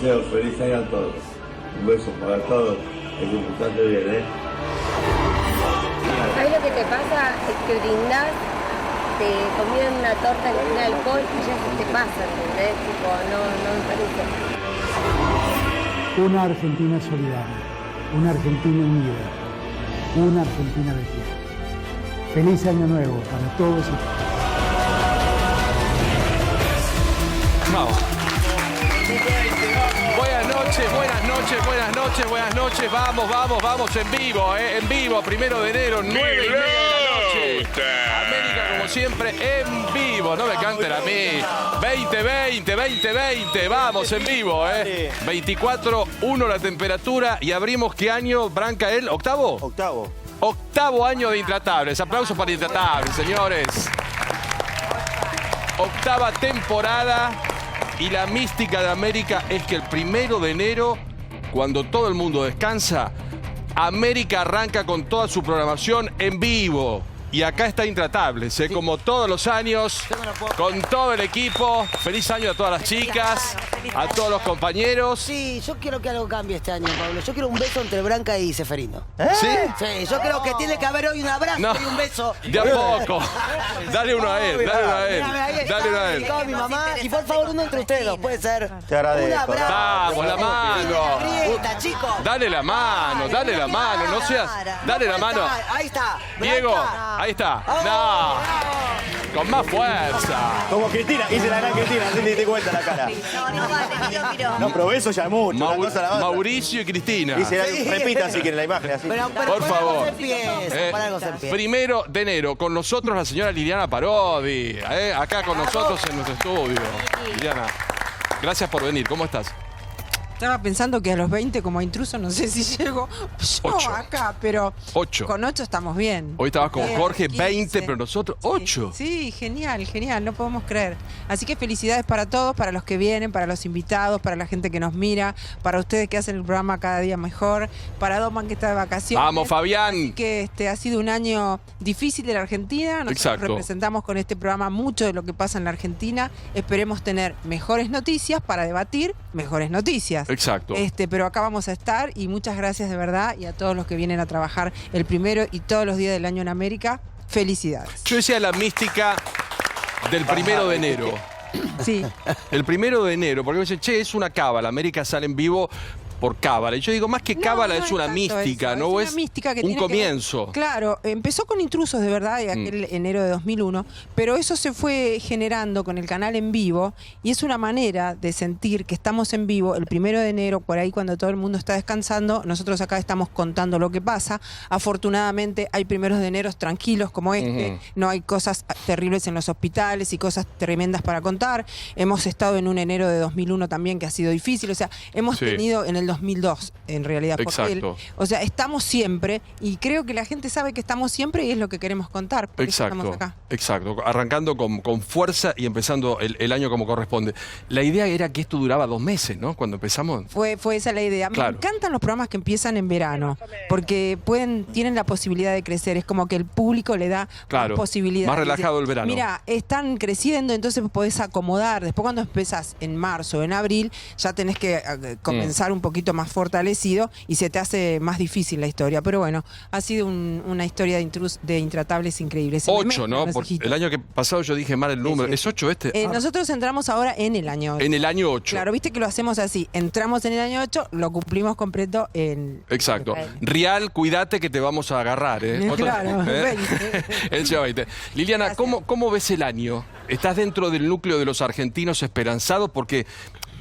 deseo feliz año a todos. Un beso para todos. Que se portate bien, ¿eh? ¿Sabes lo que te pasa? Es que brindás, te comieron una torta que tiene alcohol y ya se te pasa, ¿entendés? Tipo, no me parece. Una Argentina solidaria, una Argentina unida, una Argentina de pie. Feliz año nuevo para todos y todas. Vamos. Buenas noches, buenas noches, buenas noches, buenas noches. Vamos, vamos, vamos en vivo, en vivo, 1 de enero, 9:30 de la noche. América, como siempre, en vivo. No me canten a mí. 2020, vamos en vivo, 24:1 la temperatura y abrimos, ¿qué año, Branca? ¿El octavo? Octavo. Octavo año de Intratables. Aplausos para Intratables, señores. Octava temporada. Y la mística de América es que el 1 de enero, cuando todo el mundo descansa, América arranca con toda su programación en vivo. Y acá está Intratables, como todos los años, con todo el equipo. Feliz año a todas las chicas, a todos los compañeros. Sí, yo quiero que algo cambie este año, Pablo. Yo quiero un beso entre Branca y Seferino. ¿Sí? Sí, yo creo que tiene que haber hoy un abrazo y un beso. De a poco. Dale uno a él, dale uno a él. Dale uno a él. Con mi mamá. Y por favor, uno entre ustedes dos, puede ser. Te agradezco. Un abrazo. Vamos, la mano. Grieta, chicos. Dale la mano, no seas. Dale la mano. Ahí está. Diego, ahí está. No. Con más fuerza. Como Cristina, hice la gran Cristina, así te diste cuenta la cara. No, pero eso ya es mucho. una cosa a la otra. Mauricio y Cristina. Repita si quieren la imagen así. Pero Por favor. Algo se empieza, por algo se empieza. 1 de enero, con nosotros la señora Liliana Parodi, acá con nosotros en nuestro estudio. Liliana, gracias por venir. ¿Cómo estás? Estaba pensando que a los 20 como intruso no sé si llego yo 8. acá, pero 8. con 8 estamos bien. Hoy estabas con Jorge, 15. 20, pero nosotros 8. Sí, genial, genial, no podemos creer. Así que felicidades para todos, para los que vienen, para los invitados, para la gente que nos mira, para ustedes que hacen el programa cada día mejor, para Doman que está de vacaciones. Vamos, Fabián. Que ha sido un año difícil de la Argentina. Nosotros Exacto. representamos con este programa mucho de lo que pasa en la Argentina. Esperemos tener mejores noticias para debatir mejores noticias. Exacto. Pero acá vamos a estar y muchas gracias de verdad y a todos los que vienen a trabajar el 1 y todos los días del año en América. Felicidades. Yo decía la mística del 1 de enero. Sí. El 1 de enero, porque me dicen, che, es una cábala, América sale en vivo por cábala. Y yo digo, más que cábala, es una tanto mística, eso, ¿no? es una mística que un tiene que ver- comienzo. Claro, empezó con Intrusos de verdad, de aquel enero de 2001, pero eso se fue generando con el canal en vivo y es una manera de sentir que estamos en vivo el 1 de enero, por ahí cuando todo el mundo está descansando, nosotros acá estamos contando lo que pasa. Afortunadamente hay 1 de enero tranquilos como este, no hay cosas terribles en los hospitales y cosas tremendas para contar. Hemos estado en un enero de 2001 también que ha sido difícil, o sea, hemos Sí. tenido en el 2002 en realidad. Porque Exacto. o sea, estamos siempre y creo que la gente sabe que estamos siempre y es lo que queremos contar. Por eso estamos Exacto, acá. exacto. Arrancando con fuerza y empezando el año como corresponde. La idea era que esto duraba 2 meses, ¿no? Cuando empezamos. Fue esa la idea. Claro. Me encantan los programas que empiezan en verano porque tienen la posibilidad de crecer. Es como que el público le da Claro, más posibilidades. más relajado el verano. Mira, están creciendo, entonces podés acomodar. Después cuando empezás en marzo o en abril, ya tenés que comenzar un poquito más fortalecido y se te hace más difícil la historia. Pero bueno, ha sido una historia de Intratables increíble. Se me 8, mezclan ¿no? los Porque ojitos. el año que pasado yo dije mal el número. ¿Es 8 este? Nosotros entramos ahora en el año 8. En el año 8. Claro, viste que lo hacemos así. Entramos en el año 8, lo cumplimos completo en... Exacto. Real, cuídate que te vamos a agarrar, ¿eh? Claro, 20. El 20. Liliana, Gracias. ¿cómo ves el año? ¿Estás dentro del núcleo de los argentinos esperanzados? Porque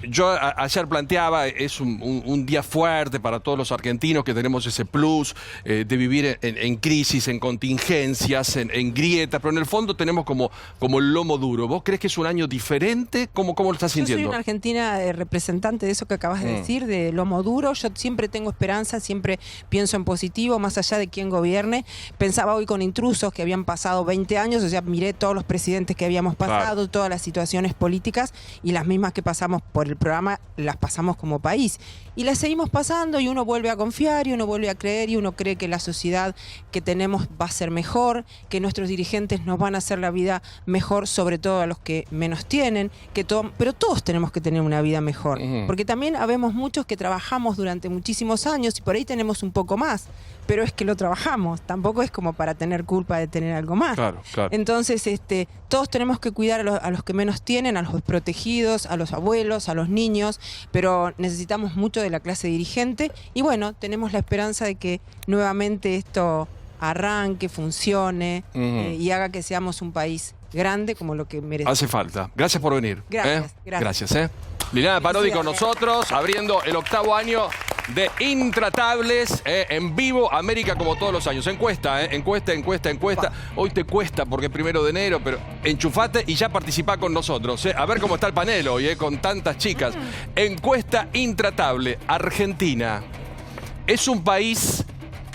yo ayer planteaba, es un día fuerte para todos los argentinos que tenemos ese plus de vivir en crisis, en contingencias, en grietas, pero en el fondo tenemos como el lomo duro. ¿Vos crees que es un año diferente? ¿Cómo lo estás Yo soy sintiendo? una argentina representante de eso que acabas de decir, de lomo duro. Yo siempre tengo esperanza, siempre pienso en positivo, más allá de quién gobierne. Pensaba hoy con Intrusos que habían pasado 20 años, o sea, miré todos los presidentes que habíamos pasado, Claro. todas las situaciones políticas y las mismas que pasamos por el programa las pasamos como país. Y las seguimos pasando y uno vuelve a confiar y uno vuelve a creer y uno cree que la sociedad que tenemos va a ser mejor, que nuestros dirigentes nos van a hacer la vida mejor, sobre todo a los que menos tienen, pero todos tenemos que tener una vida mejor. Porque también habemos muchos que trabajamos durante muchísimos años y por ahí tenemos un poco más, pero es que lo trabajamos, tampoco es como para tener culpa de tener algo más. Claro. Entonces, todos tenemos que cuidar a los que menos tienen, a los desprotegidos, a los abuelos, a los niños, pero necesitamos mucho de la clase dirigente y bueno, tenemos la esperanza de que nuevamente esto arranque, funcione y haga que seamos un país grande como lo que merecemos. Hace falta. Gracias por venir. Gracias. Liliana Parodi con nosotros, abriendo el 8º año de Intratables, en vivo, América como todos los años. Encuesta. Hoy te cuesta porque es 1 de enero, pero enchufate y ya participá con nosotros. A ver cómo está el panel hoy, con tantas chicas. Encuesta Intratable. Argentina, ¿es un país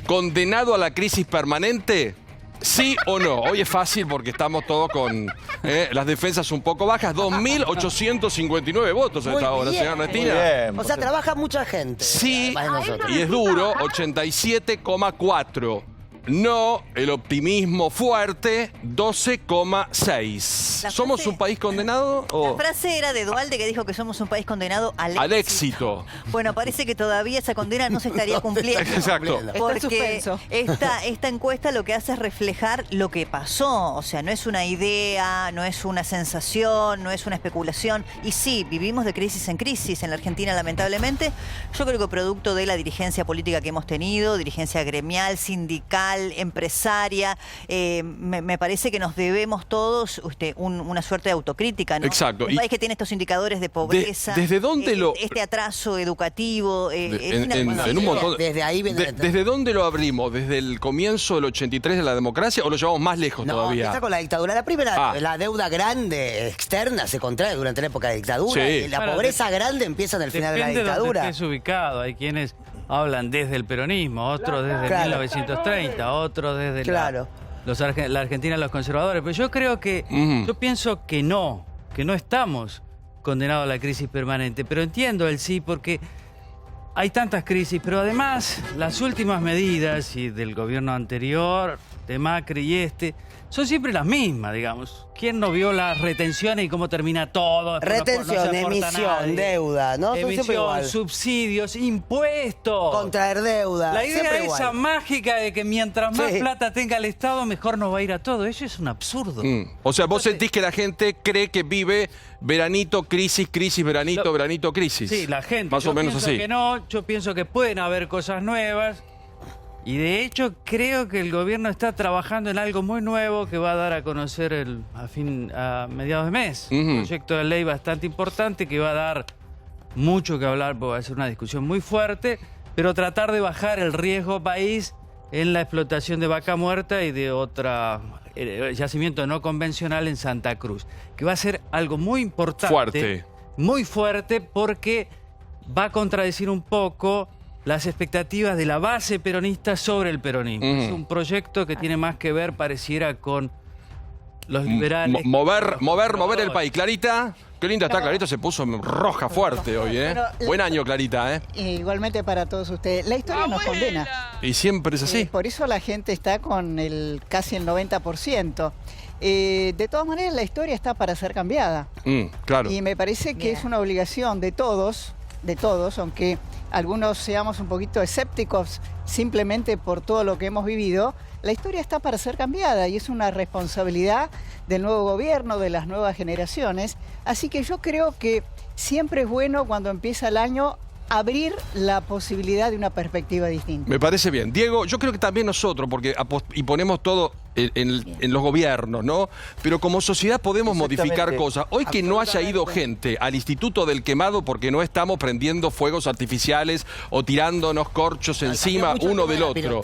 condenado a la crisis permanente? ¿Sí o no? Hoy es fácil porque estamos todos con las defensas un poco bajas. 2.859 votos a esta hora, señora Ernestina. O sea, trabaja mucha gente. Sí, y es duro, 87,4. No, el optimismo fuerte, 12,6. ¿Somos un país condenado? La frase era de Duhalde, que dijo que somos un país condenado al éxito. Bueno, parece que todavía esa condena no se estaría cumpliendo. Exacto. Porque esta encuesta lo que hace es reflejar lo que pasó. O sea, no es una idea, no es una sensación, no es una especulación. Y sí, vivimos de crisis en crisis en la Argentina, lamentablemente. Yo creo que producto de la dirigencia política que hemos tenido, dirigencia gremial, sindical, empresaria, me parece que nos debemos todos una suerte de autocrítica, ¿no? Exacto. Un país que tiene estos indicadores de pobreza, ¿desde dónde este atraso educativo, en un montón. ¿Desde dónde lo abrimos? ¿Desde el comienzo del 83 de la democracia o lo llevamos más lejos todavía? Está con la dictadura. La primera, la deuda grande externa se contrae durante la época de dictadura. Sí. Y la pobreza grande empieza en el final de la dictadura. Depende de dónde estés ubicado. Hay quienes hablan desde el peronismo, otros desde 1930, otros desde la Argentina de los conservadores. Pero yo creo que, yo pienso que no estamos condenados a la crisis permanente. Pero entiendo el sí, porque hay tantas crisis. Pero además, las últimas medidas y del gobierno anterior, de Macri y son siempre las mismas, digamos. ¿Quién no vio las retenciones y cómo termina todo? Retención, emisión, deuda, ¿no? Emisión, subsidios, impuestos. Contraer deuda. La idea esa mágica de que mientras más plata tenga el Estado, mejor nos va a ir a todo. Eso es un absurdo. O sea, vos sentís que la gente cree que vive veranito, crisis, veranito, veranito, crisis. Sí, la gente. Más o menos así. Que no, yo pienso que pueden haber cosas nuevas. Y de hecho creo que el gobierno está trabajando en algo muy nuevo que va a dar a conocer a mediados de mes. Un proyecto de ley bastante importante que va a dar mucho que hablar, porque va a ser una discusión muy fuerte, pero tratar de bajar el riesgo país en la explotación de vaca muerta y de otra yacimiento no convencional en Santa Cruz, que va a ser algo muy importante, muy fuerte, porque va a contradecir un poco las expectativas de la base peronista sobre el peronismo. Es un proyecto que tiene más que ver, pareciera, con los liberales. Mover el país. Clarita, qué linda está Clarita, se puso roja fuerte hoy, Buen año, Clarita, Igualmente para todos ustedes. La historia nos condena. Y siempre es así. Por eso la gente está con casi el 90%. De todas maneras, la historia está para ser cambiada. Claro. Y me parece que es una obligación de todos, aunque algunos seamos un poquito escépticos simplemente por todo lo que hemos vivido, la historia está para ser cambiada y es una responsabilidad del nuevo gobierno, de las nuevas generaciones. Así que yo creo que siempre es bueno cuando empieza el año abrir la posibilidad de una perspectiva distinta. Me parece bien. Diego, yo creo que también nosotros, porque y ponemos todo en los gobiernos, ¿no? Pero como sociedad podemos modificar cosas. Hoy que no haya ido gente al Instituto del Quemado porque no estamos prendiendo fuegos artificiales o tirándonos corchos encima uno del otro.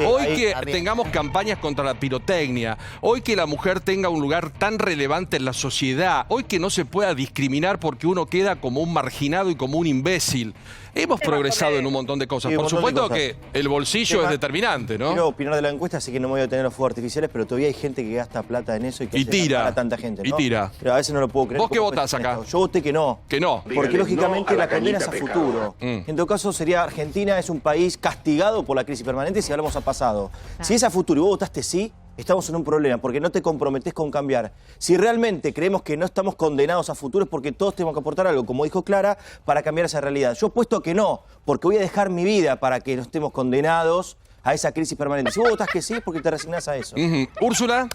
Hoy que tengamos campañas contra la pirotecnia. Hoy que la mujer tenga un lugar tan relevante en la sociedad. Hoy que no se pueda discriminar porque uno queda como un marginado y como un imbécil. Hemos progresado en un montón de cosas. Sí, un Por montón de supuesto cosas. que el bolsillo es determinante, ¿no? Quiero opinar de la encuesta, así que no me voy a detener en los fuegos artificiales, pero todavía hay gente que gasta plata en eso y que hace tira. a tanta gente, ¿no? Y tira. Pero a veces no lo puedo creer. ¿Vos qué ¿Cómo votás puede ser acá? esto? Yo voté que no. Que no. Porque lógicamente la condena es a futuro. Mm. En todo caso sería Argentina es un país castigado por la crisis permanente si hablamos a pasado. Si es a futuro y vos votaste sí, estamos en un problema porque no te comprometés con cambiar. Si realmente creemos que no estamos condenados a futuro es porque todos tenemos que aportar algo, como dijo Clara, para cambiar esa realidad. Yo apuesto que no, porque voy a dejar mi vida para que no estemos condenados a esa crisis permanente. Si vos votás que sí es porque te resignás a eso. Úrsula,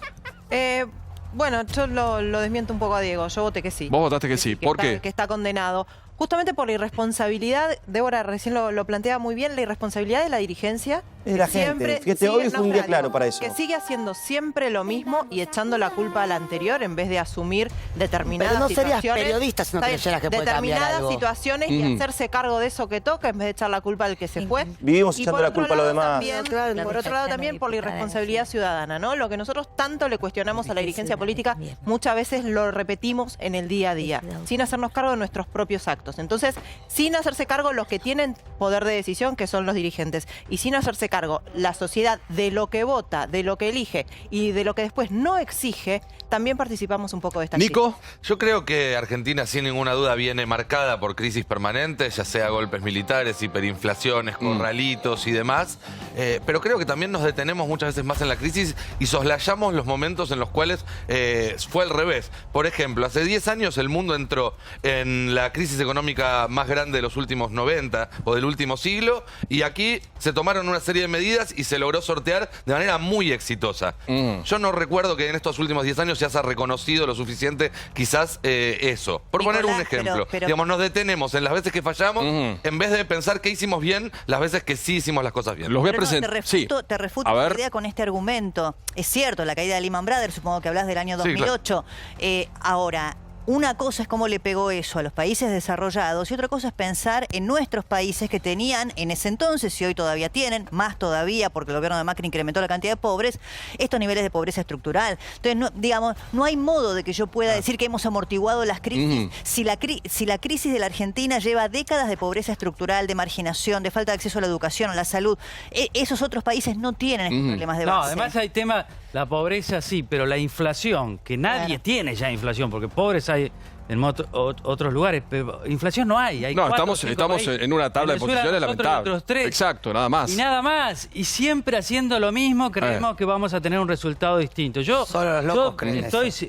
Bueno, yo lo desmiento un poco a Diego. Yo voté que sí. vos votaste que sí. ¿Por qué? Que está condenado. Justamente por la irresponsabilidad, Débora recién lo plantea muy bien, la irresponsabilidad de la dirigencia. Es la gente. Fíjate, hoy fue un día claro para eso. Que sigue haciendo siempre lo mismo y echando la culpa al anterior en vez de asumir determinadas Pero no situaciones. serías periodista si no creyeras que puede cambiar determinadas algo. situaciones y hacerse cargo de eso que toca en vez de echar la culpa al que se fue. Vivimos Y echando por la otro culpa a los lado demás. también, por otro lado también por la irresponsabilidad ciudadana, ¿no? Lo que nosotros tanto le cuestionamos a la dirigencia política, muchas veces lo repetimos en el día a día, sin hacernos cargo de nuestros propios actos. Entonces, sin hacerse cargo los que tienen poder de decisión, que son los dirigentes, y sin hacerse cargo la sociedad de lo que vota, de lo que elige y de lo que después no exige, también participamos un poco de esta Nico. Yo creo que Argentina sin ninguna duda viene marcada por crisis permanentes, ya sea golpes militares, hiperinflaciones, corralitos y demás, pero creo que también nos detenemos muchas veces más en la crisis y soslayamos los momentos en los cuales fue al revés. Por ejemplo, hace 10 años el mundo entró en la crisis económica más grande de los últimos 90 o del último siglo y aquí se tomaron una serie de medidas y se logró sortear de manera muy exitosa. Yo no recuerdo que en estos últimos 10 años se haya reconocido lo suficiente quizás eso. Por Nicolás, poner un ejemplo, pero- digamos, nos detenemos en las veces que fallamos en vez de pensar que hicimos bien las veces que sí hicimos las cosas bien. Los voy a Pero no, presentar. te refuto A la ver. idea con este argumento. Es cierto, la caída de Lehman Brothers, supongo que hablas del año Sí, 2008. Ahora, una cosa es cómo le pegó eso a los países desarrollados y otra cosa es pensar en nuestros países que tenían en ese entonces y hoy todavía tienen, más todavía porque el gobierno de Macri incrementó la cantidad de pobres, estos niveles de pobreza estructural. Entonces, no, digamos, no hay modo de que yo pueda decir que hemos amortiguado las crisis si la crisis de la Argentina lleva décadas de pobreza estructural, de marginación, de falta de acceso a la educación, a la salud. Esos otros países no tienen estos problemas de base. No, además hay tema, la pobreza sí, pero la inflación, que nadie tiene ya inflación, porque pobres hay en otros lugares, pero inflación no hay. No, 4 o estamos 5 países. en una tabla de Venezuela, posiciones nosotros, lamentable. otros 3. Exacto, nada más. Y nada más. Y siempre haciendo lo mismo, creemos que vamos a tener un resultado distinto. Solo los locos creen estoy... eso.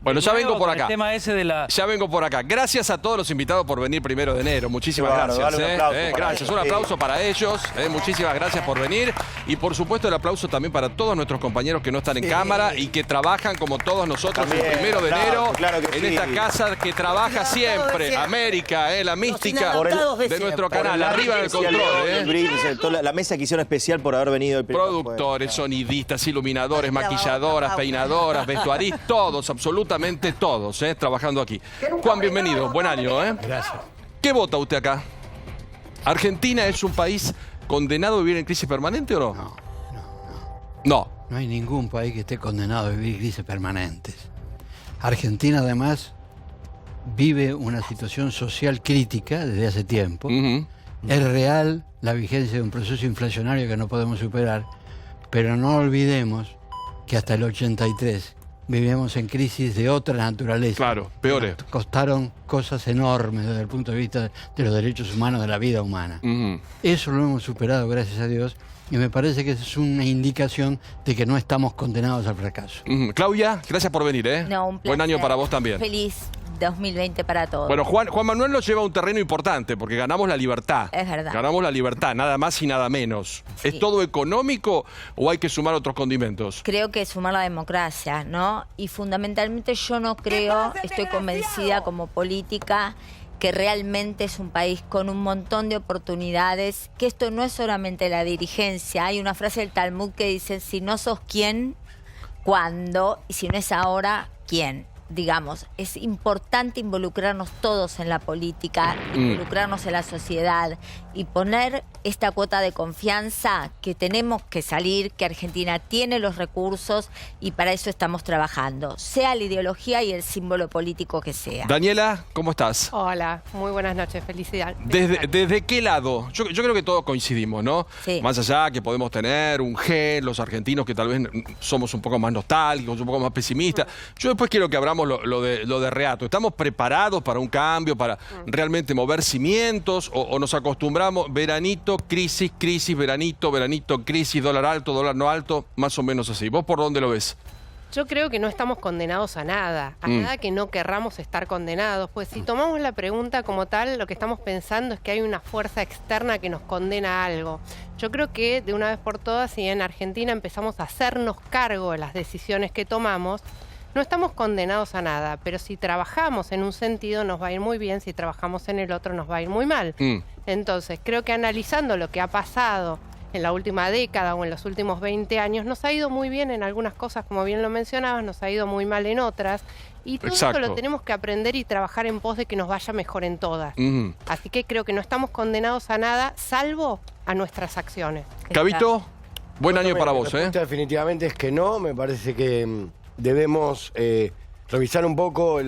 Bueno, ya vengo por con el acá. tema ese de la... Ya vengo por acá. Gracias a todos los invitados por venir 1 de enero. Muchísimas Claro, gracias. dale un aplauso para Gracias. ellos, Un sí. aplauso para ellos. Muchísimas gracias por venir. Y por supuesto el aplauso también para todos nuestros compañeros que no están en cámara y que trabajan como todos nosotros También, el 1 de claro, enero claro que en sí. esta casa que trabaja siempre. América, la mística inadaptados de de nuestro siempre. canal. Arriba del Especial, control. el brindis, toda la mesa que hicieron especial por haber venido. Productores, sonidistas, iluminadores, maquilladoras, peinadoras, vestuaristas, todos, absolutamente todos, trabajando aquí. Juan, bienvenido, buen año, Gracias. ¿Qué vota usted acá? ¿Argentina es un país condenado a vivir en crisis permanente o no? No. No hay ningún país que esté condenado a vivir crisis permanentes. Argentina, además, vive una situación social crítica desde hace tiempo. Es real la vigencia de un proceso inflacionario que no podemos superar, pero no olvidemos que hasta el 83 vivíamos en crisis de otra naturaleza. Claro, peores. Nos costaron cosas enormes desde el punto de vista de los derechos humanos, de la vida humana. Eso lo hemos superado, gracias a Dios, y me parece que es una indicación de que no estamos condenados al fracaso. Claudia, gracias por venir, No, un Buen año placer. para vos también. Feliz 2020 para todos. Bueno, Juan Manuel nos lleva a un terreno importante porque ganamos la libertad. Es verdad. Ganamos la libertad, nada más y nada menos. Sí. ¿Es todo económico o hay que sumar otros condimentos? Creo que sumar la democracia, ¿no? Y fundamentalmente yo no creo, estoy convencida como política, que realmente es un país con un montón de oportunidades, que esto no es solamente la dirigencia. Hay una frase del Talmud que dice, si no sos quién, ¿cuándo? Y si no es ahora, ¿quién? digamos, es importante involucrarnos todos en la política, involucrarnos en la sociedad y poner esta cuota de confianza que tenemos que salir, que Argentina tiene los recursos y para eso estamos trabajando, sea la ideología y el símbolo político que sea. Daniela, ¿cómo estás? Hola, muy buenas noches, felicidad. ¿Desde qué lado? Yo creo que todos coincidimos, ¿no? Sí. Más allá que podemos tener un gen, los argentinos que tal vez somos un poco más nostálgicos, un poco más pesimistas. Yo después quiero que abramos lo de Reato. ¿Estamos preparados para un cambio, para realmente mover cimientos o nos acostumbramos veranito, crisis, veranito, crisis, dólar alto, dólar no alto, más o menos así? ¿Vos por dónde lo ves? Yo creo que no estamos condenados a nada que no querramos estar condenados. Pues si tomamos la pregunta como tal, lo que estamos pensando es que hay una fuerza externa que nos condena a algo. Yo creo que de una vez por todas, si en Argentina empezamos a hacernos cargo de las decisiones que tomamos, no estamos condenados a nada, pero si trabajamos en un sentido nos va a ir muy bien, si trabajamos en el otro nos va a ir muy mal. Entonces, creo que analizando lo que ha pasado en la última década o en los últimos 20 años, nos ha ido muy bien en algunas cosas, como bien lo mencionabas, nos ha ido muy mal en otras, y todo esto lo tenemos que aprender y trabajar en pos de que nos vaya mejor en todas. Así que creo que no estamos condenados a nada, salvo a nuestras acciones. Cabito, buen año para vos, La respuesta definitivamente es que no, me parece que debemos revisar un poco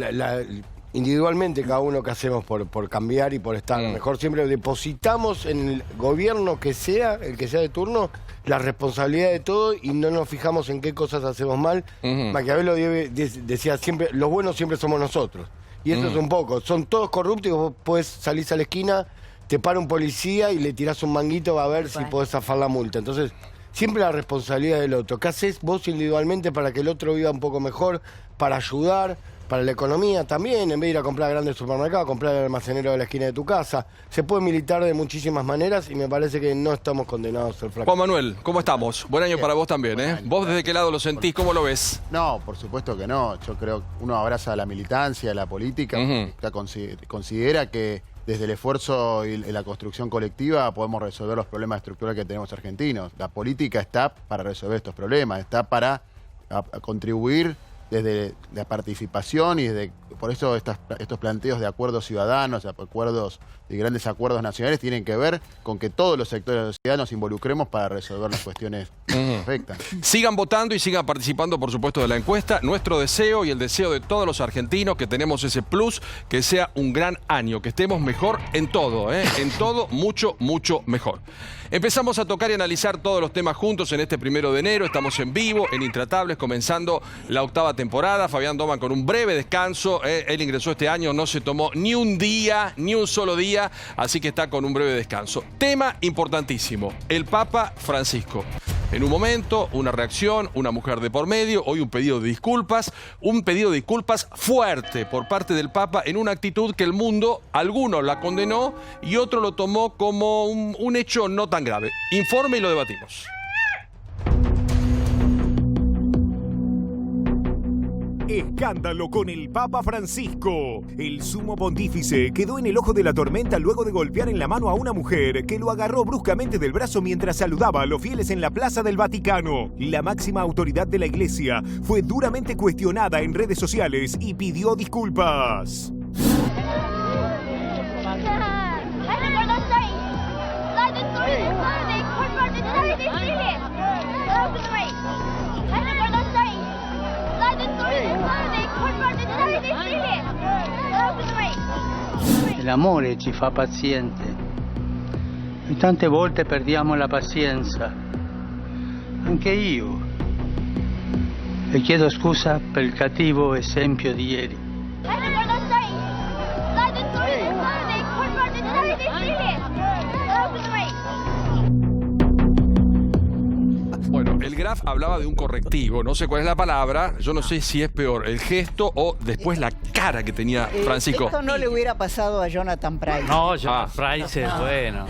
individualmente cada uno que hacemos por cambiar y por estar mejor. Siempre depositamos en el gobierno que sea, el que sea de turno, la responsabilidad de todo y no nos fijamos en qué cosas hacemos mal. Maquiavelo decía siempre, los buenos siempre somos nosotros. Y eso es un poco, son todos corruptos y vos podés salir a la esquina, te para un policía y le tirás un manguito a ver si podés zafar la multa. Entonces, siempre la responsabilidad del otro. ¿Qué haces vos individualmente para que el otro viva un poco mejor, para ayudar, para la economía también? En vez de ir a comprar grandes supermercados, comprar el almacenero de la esquina de tu casa. Se puede militar de muchísimas maneras y me parece que no estamos condenados a ser fracasados. Juan Manuel, ¿cómo estamos? Buen año para vos también, ¿eh? ¿Vos desde qué lado lo sentís? ¿Cómo lo ves? No, por supuesto que no. Yo creo que uno abraza la militancia, la política, considera que desde el esfuerzo y la construcción colectiva podemos resolver los problemas estructurales que tenemos argentinos. La política está para resolver estos problemas, está para contribuir desde la participación y por eso estos planteos de acuerdos ciudadanos, de grandes acuerdos nacionales tienen que ver con que todos los sectores de la sociedad nos involucremos para resolver las cuestiones que afectan. Sigan votando y sigan participando, por supuesto, de la encuesta. Nuestro deseo y el deseo de todos los argentinos que tenemos ese plus, que sea un gran año, que estemos mejor en todo, en todo, mucho, mucho mejor. Empezamos a tocar y analizar todos los temas juntos en este 1 de enero. Estamos en vivo, en Intratables, comenzando la 8ª temporada. Fabián Doman con un breve descanso. Él ingresó este año, no se tomó ni un día, ni un solo día, así que está con un breve descanso. Tema importantísimo, el Papa Francisco. En un momento, una reacción, una mujer de por medio, hoy un pedido de disculpas fuerte por parte del Papa en una actitud que el mundo, algunos la condenó y otro lo tomó como un hecho no tan grave. Informe y lo debatimos. Escándalo con el Papa Francisco. El sumo pontífice quedó en el ojo de la tormenta luego de golpear en la mano a una mujer que lo agarró bruscamente del brazo mientras saludaba a los fieles en la Plaza del Vaticano. La máxima autoridad de la Iglesia fue duramente cuestionada en redes sociales y pidió disculpas. L'amore ci fa paziente e tante volte perdiamo la pazienza. Anche io. E chiedo scusa per il cattivo esempio di ieri. Bueno, el Graf hablaba de un correctivo, no sé cuál es la palabra, yo no sé si es peor el gesto o después la cara que tenía Francisco. Esto no le hubiera pasado a Jonathan Pryce. No, Jonathan Pryce es bueno.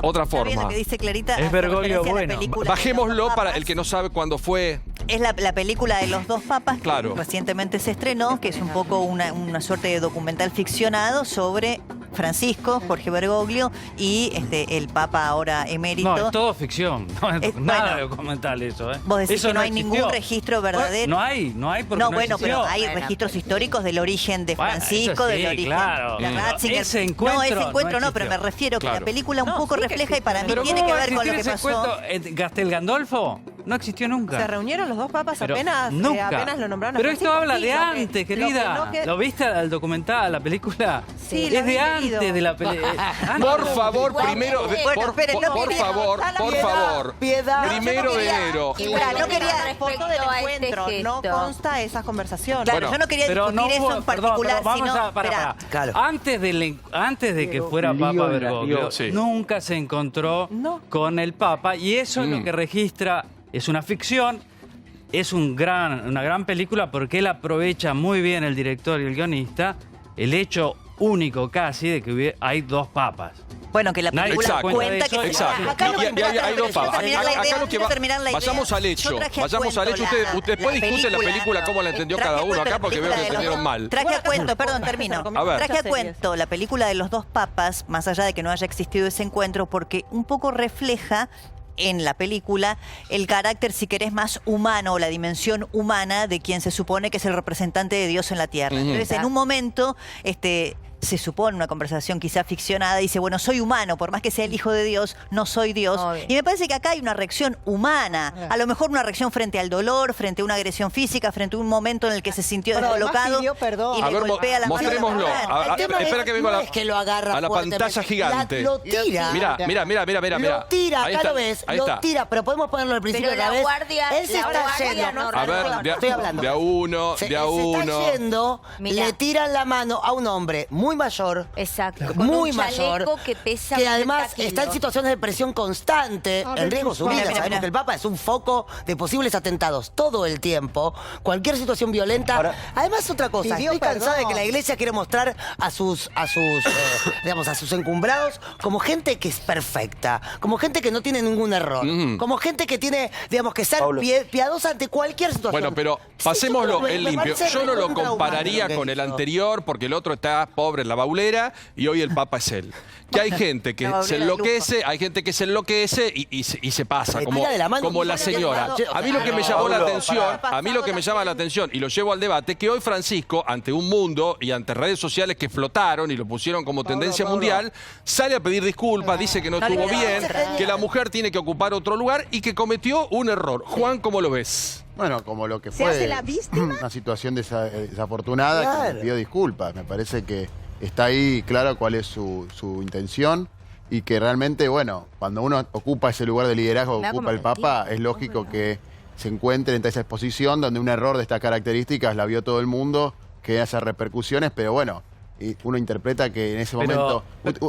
Otra forma. Lo que dice Clarita, es Bergoglio bueno. Bajémoslo para el que no sabe cuándo fue. Es la película de los dos papas que claro. recientemente se estrenó, que es un poco una suerte de documental ficcionado sobre Francisco, Jorge Bergoglio, y el Papa ahora emérito. No, es todo ficción. No es nada bueno, documental eso. Vos decís eso que no hay existió. ningún registro verdadero. No hay porque no bueno, existió. pero hay registros históricos del origen de Bueno, Francisco, eso sí, del origen claro. de Ratzinger. Ese encuentro no, ese encuentro no, existió. pero me refiero que Claro. la película un poco refleja y para mí Pero tiene ¿cómo que va a ver con lo que existir ese pasó. cuento? Castel Gandolfo no existió nunca. Se reunieron los dos papas Pero apenas nunca. lo nombraron. Pero esto habla de antes, querida. Lo que no ¿Lo viste al documental, la película? Sí, es lo de vi antes leído. de la película. Por favor, Bueno, primero, bueno, esperen, no por quería- favor, por favor. Piedad. Primero de enero. No quería foto del Respecto a encuentro, este no gesto. consta esas conversaciones. Claro, Bueno, yo no quería Pero discutir eso en particular, vamos sino... a para. Claro. Antes de que fuera lío Papa en la Bergoglio, lío. Sí. nunca se encontró con el Papa y eso es lo que registra, es una ficción, es una gran película porque él aprovecha muy bien, el director y el guionista, el hecho único casi de que hay dos papas. Bueno, que la Nadie película se da cuenta de cuenta eso. que... Exacto. Acá lo que Hay dos papas. Acá lo que vayamos al hecho. Vayamos al hecho. Usted después discute la película cómo la entendió cada uno acá porque veo que entendieron mal. Traje a cuento, perdón, termino. A ver. Traje a cuento la película de los dos papas, más allá de que no haya existido ese encuentro, porque un poco refleja en la película el carácter, si querés, más humano o la dimensión humana de quien se supone que es el representante de Dios en la tierra. Entonces, en un momento, se supone una conversación quizá ficcionada, dice, bueno, soy humano, por más que sea el hijo de Dios, no soy Dios. Obvio. Y me parece que acá hay una reacción humana, a lo mejor una reacción frente al dolor, frente a una agresión física, frente a un momento en el que se sintió Pero además descolocado pidió perdón. y A le ver, golpea la mano. mostrémoslo. El tema Espera que vengo no es que lo agarra a la fuertemente. pantalla gigante. Lo tira. Mira. Lo tira, Ahí acá está, lo ves. ahí Lo está. tira, pero podemos ponerlo al principio Pero otra la vez. guardia- Él se la está guardia yendo. no- A ver, Estoy hablando. de a uno. Se está yendo, Mirá. le tiran la mano a un hombre muy mayor. Exacto. Con Muy un mayor, chaleco que pesa que además 30 está en kilos. situaciones de presión constante, en riesgo su vida. Sabemos que el Papa es un foco de posibles atentados todo el tiempo, cualquier situación violenta. Además, otra cosa, pidió estoy cansada de perdón. que la iglesia quiere mostrar a sus encumbrados como gente que es perfecta, como gente que no tiene ningún error, como gente que tiene, digamos, que ser piadosa ante cualquier situación. Bueno, pero pasémoslo en limpio. Yo no lo compararía con el anterior porque el otro está pobre en la baulera y hoy el Papa es él. Que hay gente que se enloquece, hay gente que se enloquece y se pasa, como la señora. A mí lo que me llamó la atención, y lo llevo al debate, que hoy Francisco, ante un mundo y ante redes sociales que flotaron y lo pusieron como tendencia mundial, sale a pedir disculpas, dice que no estuvo bien, que la mujer tiene que ocupar otro lugar y que cometió un error. Juan, ¿cómo lo ves? Bueno, como lo que ¿Se hace fue la víctima? una situación desafortunada, que Claro. le pidió disculpas. Me parece que está ahí claro cuál es su intención y que realmente, bueno, cuando uno ocupa ese lugar de liderazgo que ocupa el Papa, es lógico que se encuentre en esa exposición donde un error de estas características la vio todo el mundo, que hace repercusiones, pero bueno, y uno interpreta que en ese momento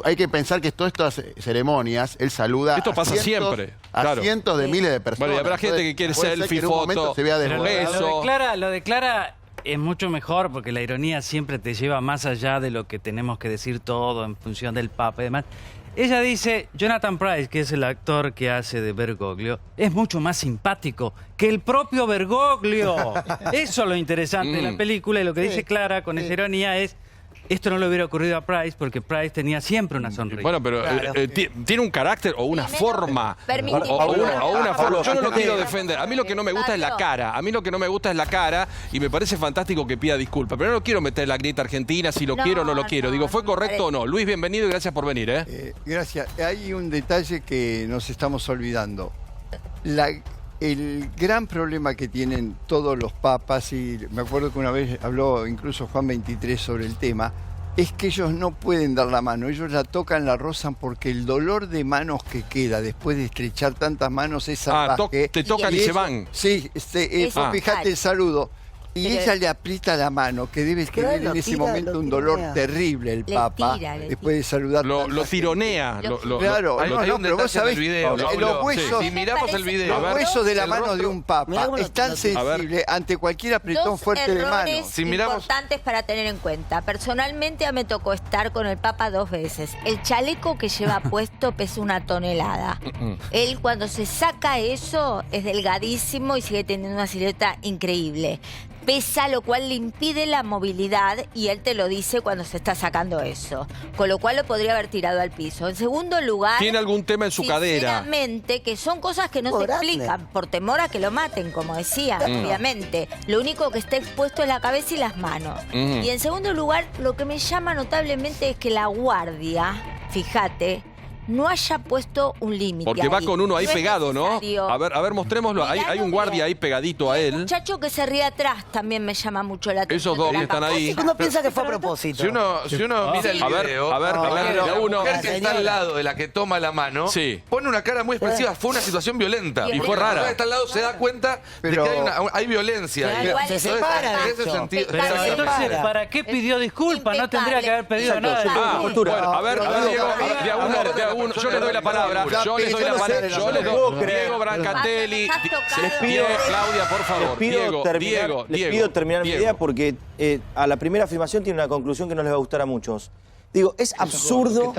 hay que pensar que todas estas ceremonias él saluda Esto pasa siempre, claro. a cientos de miles de personas. Bueno, y habrá gente que quiere puede ser selfie, que en un momento foto, se vea Pero desbordado. lo declara es mucho mejor porque la ironía siempre te lleva más allá de lo que tenemos que decir todo en función del Papa y demás. Ella dice, Jonathan Pryce, que es el actor que hace de Bergoglio, es mucho más simpático que el propio Bergoglio. Eso es lo interesante de la película y lo que dice Clara con esa ironía es, esto no le hubiera ocurrido a Pryce porque Pryce tenía siempre una sonrisa. Bueno, pero tiene un carácter o una forma. Permíteme, O una forma. Pablo, Yo no lo fíjate. quiero defender. A mí lo que no me gusta es la cara. A mí lo que no me gusta es la cara y me parece fantástico que pida disculpas. Pero no quiero meter la grieta argentina, si lo quiero o no lo quiero. Digo, ¿fue correcto o no? Luis, bienvenido y gracias por venir. Gracias. Hay un detalle que nos estamos olvidando. El gran problema que tienen todos los papas, y me acuerdo que una vez habló incluso Juan 23 sobre el tema, es que ellos no pueden dar la mano, ellos la tocan, la rozan, porque el dolor de manos que queda después de estrechar tantas manos es salvaje. te tocan y se van. Sí, fíjate el saludo. Y ella le aprieta la mano, que debe tener en ese momento un dolor terrible el Papa, después de saludar. Lo tironea. Claro, hay un pero vos detalle sabés, del video, los huesos, si miramos el video, los huesos de la el mano rostro- de un Papa es tan sensible ante cualquier apretón Dos fuerte de mano. errores importantes para tener en cuenta. Personalmente me tocó estar con el Papa 2 veces. El chaleco que lleva puesto pesa 1 tonelada. Él cuando se saca eso es delgadísimo y sigue teniendo una silueta increíble. pesa, lo cual le impide la movilidad y él te lo dice cuando se está sacando eso. Con lo cual lo podría haber tirado al piso. En segundo lugar... Tiene algún tema en su cadera. Sinceramente, que son cosas que no se explican por temor a que lo maten, como decía, obviamente. Lo único que está expuesto es la cabeza y las manos. Y en segundo lugar, lo que me llama notablemente es que la guardia, fíjate, no haya puesto un límite. Porque va con uno ahí No es pegado, ¿no? necesario. A ver, mostrémoslo. Hay un guardia ahí pegadito a El él. muchacho que se ríe atrás también me llama mucho la atención. Esos dos que están ahí. Uno piensa que fue a propósito. Si uno mira el video, a la mujer que está al lado de la que toma la mano, pone una cara muy expresiva. Fue una situación violenta. Y fue rara. La mujer que está al lado se da cuenta de que hay violencia. Se separa. En ese sentido. Pero entonces, ¿para qué pidió disculpas? No tendría que haber pedido nada. Bueno, a ver, Diego, de a uno. Yo le doy la palabra. Yo les doy la palabra. Yo les doy. Diego Brancatelli. Les pido, Claudia, por favor. Les pido terminar mi idea porque a la primera afirmación tiene una conclusión que no les va a gustar a muchos. Digo, es absurdo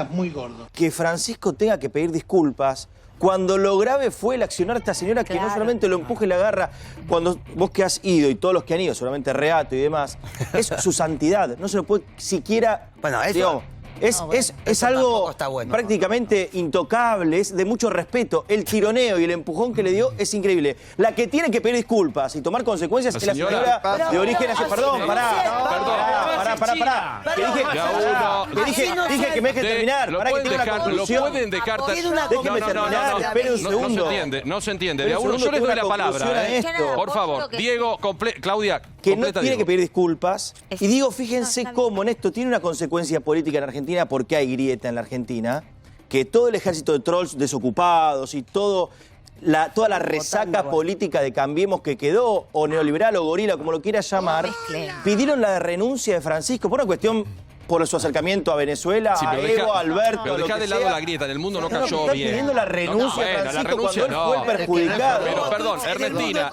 que Francisco tenga que pedir disculpas cuando lo grave fue el accionar a esta señora que no solamente lo empuja y la agarra, cuando vos que has ido y todos los que han ido, seguramente Reato y demás, es su santidad. No se lo puede siquiera... Bueno, eso... digamos, es algo prácticamente intocable, es de mucho respeto. El tironeo y el empujón que le dio es increíble. La que tiene que pedir disculpas y tomar consecuencias es la señora de origen nacional. Perdón, pará. Dije que me deje terminar. Pará que tengo una conclusión. Lo pueden dejar Déjeme terminar, espere un segundo. No se entiende. De a uno, yo les doy la palabra. Por favor, Diego, Claudia, que no tiene que pedir disculpas. Y digo, fíjense cómo en esto tiene una consecuencia política en Argentina, porque hay grieta en la Argentina, que todo el ejército de trolls desocupados y toda la resaca política de Cambiemos que quedó, o neoliberal o gorila, como lo quieras llamar, pidieron la renuncia de Francisco por una cuestión... por su acercamiento a Venezuela, a Evo, a Alberto, pero a lo dejá que de lado sea. la grieta, en el mundo no cayó están bien. pidiendo la renuncia de Francisco cuando él fue el perjudicado. Pero perdón, Ernestina,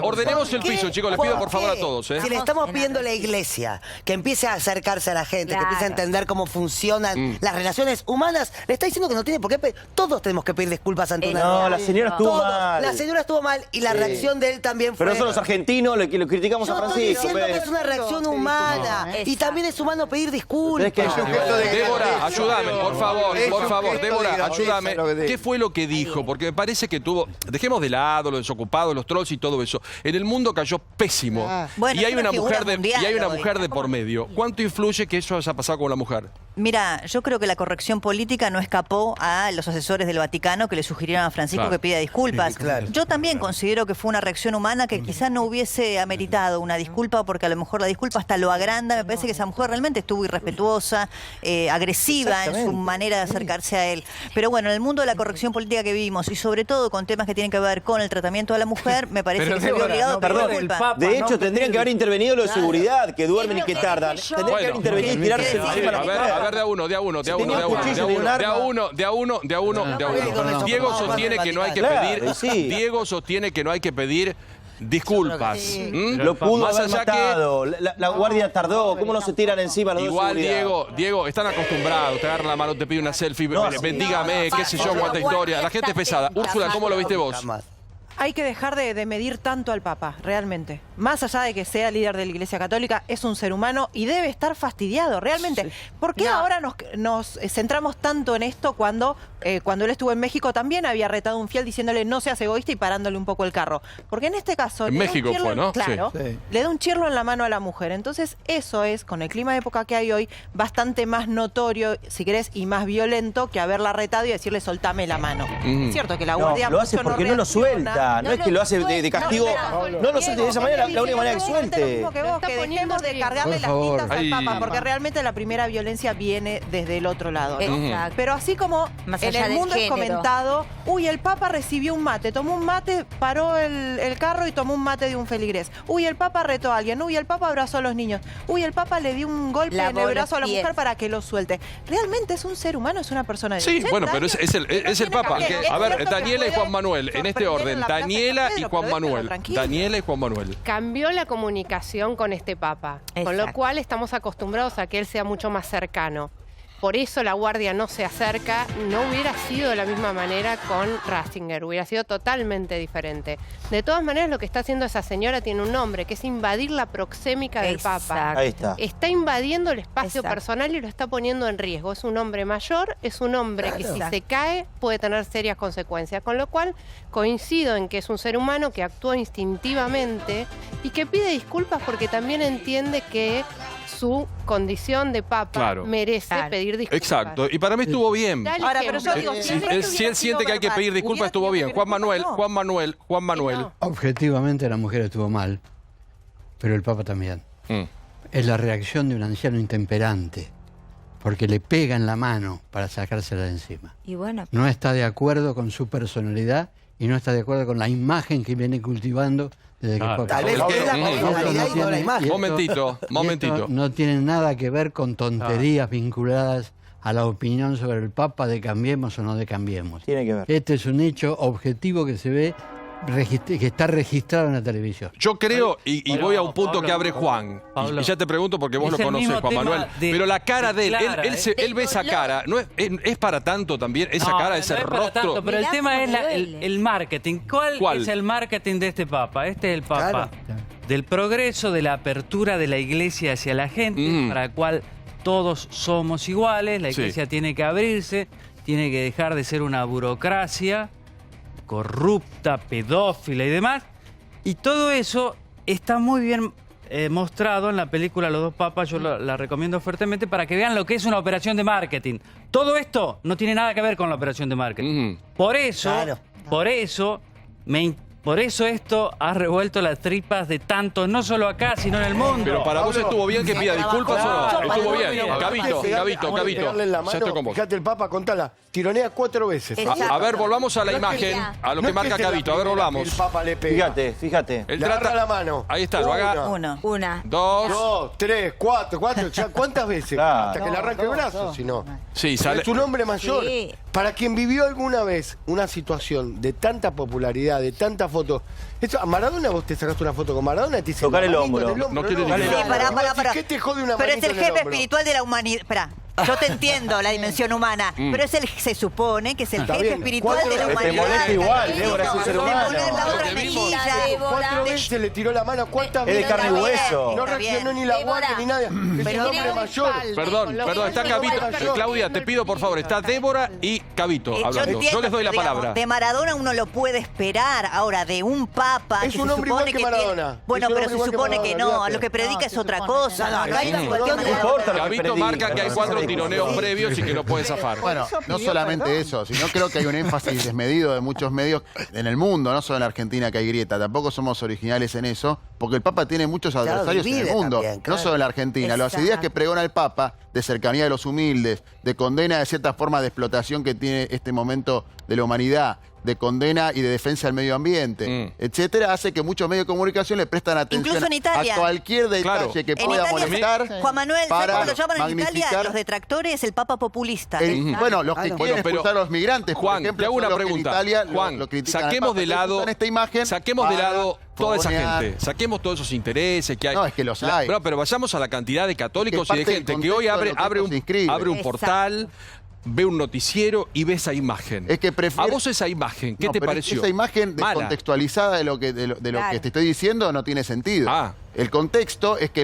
ordenemos el piso, chicos, les pido por favor a todos. Si le estamos pidiendo a la iglesia que empiece a acercarse a la gente, que empiece a entender cómo funcionan las relaciones humanas, le está diciendo que no tiene por qué pedir. Todos tenemos que pedir disculpas ante una... No, la señora estuvo mal. La señora estuvo mal y la reacción de él también fue... Pero son los argentinos que lo criticamos a Francisco. Yo estoy diciendo que es una reacción humana y también es humano pedir disculpas. Débora, ayúdame, por favor, Débora, ayúdame. ¿Qué fue lo que dijo? Porque me parece que tuvo... Dejemos de lado los desocupados, los trolls y todo eso. En el mundo cayó pésimo. Bueno, y hay una mujer mundial de por medio. ¿Cuánto influye que eso haya pasado con la mujer? Mira, yo creo que la corrección política no escapó a los asesores del Vaticano que le sugirieron a Francisco que pida disculpas. Yo también considero que fue una reacción humana que quizá no hubiese ameritado una disculpa, porque a lo mejor la disculpa hasta lo agranda. Me parece que esa mujer realmente estuvo irrespetuosa, agresiva en su manera de acercarse a él. Pero bueno, en el mundo de la corrección política que vivimos y sobre todo con temas que tienen que ver con el tratamiento de la mujer, me parece que se vio obligado a pedir disculpas. De hecho, tendrían que haber intervenido los de seguridad, que duermen y que tardan. Tendrían que haber intervenido y tirarse encima a la mujer. A ver, de a uno. Diego sostiene que no hay que pedir. Diego sostiene que no hay que pedir disculpas. Lo pudo haber matado. La guardia tardó. ¿Cómo no se tiran encima los dos? Igual, Diego, están acostumbrados. Te agarran la mano, te pide una selfie. Bendígame, qué sé yo, cuánta historia. La gente es pesada. Úrsula, ¿cómo lo viste vos? Hay que dejar de medir tanto al Papa, realmente. Más allá de que sea líder de la Iglesia Católica, es un ser humano y debe estar fastidiado, realmente. ¿Por qué ahora nos centramos tanto en esto cuando él estuvo en México también había retado a un fiel diciéndole no seas egoísta y parándole un poco el carro? Porque en este caso... En México fue, ¿no? Claro, le da un chirlo en la mano a la mujer. Entonces eso es, con el clima de época que hay hoy, bastante más notorio, si querés, y más violento que haberla retado y decirle soltame la mano. Es cierto que la guardia... lo hace porque no lo suelta. No es que lo hace de castigo. No lo suelte de esa manera, la única manera que suelte. Que dejemos de cargarle las tintas al Papa, porque realmente la primera violencia viene desde el otro lado, ¿no? Pero así como en el mundo es comentado, uy, el Papa recibió un mate, tomó un mate, paró el carro y tomó un mate de un feligrés. Uy, el Papa retó a alguien. Uy, el Papa abrazó a los niños. Uy, el Papa le dio un golpe en el brazo a la mujer para que lo suelte. Realmente es un ser humano, es una persona de 80 bueno, pero es el Papa. A ver, Daniela y Juan Manuel, en este orden. Daniela y Juan Manuel. Cambió la comunicación con este Papa, con lo cual estamos acostumbrados a que él sea mucho más cercano. por eso la Guardia no se acerca, no hubiera sido de la misma manera con Ratzinger, hubiera sido totalmente diferente. De todas maneras, lo que está haciendo esa señora tiene un nombre, que es invadir la proxémica del Papa. Ahí está. Está invadiendo el espacio personal y lo está poniendo en riesgo. Es un hombre mayor, es un hombre que si se cae puede tener serias consecuencias, con lo cual coincido en que es un ser humano que actúa instintivamente y que pide disculpas porque también entiende que su condición de papa merece pedir disculpas. Exacto, y para mí estuvo bien. Ahora, pero yo digo, Si él siente que hay que pedir disculpas, estuvo bien. Juan Manuel. Objetivamente la mujer estuvo mal, pero el Papa también. Es la reacción de un anciano intemperante, porque le pega en la mano para sacársela de encima. Y bueno, No está de acuerdo con su personalidad y no está de acuerdo con la imagen que viene cultivando desde que fue Tal vez es la personalidad y no la imagen. Momentito. Esto no tiene nada que ver con tonterías vinculadas a la opinión sobre el Papa de cambiemos o no de cambiemos. Tiene que ver. Este es un hecho objetivo que se ve, que está registrado en la televisión. Yo creo, y voy a un punto que abre Juan, y ya te pregunto porque vos lo conocés, Juan Manuel, pero la cara de él, él ve esa cara, ¿no es para tanto también esa cara, ese no es para rostro? tanto, pero el tema es el marketing. ¿Cuál es el marketing de este Papa? Este es el Papa del progreso, de la apertura de la Iglesia hacia la gente, para el cual todos somos iguales, la Iglesia tiene que abrirse, tiene que dejar de ser una burocracia corrupta, pedófila y demás. Y todo eso está muy bien mostrado en la película Los dos Papas. Yo la recomiendo fuertemente para que vean lo que es una operación de marketing. Todo esto no tiene nada que ver con la operación de marketing. Por eso esto ha revuelto las tripas de tantos, no solo acá, sino en el mundo. Pero para vos estuvo bien que pida disculpas o no. Estuvo bien. Gabito. Ya estoy con vos. Fíjate, el Papa, contala, tironea 4 veces. A ver, volvamos a la imagen, a lo que marca Gabito. A ver, volvamos. El Papa le pega. Fíjate. Él Le agarra la mano. Ahí está, lo haga. Una. Dos. 3, 4. ¿Cuántas veces? Hasta que le arranque el brazo, si no. Sí, sale. Es un hombre mayor. Sí. Para quien vivió alguna vez una situación de tanta popularidad, de tanta foto. Eso, a Maradona, vos te sacaste una foto con Maradona y te dice tocar el manito hombro. en el hombro. No quiere no, ni no, ver. no, Pará. ¿Qué te jode una Pero es manito el en el jefe hombro? espiritual de la humanidad. Esperá. Yo te entiendo la dimensión humana, pero se supone que es el Está jefe bien. espiritual de la Te humanidad. molesta igual, Débora es un ser De humano. poner la otra mejilla. 4 veces le tiró la mano, ¿cuántas Es de veces? carne y hueso. No reaccionó ni la guardia ni nada. Es un hombre mayor. Perdón, está Gabito. Claudia, te pido por favor, está Débora y Gabito hablando. Yo les doy la palabra. De Maradona uno lo puede esperar, ahora de un papa Es que un se hombre supone igual que que Maradona. tiene... Bueno, Es un pero hombre se igual que supone que Maradona, no, olvídate. lo que predica es otra cosa. No importa lo que Gabito predica. marca que hay 4 tironeos previos y que no puede zafar. Bueno, no solamente eso, sino creo que hay un énfasis desmedido de muchos medios en el mundo, no solo en la Argentina que hay grieta, tampoco somos originales en eso, porque el Papa tiene muchos adversarios en el divide mundo, también, claro. no solo en la Argentina. Las Exacto. ideas que pregona el Papa de cercanía de los humildes, de condena de ciertas formas de explotación que tiene este momento de la humanidad, de condena y de defensa del medio ambiente, etcétera, hace que muchos medios de comunicación le prestan atención Incluso en Italia. a cualquier detalle que En pueda Italia, molestar. Juan Manuel, ¿sabes para cómo lo llaman en Italia? magnificar- Los detractores, el papa populista. Bueno, los que quieren expulsar a los migrantes, Juan, por ejemplo, te hago una son los que en pregunta. Italia Juan, lo critican al saquemos Papa. de lado, Entonces usan esta imagen saquemos de para lado toda esa fogonear. gente, saquemos todos esos intereses que hay. No, es que los hay. No, pero vayamos a la cantidad de católicos Es que y de parte gente del que hoy contexto abre de lo que esto se inscribe. un Exacto. portal, ve un noticiero y ve esa imagen. Es que prefiero... A vos esa imagen, ¿qué No, te pero pareció? Esa imagen Mala. descontextualizada de lo que te estoy diciendo no tiene sentido. El contexto es que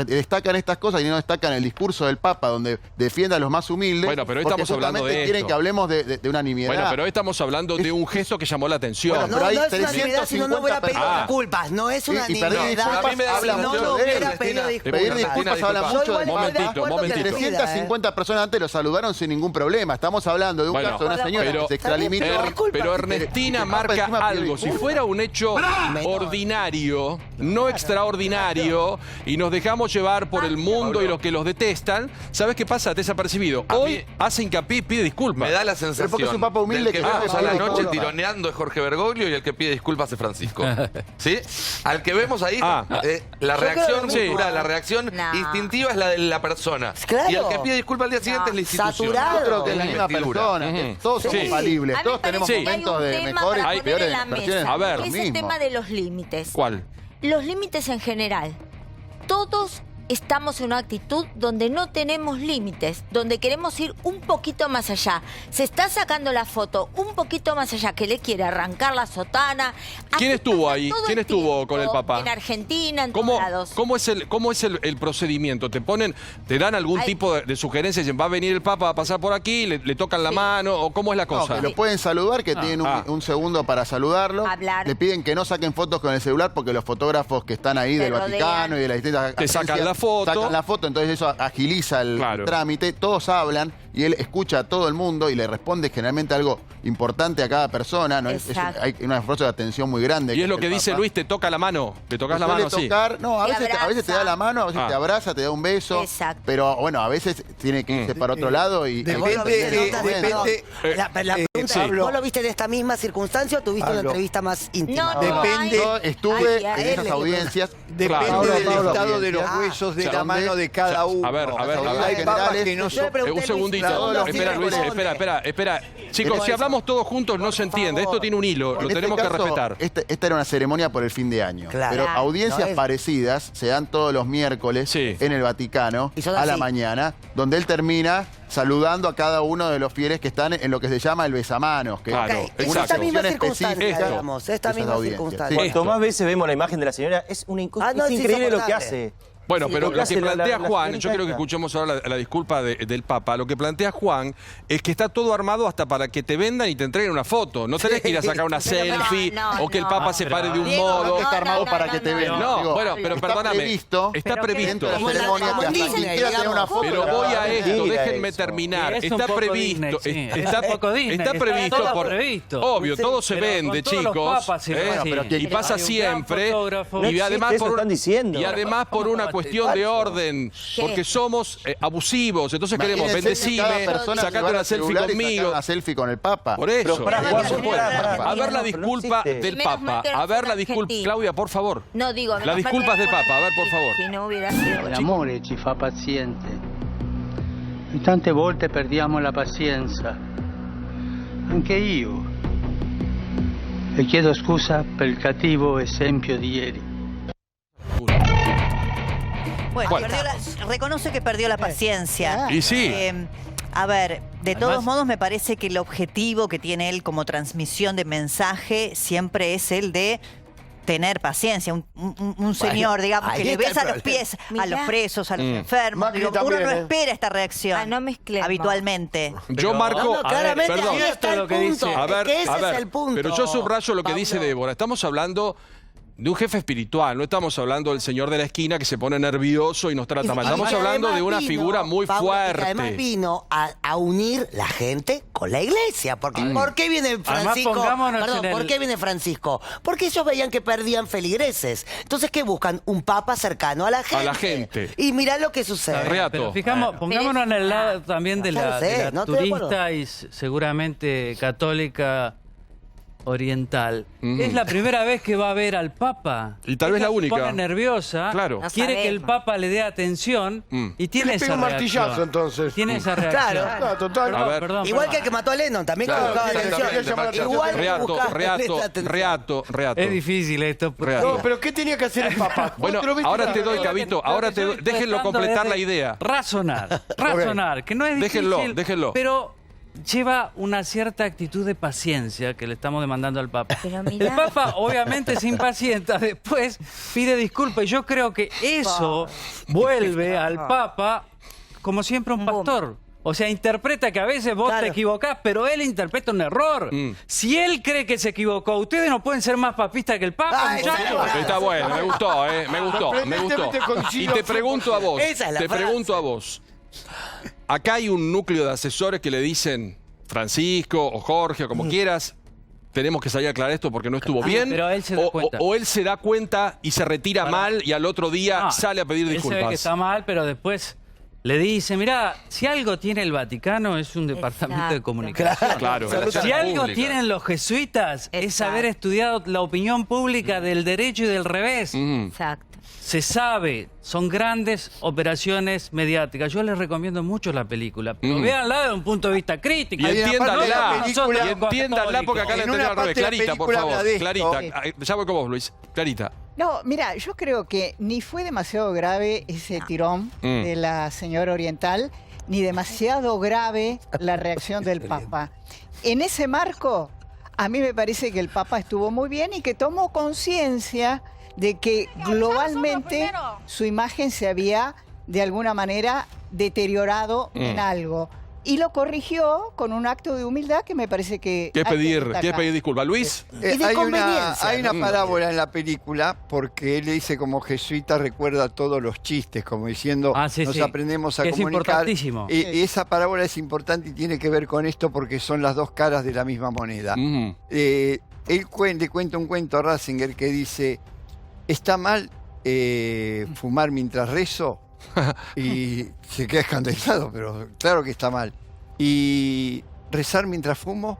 destacan estas cosas y no destacan el discurso del Papa, donde defiende a los más humildes. Bueno, pero hoy porque estamos hablando justamente de quieren esto. que hablemos de unanimidad. Bueno, pero hoy estamos hablando de un gesto que llamó la atención. Bueno, No, pero hay no es una nimiedad, si no, no hubiera pedido 350 disculpas. No es una Y pedir nimiedad. disculpas a mí me da habla Si no, mucho no de él. hubiera pedido Pedir disculpas. disculpas habla Yo mucho igual de estoy de Momentito, acuerdo que momentito. lo pida, 350 personas antes lo saludaron sin ningún problema. Estamos hablando de un Bueno, caso de una señora pero- que se extralimitó. Pero Ernestina marca algo. Si fuera un hecho ordinario, no extraordinario, y nos dejamos llevar por el mundo y los que los detestan, ¿sabes qué pasa? Desapercibido. Hoy hace hincapié y pide disculpas. Me da la sensación porque es un papa humilde del que que vemos no a la pide noche disculpas. tironeando es Jorge Bergoglio y el que pide disculpas es Francisco. ¿Sí? Al que vemos ahí, la Yo reacción creo- cultural, la reacción instintiva es la de la persona. Claro. Y el que pide disculpas al día siguiente es la institución. Saturado. Yo creo que es la misma Investidura. persona. que Todos somos Sí. falibles. A mí Todos me parece tenemos que hay momentos un de tema mejores para y poner peores en la versiones mesa, A ver. que es el tema de los límites. ¿Cuál? Los límites en general. Todos estamos en una actitud donde no tenemos límites, donde queremos ir un poquito más allá. Se está sacando la foto un poquito más allá, que le quiere arrancar la sotana. ¿Quién estuvo ahí? todo ¿Quién el estuvo tiempo, con el Papa? En Argentina, en todos lados. ¿Cómo es el procedimiento? ¿Te dan algún tipo de sugerencia? Dicen, va a venir el Papa, va a pasar por aquí, le tocan la mano, o cómo es la cosa? No, que lo pueden saludar, que tienen un segundo para saludarlo. Hablar. Le piden que no saquen fotos con el celular porque los fotógrafos que están ahí del Vaticano y de las distintas Te sacan agencias la foto. sacan la foto, entonces eso agiliza el trámite. Todos hablan y él escucha a todo el mundo y le responde generalmente algo importante a cada persona. ¿No? Hay un esfuerzo de atención muy grande. Y es lo que dice Luis, te toca la mano. ¿Te tocas la mano así? No, a veces te da la mano, a veces te abraza, te da un beso. Exacto. Pero bueno, a veces tiene que irse para otro lado y... Depende. La pregunta, ¿vos lo viste en esta misma circunstancia o tuviste una entrevista más íntima? Depende. Yo estuve en esas audiencias. Depende del estado de los huesos de la mano de cada uno. A ver. Hay papas que no son... Un segundito. Espera, Luis, espera. Chicos, si hablamos todos juntos no se entiende. Esto tiene un hilo, lo tenemos que respetar. Esta era una ceremonia por el fin de año. Pero audiencias parecidas se dan todos los miércoles en el Vaticano a la mañana, donde él termina saludando a cada uno de los fieles que están en lo que se llama el besamanos. Que es esta misma circunstancia, digamos. Esta misma circunstancia. Cuanto más veces vemos la imagen de la señora, es increíble lo que hace. Bueno, pero lo que plantea Juan, yo quiero que esta. escuchemos ahora la disculpa del Papa. Lo que plantea Juan es que está todo armado hasta para que te vendan y te entreguen una foto. No tenés que ir a sacar una selfie o que el Papa se pare de un modo. Está armado para que te vendan. No, bueno, pero perdóname. Está previsto. Dentro de la ceremonia que hasta quien quiera tener una foto. Pero voy a esto, déjenme terminar. Está previsto. Está previsto por... Obvio, todo se vende, chicos. Y pasa siempre. Y además por una cuestión de orden, porque somos abusivos, entonces queremos bendecime, sacate una selfie conmigo. Una selfie con el Papa. Por eso, a ver la disculpa del Papa, a ver la disculpa. Claudia, por favor. No digo, las disculpas del Papa, a ver, por favor. Si no hubiera sido... L'amore ci fa paziente. E tante volte perdiamo la pazienza. Anche io. E chiedo scusa per il cattivo esempio di ieri. Bueno, reconoce que perdió la paciencia. Y sí. A ver, de todos modos me parece que el objetivo que tiene él como transmisión de mensaje siempre es el de tener paciencia. Un señor, digamos, que le besa los pies a los presos, a los enfermos. Digo, uno no espera esta reacción habitualmente. Yo marco... claramente ahí está el punto. Ese es el punto. Pero yo subrayo lo que dice Débora. Estamos hablando de un jefe espiritual, no estamos hablando del señor de la esquina que se pone nervioso y nos trata mal. Estamos hablando de una figura muy fuerte. Además vino a unir la gente con la iglesia. Porque, ¿por qué viene Francisco? ¿Por qué viene Francisco? Porque ellos veían que perdían feligreses. Entonces, ¿qué buscan? Un papa cercano a la gente. A la gente. Y mirá lo que sucede. Pero pongámonos en el lado también de la turista y seguramente católica oriental. Es la primera vez que va a ver al Papa. Y tal vez la única. Se pone nerviosa. Claro. Quiere que el Papa le dé atención y tiene esa un martillazo entonces. Tiene esa reacción. Claro, total. Perdón, igual que el que mató a Lennon, también que buscaba atención. Igual Reato. Es difícil esto. No, pero ¿qué tenía que hacer el Papa? Bueno, ahora te doy, Gabito, déjenlo completar la idea. Razonar, que no es difícil. Déjenlo. Pero lleva una cierta actitud de paciencia que le estamos demandando al Papa. El Papa obviamente se impacienta, después pide disculpas y yo creo que eso vuelve al Papa como siempre un pastor. O sea, interpreta que a veces vos te equivocás, pero él interpreta un error. Si él cree que se equivocó, ustedes no pueden ser más papistas que el Papa, muchachos. Está bueno, me gustó. Y te pregunto a vos. Acá hay un núcleo de asesores que le dicen, Francisco o Jorge o como quieras, tenemos que salir a aclarar esto porque no estuvo bien. Pero él se da cuenta. O él se da cuenta y se retira mal y al otro día sale a pedir disculpas. Él se ve que está mal, pero después le dice, mirá, si algo tiene el Vaticano es un departamento de comunicación. Claro. Si algo tienen los jesuitas es haber estudiado la opinión pública del derecho y del revés. Exacto. Se sabe, son grandes operaciones mediáticas. Yo les recomiendo mucho la película, pero véanla desde un punto de vista crítico. Y entiéndanla porque acá la entendí al revés. Clarita, por favor. Clarita, ya voy con vos, Luis. Clarita, No, mira, yo creo que ni fue demasiado grave ese tirón de la señora oriental, ni demasiado grave la reacción del Papa. En ese marco, a mí me parece que el Papa estuvo muy bien y que tomó conciencia de que globalmente su imagen se había, de alguna manera, deteriorado en algo. Y lo corrigió con un acto de humildad que me parece que... ¿Qué es pedir disculpas? ¿Luis? Hay una parábola en la película porque él le dice como jesuita recuerda todos los chistes, como diciendo nos aprendemos a que comunicar. Es importantísimo. Y esa parábola es importante y tiene que ver con esto porque son las dos caras de la misma moneda. Él le cuenta un cuento a Ratzinger que dice, ¿está mal fumar mientras rezo? Y se queda escandalizado, pero claro que está mal. Y rezar mientras fumo,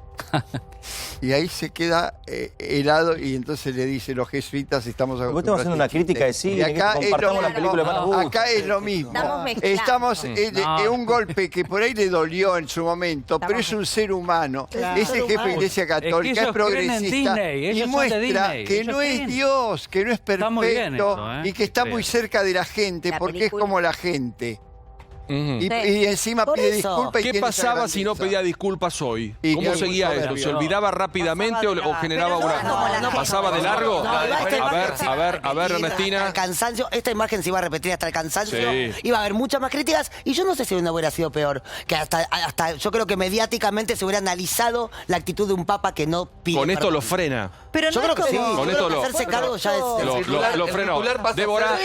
y ahí se queda helado y entonces le dice los jesuitas estamos acostumbrados. Estamos haciendo una crítica de cine, y acá compartamos la película de Manu Gusto. Acá es lo mismo. Estamos en un golpe que por ahí le dolió en su momento, pero es un ser humano. Ese jefe de Iglesia Católica es progresista y muestra que no es Dios, que no es perfecto y que está muy cerca de la gente porque es como la gente. Y encima pide disculpas. ¿Qué pasaba si no pedía disculpas hoy? ¿Cómo seguía esto? ¿Se olvidaba rápidamente o generaba una... ¿Pasaba de largo? A ver, Ernestina. El cansancio, esta imagen se iba a repetir hasta el cansancio. Sí. Iba a haber muchas más críticas y yo no sé si no hubiera sido peor. Que hasta yo creo que mediáticamente se hubiera analizado la actitud de un papa que no pide. Con esto lo frena. Pero yo no creo que sí. Con esto lo hacerse cargo ya es... Lo frenó. Débora.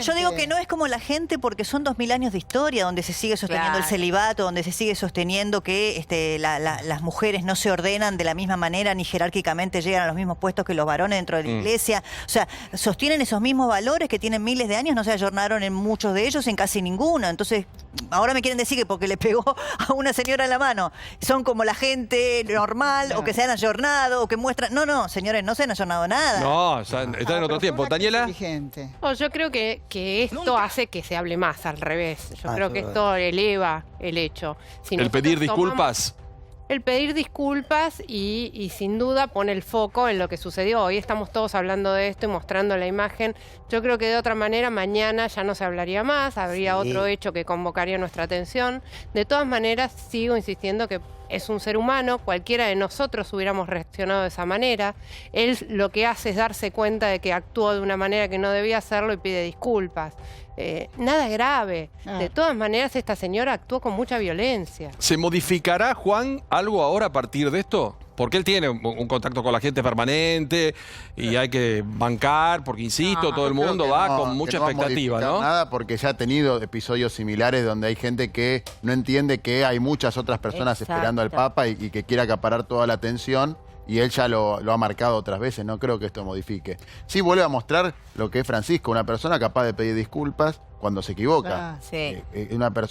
Yo digo que no es como la gente porque son 2000 años de historia donde se sigue sosteniendo el celibato, donde se sigue sosteniendo que las mujeres no se ordenan de la misma manera ni jerárquicamente llegan a los mismos puestos que los varones dentro de la iglesia. O sea, sostienen esos mismos valores que tienen miles de años, no se ayornaron en muchos de ellos, en casi ninguno. Entonces, ahora me quieren decir que porque le pegó a una señora en la mano son como la gente normal o que se han ayornado o que muestran... No, señores, no se han ayornado nada. No, están en otro tiempo. Daniela. Yo creo que esto hace que se hable más al revés. Yo creo que esto eleva el hecho. El pedir disculpas. El pedir disculpas y sin duda pone el foco en lo que sucedió. Hoy estamos todos hablando de esto y mostrando la imagen. Yo creo que de otra manera mañana ya no se hablaría más, habría otro hecho que convocaría nuestra atención. De todas maneras, sigo insistiendo que es un ser humano, cualquiera de nosotros hubiéramos reaccionado de esa manera. Él lo que hace es darse cuenta de que actuó de una manera que no debía hacerlo y pide disculpas. Nada grave. De todas maneras, esta señora actuó con mucha violencia. ¿Se modificará, Juan, algo ahora a partir de esto? Porque él tiene un contacto con la gente permanente y hay que bancar, porque insisto, todo el mundo va con mucha expectativa, ¿no? Nada, porque ya ha tenido episodios similares donde hay gente que no entiende que hay muchas otras personas esperando al Papa y que quiere acaparar toda la atención. Y él ya lo ha marcado otras veces, no creo que esto modifique. Sí vuelve a mostrar lo que es Francisco, una persona capaz de pedir disculpas cuando se equivoca.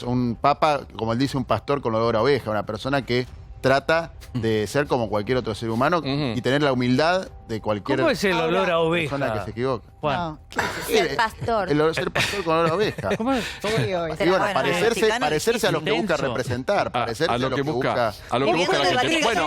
Un papa, como él dice, un pastor con olor a oveja, una persona que trata de ser como cualquier otro ser humano y tener la humildad de cualquier ¿Cómo es el olor a oveja? persona que se equivoca. No, ser pastor. Ser pastor con olor a oveja. ¿Cómo es? Y bueno, parecerse a lo que busca representar, parecerse a lo que busca la gente. Bueno,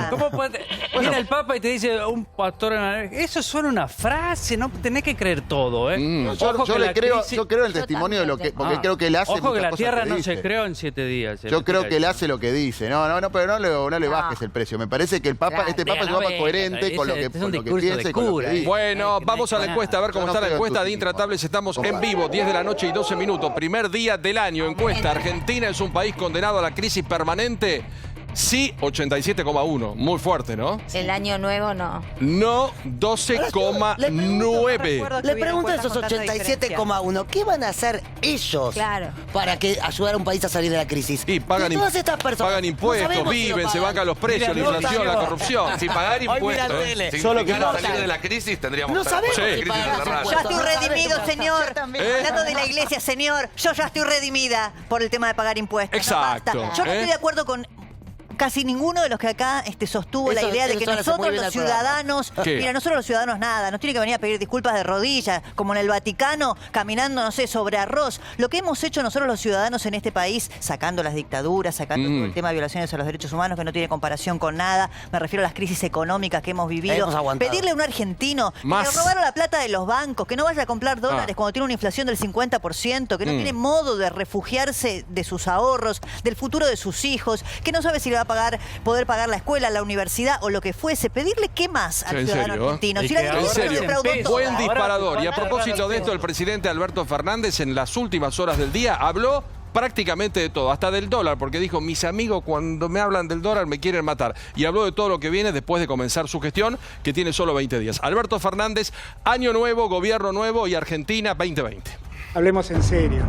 ¿cómo puede? Viene el Papa y te dice un pastor en la... Eso suena una frase, no tenés que creer todo, ¿eh? Yo creo en el testimonio de lo que... Porque creo que él hace Ojo que la cosas tierra no dice. se creó en 7 días. Yo creo que él hace lo que dice. Pero no le bajes el precio. Me parece que el Papa, este Papa es un Papa coherente con lo que piensa y con lo que dice. Bueno, vamos a la encuesta, a ver cómo está la encuesta de Intratables. Estamos en vivo, 10 de la noche y 12 minutos. Primer día del año. Encuesta. ¿Argentina es un país condenado a la crisis permanente? Sí, 87,1. Muy fuerte, ¿no? El año nuevo no. No, 12,9. Le pregunto a esos 87,1, ¿qué van a hacer ellos para que ayudar a un país a salir de la crisis? Y pagan impuestos, viven, se bancan los precios, la inflación, la corrupción. Si pagar impuestos significara salir de la crisis, tendríamos no sabemos crisis si en la raya. Ya estoy redimido, señor. Hablando de la iglesia, señor, yo ya estoy redimida por el tema de pagar impuestos. Exacto. Yo no estoy de acuerdo con casi ninguno de los que acá sostuvo la idea de que nosotros los ciudadanos, mira, nosotros los ciudadanos nada, nos tiene que venir a pedir disculpas de rodillas, como en el Vaticano, caminando, no sé, sobre arroz. Lo que hemos hecho nosotros los ciudadanos en este país, sacando las dictaduras, sacando todo el tema de violaciones a los derechos humanos, que no tiene comparación con nada, me refiero a las crisis económicas que hemos vivido, pedirle a un argentino que le robaron la plata de los bancos, que no vaya a comprar dólares cuando tiene una inflación del 50%, que no tiene modo de refugiarse de sus ahorros, del futuro de sus hijos, que no sabe si le va a poder pagar la escuela, la universidad o lo que fuese. Pedirle qué más al ciudadano argentino. Si en serio, buen disparador. Y a propósito de esto, el presidente Alberto Fernández en las últimas horas del día habló prácticamente de todo, hasta del dólar, porque dijo, mis amigos cuando me hablan del dólar me quieren matar. Y habló de todo lo que viene después de comenzar su gestión, que tiene solo 20 días. Alberto Fernández, año nuevo, gobierno nuevo y Argentina 2020. Hablemos en serio.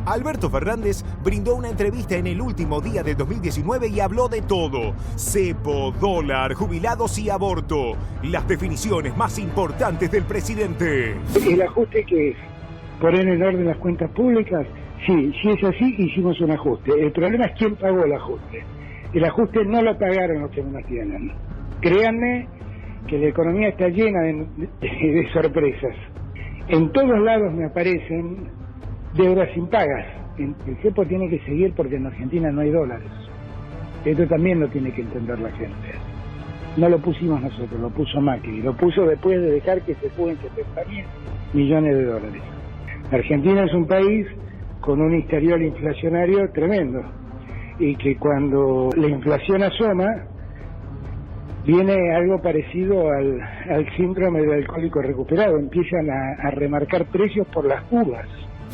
Alberto Fernández brindó una entrevista en el último día del 2019 y habló de todo. Cepo, dólar, jubilados y aborto. Las definiciones más importantes del presidente. ¿El ajuste qué es? ¿Poner en orden las cuentas públicas? Sí, si es así, hicimos un ajuste. El problema es quién pagó el ajuste. El ajuste no lo pagaron los que no lo tienen. Créanme que la economía está llena de sorpresas. En todos lados me aparecen deudas impagas. El cepo tiene que seguir porque en Argentina no hay dólares. Esto también lo tiene que entender la gente. No lo pusimos nosotros, lo puso Macri. Lo puso después de dejar que se fuguen 70.000 millones de dólares. Argentina es un país con un historial inflacionario tremendo. Y que cuando la inflación asoma, viene algo parecido al síndrome del alcohólico recuperado. Empiezan a remarcar precios por las uvas.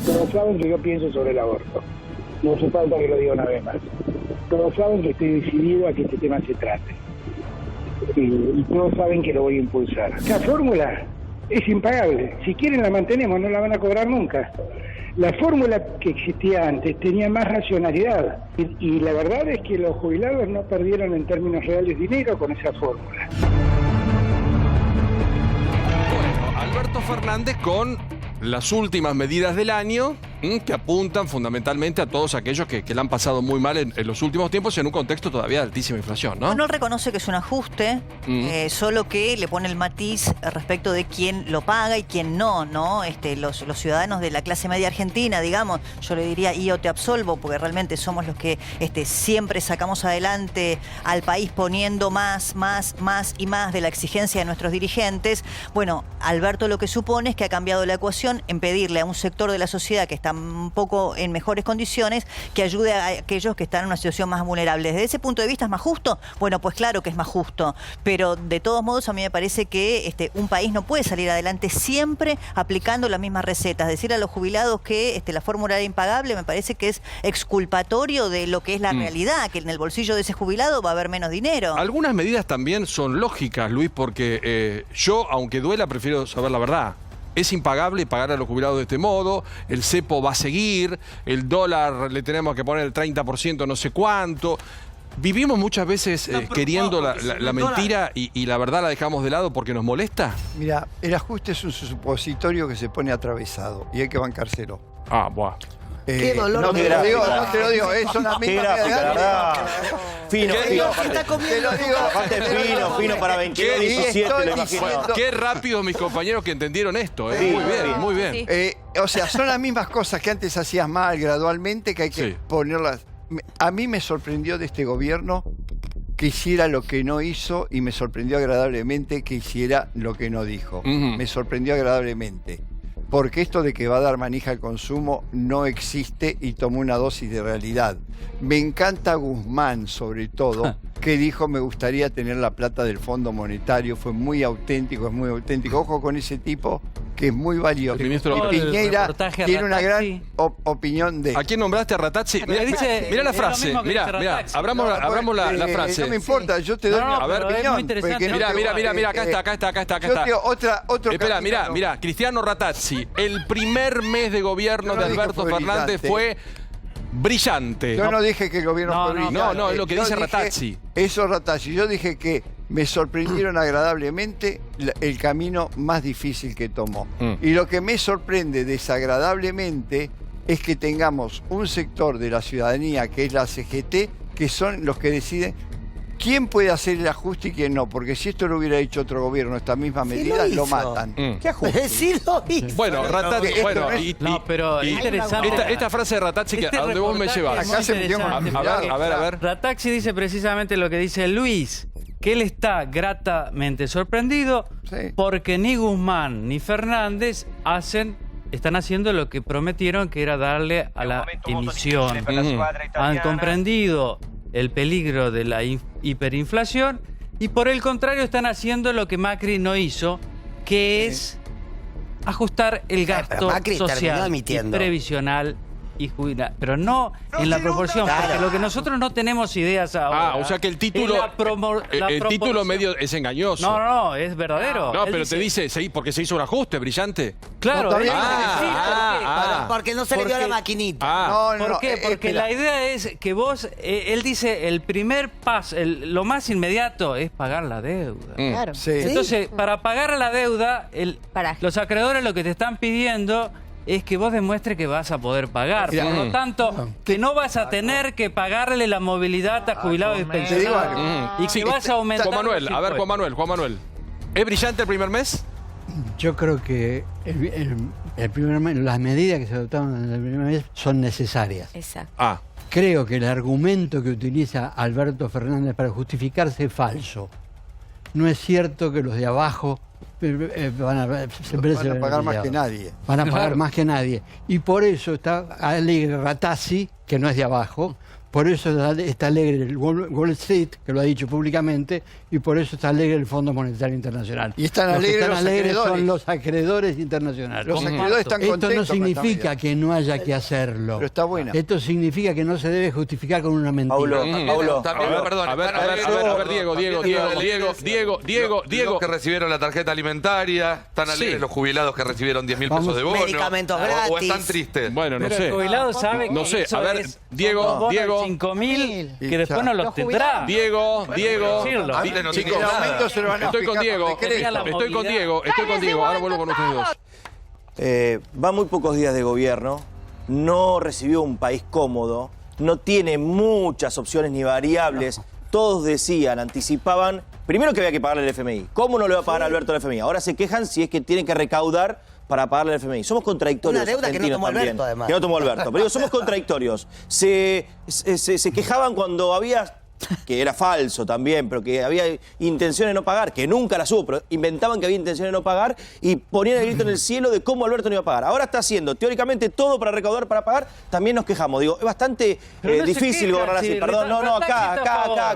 Todos saben que yo pienso sobre el aborto. No hace falta que lo diga una vez más. Todos saben que estoy decidido a que este tema se trate. Y todos saben que lo voy a impulsar. La fórmula es impagable. Si quieren la mantenemos, no la van a cobrar nunca. La fórmula que existía antes tenía más racionalidad. Y la verdad es que los jubilados no perdieron en términos reales dinero con esa fórmula. Bueno, Alberto Fernández con las últimas medidas del año que apuntan fundamentalmente a todos aquellos que la han pasado muy mal en los últimos tiempos en un contexto todavía de altísima inflación, ¿no? No reconoce que es un ajuste, solo que le pone el matiz respecto de quién lo paga y quién no, ¿no? Los ciudadanos de la clase media argentina, digamos, yo le diría, y yo te absolvo, porque realmente somos los que siempre sacamos adelante al país poniendo más y más de la exigencia de nuestros dirigentes. Bueno, Alberto lo que supone es que ha cambiado la ecuación en pedirle a un sector de la sociedad que está un poco en mejores condiciones que ayude a aquellos que están en una situación más vulnerable. Desde ese punto de vista, ¿es más justo? Bueno, pues claro que es más justo, pero de todos modos a mí me parece que un país no puede salir adelante siempre aplicando las mismas recetas. Decir a los jubilados que la fórmula era impagable me parece que es exculpatorio de lo que es la realidad, que en el bolsillo de ese jubilado va a haber menos dinero. Algunas medidas también son lógicas, Luis, porque yo, aunque duela, prefiero saber la verdad. Es impagable pagar a los jubilados de este modo, el cepo va a seguir, el dólar le tenemos que poner el 30% no sé cuánto. Vivimos muchas veces queriendo la mentira y la verdad la dejamos de lado porque nos molesta. Mira, el ajuste es un supositorio que se pone atravesado y hay que bancárselo. Ah, buah. Qué dolor. No te lo digo, es una misma Fino, fino para 22, 17, lo imagino. Qué rápido mis compañeros que entendieron esto, Sí, muy bien. O sea, son las mismas cosas que antes hacías mal gradualmente que hay que ponerlas. A mí me sorprendió de este gobierno que hiciera lo que no hizo y me sorprendió agradablemente que hiciera lo que no dijo. Me sorprendió agradablemente. Porque esto de que va a dar manija al consumo no existe y tomó una dosis de realidad. Me encanta Guzmán, sobre todo, que dijo me gustaría tener la plata del Fondo Monetario. Fue muy auténtico, es muy auténtico. Ojo con ese tipo que es muy valioso. Y Piñera tiene una gran opinión de... ¿A quién nombraste a Ratazzi? Mira la frase, mira, abramos la frase. No me importa, yo te doy mi opinión. Mira, acá está. Espera, mira, Cristiano Ratazzi, el primer mes de gobierno de Alberto Fernández fue brillante. Yo no dije que el gobierno fue brillante. No, es lo que dice Ratazzi. Eso Ratazzi. Yo dije que me sorprendieron agradablemente el camino más difícil que tomó. Y lo que me sorprende desagradablemente es que tengamos un sector de la ciudadanía, que es la CGT, que son los que deciden quién puede hacer el ajuste y quién no. Porque si esto lo hubiera hecho otro gobierno, esta misma medida, lo matan. ¿Qué ajuste? Sí lo hizo. Bueno, Rattazzi, bueno, pero interesante. Esta frase de Rattazzi, ¿a dónde vos me llevas? Acá se metió a ver. Rattazzi dice precisamente lo que dice Luis, que él está gratamente sorprendido porque ni Guzmán ni Fernández están haciendo lo que prometieron, que era darle a la emisión. Han comprendido el peligro de la hiperinflación y por el contrario están haciendo lo que Macri no hizo, que es ajustar el gasto social y previsional y jubilar, pero no en la proporción, porque lo que nosotros no tenemos ideas ahora. O sea que el título título medio es engañoso. No, es verdadero. No, pero te dice, sí, porque se hizo un ajuste brillante. Claro, porque no se le dio a la maquinita. ¿Por qué? Porque la idea es que vos, él dice, el primer paso, lo más inmediato es pagar la deuda. Claro. Entonces, para pagar la deuda, los acreedores lo que te están pidiendo es que vos demuestres que vas a poder pagar. Por lo tanto, que no vas a tener que pagarle la movilidad a jubilados y pensionados. Y que vas a aumentar... Juan Manuel. ¿Es brillante el primer mes? Yo creo que el primer mes, las medidas que se adoptaron en el primer mes son necesarias. Exacto. Creo que el argumento que utiliza Alberto Fernández para justificarse es falso. No es cierto que los de abajo van a pagar más que nadie. Van a pagar más que nadie. Y por eso está alegre Rattazzi, que no es de abajo. Por eso está alegre el Wall Street, que lo ha dicho públicamente, y por eso está alegre el Fondo Monetario Internacional. Y están alegres los acreedores. Son los acreedores internacionales. Los acreedores están contentos. Esto no significa que no haya que hacerlo. Pero está buena. Esto significa que no se debe justificar con una mentira. Paulo. A ver, Diego. Que recibieron la tarjeta alimentaria, están alegres los jubilados que recibieron 10.000 pesos de bono. Medicamentos gratis. O están tristes. Bueno, no sé. Los jubilados saben No sé, a ver, Diego. 5.000 que después no los tendrá. Diego. Antes no Chicos, estoy con Diego. Ahora vuelvo con ustedes dos. Va muy pocos días de gobierno, no recibió un país cómodo, no tiene muchas opciones ni variables. Todos decían, anticipaban, primero que había que pagarle el FMI. ¿Cómo no le va a pagar Alberto el FMI? Ahora se quejan si es que tienen que recaudar para pagarle al FMI. Somos contradictorios. Una deuda que no tomó Alberto, además. Que no tomó Alberto. Pero digo, somos contradictorios. Se quejaban cuando había, que era falso también, pero que había intención de no pagar, que nunca las hubo, pero inventaban que había intención de no pagar y ponían el grito en el cielo de cómo Alberto no iba a pagar. Ahora está haciendo teóricamente todo para recaudar, para pagar, también nos quejamos. Digo, es bastante difícil gobernar así. Perdón,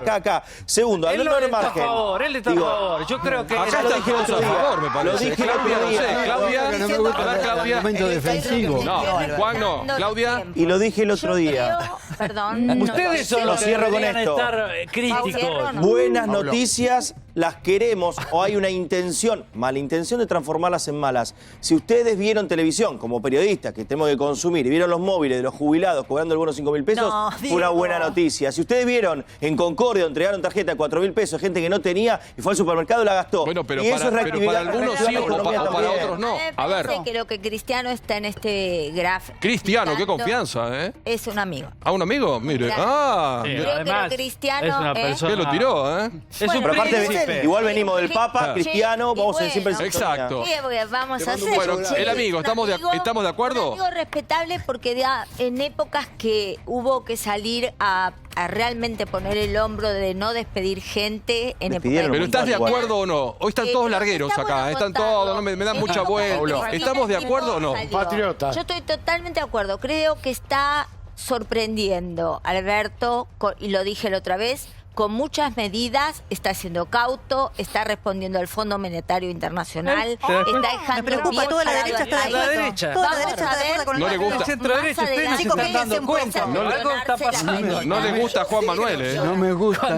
acá. Segundo, él no está a favor, él está a favor. Yo creo que... Acá está el favor, me parece. Lo dije el otro día. Claudia, no me gusta el argumento defensivo. No, Juan no. Claudia. Y lo dije el otro día. Perdón. Ustedes son los que cierro con deberían esto. estar críticos. Buenas noticias las queremos o hay una intención, mala intención de transformarlas en malas. Si ustedes vieron televisión como periodistas que tenemos que consumir y vieron los móviles de los jubilados cobrando algunos 5.000 pesos, fue una buena noticia. Si ustedes vieron en Concordia entregaron tarjeta de 4.000 pesos, gente que no tenía y fue al supermercado y la gastó. Bueno, pero y eso para algunos sí o para otros no. A ver. Que lo que Cristiano está en este gráfico. Cristiano, qué confianza, ¿eh? Es un amigo. ¿Ah, un amigo? Mire. Creo que Cristiano es una persona... ¿Qué lo tiró, eh? Es un pero aparte, príncipe. igual venimos del Papa, Cristiano, vamos a siempre en sintonía. Exacto. ¿Qué vamos a hacer? Bueno, el amigo, ¿estamos de acuerdo? Un amigo respetable porque en épocas que hubo que salir a realmente poner el hombro de no despedir gente en época de... Pero ¿estás de acuerdo o no? Hoy están todos largueros acá, están todos, me dan mucha vuelta. ¿Estamos de acuerdo o no? Patriota. Yo estoy totalmente de acuerdo. Creo que está sorprendiendo Alberto, y lo dije la otra vez, con muchas medidas, está siendo cauto, está respondiendo al Fondo Monetario Internacional, está dejando... Me preocupa, toda la derecha está de acuerdo. Toda la derecha está de acuerdo con No le gusta. El centro derecha, ustedes no se están dando cuenta. Algo está pasando. No le gusta a Juan Manuel, ¿eh? No me gusta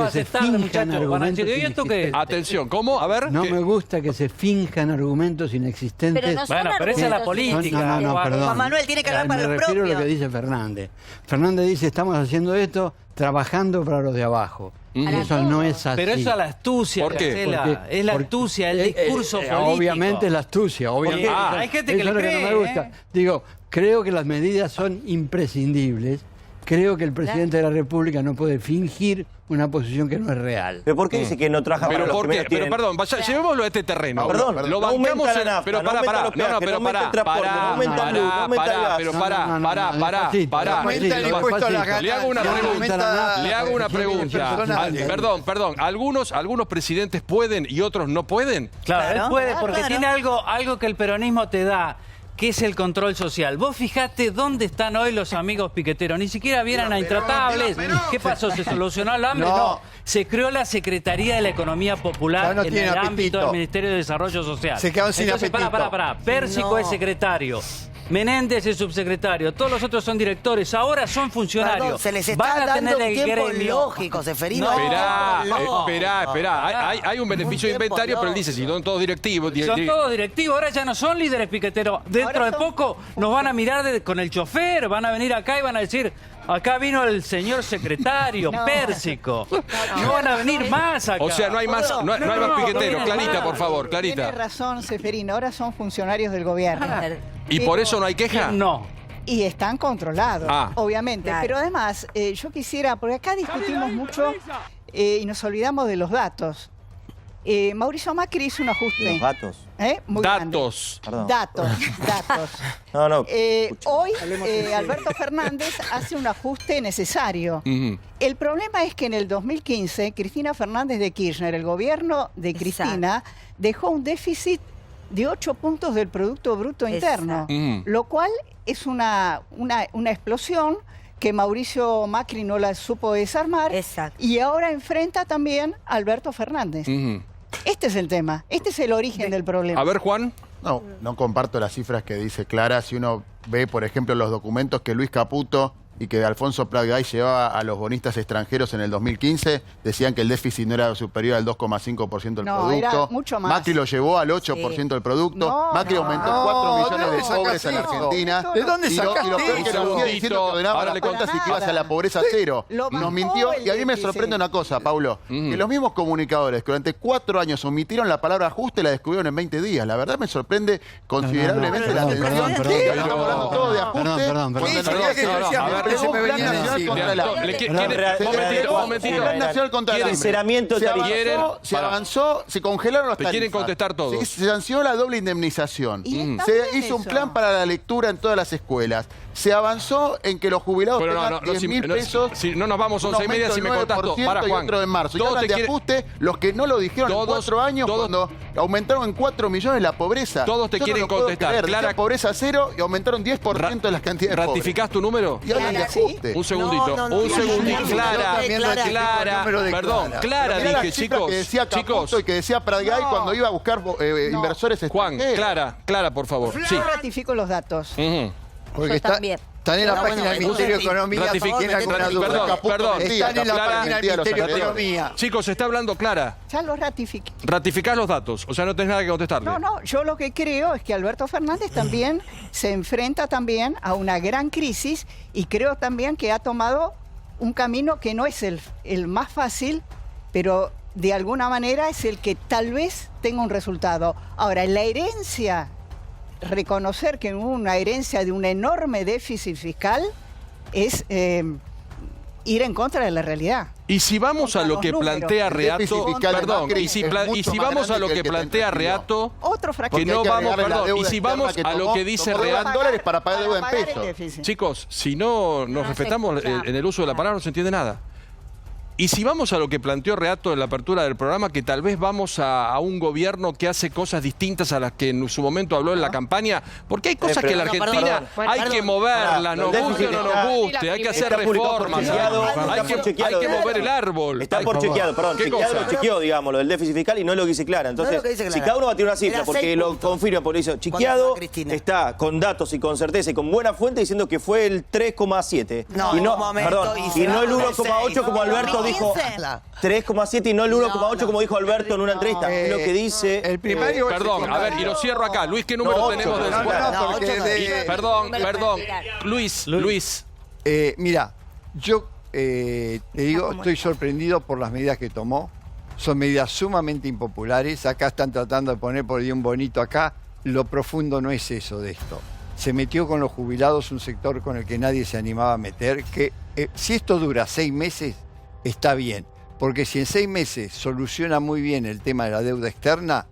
que se finjan argumentos inexistentes. Atención, ¿cómo? A ver. No me gusta que se finjan argumentos inexistentes. Pero no son Bueno, pero esa es la política. No, perdón. Juan Manuel tiene que hablar para los Me refiero a lo que propios. dice Fernández. Fernández dice, estamos haciendo esto trabajando para los de abajo. Eso no es así. Pero eso es la astucia, ¿Por qué? Marcela. Es la astucia, el discurso político. Obviamente es la astucia, obviamente. Hay gente que eso le es lo cree, no me gusta. Digo, creo que las medidas son imprescindibles creo que el presidente de la República no puede fingir una posición que no es real. ¿Pero por qué dice que no trabaja para ¿Pero los por que qué? menos Pero tienen? perdón, llevémoslo a este terreno. Perdón, lo no bancamos aumenta la en... nafta, Pero no aumenta los peajes, no aumenta el transporte, no aumenta el luz, no aumenta el gas. Pero No aumenta el impuesto a las Le hago una pregunta. Le hago una pregunta. Perdón. Algunos presidentes pueden y otros no pueden. Claro, él puede, porque tiene algo que el peronismo te da, que es el control social. Vos fijate dónde están hoy los amigos piqueteros. Ni siquiera vieran a Intratables. ¿Qué pasó? ¿Se solucionó el hambre? No. Se creó la Secretaría de la Economía Popular en el ámbito del Ministerio de Desarrollo Social. Se quedaron sin apetito. Pará. Pérsico es secretario. Menéndez es subsecretario, todos los otros son directores, ahora son funcionarios. Perdón, se les está Van a dando tener el tiempo gremio. lógico, Seferino. Esperá. Hay un beneficio de inventario, pero él dice, si son todos directivos. Son todos directivos, ahora ya no son líderes piqueteros. Dentro de poco nos van a mirar con el chofer, van a venir acá y van a decir, acá vino el señor secretario, Pérsico. No van a venir más acá. O sea, no hay más piqueteros. Clarita, por favor, Clarita. Tiene razón, Seferino, ahora son funcionarios del gobierno. ¿Y por eso no hay queja? No. Y están controlados, obviamente. Claro. Pero además, yo quisiera, porque acá discutimos mucho y nos olvidamos de los datos. Mauricio Macri hizo un ajuste. ¿Los datos? Muy Datos. Datos. No. Hoy Alberto Fernández hace un ajuste necesario. El problema es que en el 2015, Cristina Fernández de Kirchner, el gobierno de Cristina, dejó un déficit de 8 puntos del Producto Bruto Interno, lo cual es una explosión que Mauricio Macri no la supo desarmar y ahora enfrenta también a Alberto Fernández. Este es el tema, este es el origen del problema. A ver, Juan. No comparto las cifras que dice Clara. Si uno ve, por ejemplo, los documentos que Luis Caputo y que Alfonso Prat-Gay llevaba a los bonistas extranjeros en el 2015, decían que el déficit no era superior al 2,5% del producto. Era mucho más. Macri lo llevó al 8% del producto. Macri aumentó 4 millones de pobres en Argentina. ¿De dónde sacaste Y lo peor que lo hacía diciendo que ordenaba las cuentas y que ibas a la pobreza cero. Nos mintió. Y a mí me sorprende una cosa, Paulo, que los mismos comunicadores que durante 4 años omitieron la palabra ajuste la descubrieron en 20 días. La verdad me sorprende considerablemente la atención. Estamos hablando todo de ajuste. Se avanzó, se congelaron las tarifas. Quieren contestar todos. Se sancionó la doble indemnización. Se hizo un plan para la lectura en todas las escuelas. Se avanzó en que los jubilados tengan 10.000 pesos. Si no nos vamos 11:30 si me contás todo. Para, Juan. Y otro en marzo. Y hablan de ajuste los que no lo dijeron en 4 años cuando aumentaron en 4 millones la pobreza. Todos te quieren contestar. Clara, pobreza cero y aumentaron 10% de las cantidades de pobres. ¿Ratificás tu número? Y hablan de ajuste. Un segundito. Clara, dije, chicos. Que decía Caputo y que decía Prat-Gay cuando iba a buscar inversores extranjeros. Juan, Clara, por favor. Yo ratifico los datos. Porque están en la página del Ministerio de Economía. Están en la página del Ministerio de Economía. Chicos, está hablando Clara. Ya los ratifiqué. Ratificás los datos, o sea, no tenés nada que contestarle. No, yo lo que creo es que Alberto Fernández también se enfrenta también a una gran crisis y creo también que ha tomado un camino que no es el más fácil, pero de alguna manera es el que tal vez tenga un resultado. Ahora, la herencia, reconocer que hubo una herencia de un enorme déficit fiscal es ir en contra de la realidad. Y si vamos a lo que plantea Reato, perdón, y si vamos a lo que plantea Reato, que no vamos, perdón, y si vamos a lo que dice Reato, $dólares para pagar deuda en pesos. Chicos, si no nos respetamos en el uso de la palabra, no se entiende nada. Y si vamos a lo que planteó Reato en la apertura del programa, que tal vez vamos a un gobierno que hace cosas distintas a las que en su momento habló en la campaña, porque hay cosas que en la Argentina hay que moverlas, nos guste o no nos guste, hay que hacer reformas, hay que mover el árbol. Está por chequeado, perdón, chequeado, digamos, lo del déficit fiscal y no es lo que dice Clara. Entonces, si cada uno va a tirar una cifra, porque lo confirma, porque dice, chequeado está con datos y con certeza y con buena fuente diciendo que fue el 3,7. Y no el 1,8 como Alberto dijo 3,7 y no el 1,8 como dijo Alberto en una entrevista. Es lo que dice el primario. Perdón, a ver, y lo cierro acá. Luis, ¿qué número tenemos del Perdón, Luis. Mira, yo te digo, estoy sorprendido por las medidas que tomó. Son medidas sumamente impopulares. Acá están tratando de poner por ahí un bonito acá. Lo profundo no es eso de esto. Se metió con los jubilados, un sector con el que nadie se animaba a meter, que si esto dura 6 meses, está bien. Porque si en 6 meses soluciona muy bien el tema de la deuda externa,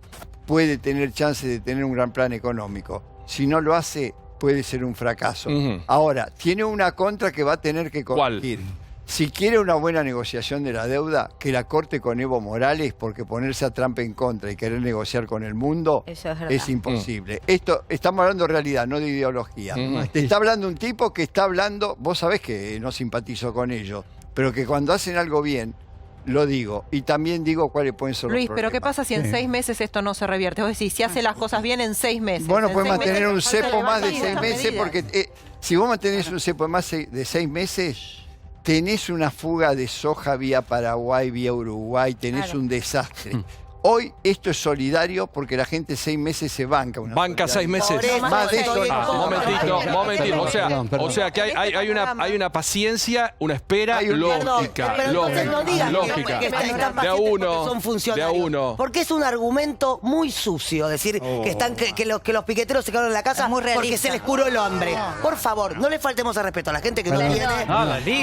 puede tener chance de tener un gran plan económico. Si no lo hace, puede ser un fracaso. Ahora, tiene una contra que va a tener que corregir. Si quiere una buena negociación de la deuda, que la corte con Evo Morales, porque ponerse a Trump en contra y querer negociar con el mundo es imposible. Esto, estamos hablando de realidad, no de ideología. Está hablando un tipo que está hablando, vos sabés que no simpatizo con ellos, pero que cuando hacen algo bien, lo digo. Y también digo cuáles pueden ser los Luis, problemas. pero ¿qué pasa si en 6 meses esto no se revierte? Vos decís, si hace las cosas bien en 6 meses. Bueno, en puedes 6 mantener meses un se cepo más de levantan 6 estas meses, medidas. porque si vos mantenés un cepo más de 6 meses, tenés una fuga de soja vía Paraguay, vía Uruguay, tenés un desastre. Hoy esto es solidario porque la gente 6 meses se banca. Banca 6 meses. Más de eso. Momentito. O sea que hay una paciencia, una espera lógica. Lógica. De a uno. Porque es un argumento muy sucio decir que están que los piqueteros se quedaron en la casa porque se les curó el hambre. Por favor, no le faltemos el respeto a la gente que no tiene.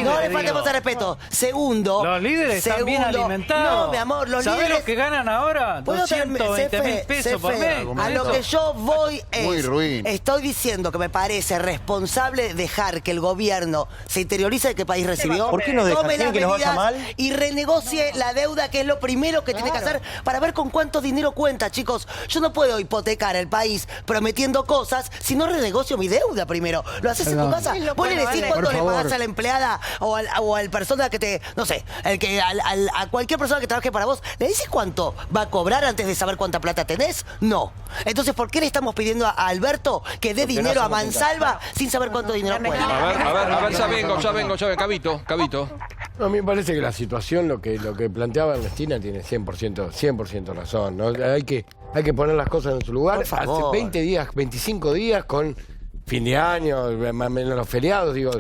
No le faltemos el respeto. Segundo. Los líderes están bien alimentados. No, mi amor, los ¿Sabés líderes. lo que ganan ahora? 220.000 pesos por mes. A lo que yo voy Muy es, ruin. estoy diciendo que me parece responsable dejar que el gobierno se interiorice de qué país recibió. ¿Por qué no deja? Tome ¿Quieren las que nos vaya medidas mal? y renegocie la deuda, que es lo primero que tiene que hacer para ver con cuánto dinero cuenta, chicos. Yo no puedo hipotecar el país prometiendo cosas si no renegocio mi deuda primero. ¿Lo haces en tu casa? ¿Vos le decís cuánto le pagás a la empleada o al persona que te, no sé, a cualquier persona que trabaje para vos? ¿Le decís cuánto va a cobrar antes de saber cuánta plata tenés? No. Entonces, ¿por qué le estamos pidiendo a Alberto que dé dinero a mansalva sin saber cuánto dinero cuenta? A ver, ya vengo. Cabito. No, a mí me parece que la situación, lo que planteaba Ernestina, tiene 100% razón, ¿no? Hay que poner las cosas en su lugar. Hace 20 días, 25 días con fin de año, menos los feriados, digo.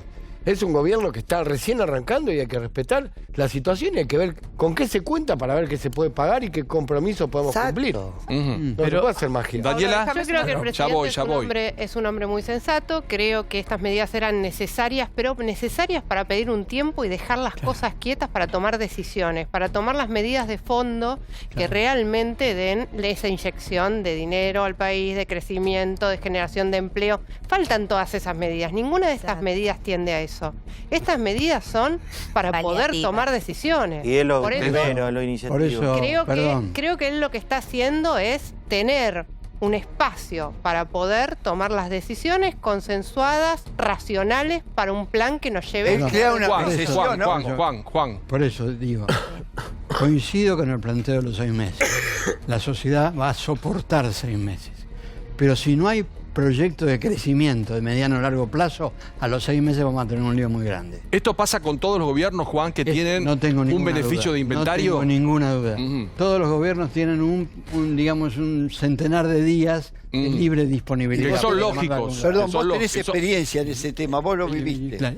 Es un gobierno que está recién arrancando y hay que respetar la situación y hay que ver con qué se cuenta para ver qué se puede pagar y qué compromisos podemos cumplir. No se puede hacer magia. Daniela, Yo creo que el presidente ya voy. es un hombre muy sensato. Creo que estas medidas eran necesarias, pero necesarias para pedir un tiempo y dejar las cosas quietas para tomar decisiones, para tomar las medidas de fondo que realmente den esa inyección de dinero al país, de crecimiento, de generación de empleo. Faltan todas esas medidas. Ninguna de estas medidas tiende a eso. Estas medidas son para poder tomar decisiones. Y es lo Por eso, primero, lo iniciativo. creo que él lo que está haciendo es tener un espacio para poder tomar las decisiones consensuadas, racionales, para un plan que nos lleve... Juan. Por eso digo, coincido con el planteo de los 6 meses. La sociedad va a soportar 6 meses. Pero si no hay proyecto de crecimiento de mediano o largo plazo, a los 6 meses vamos a tener un lío muy grande. ¿Esto pasa con todos los gobiernos, Juan, que tienen un beneficio de inventario? No tengo ninguna duda. Todos los gobiernos tienen un centenar de días de libre disponibilidad. Que son lógicos. Perdón, vos tenés experiencia en ese tema, vos lo viviste. Claro,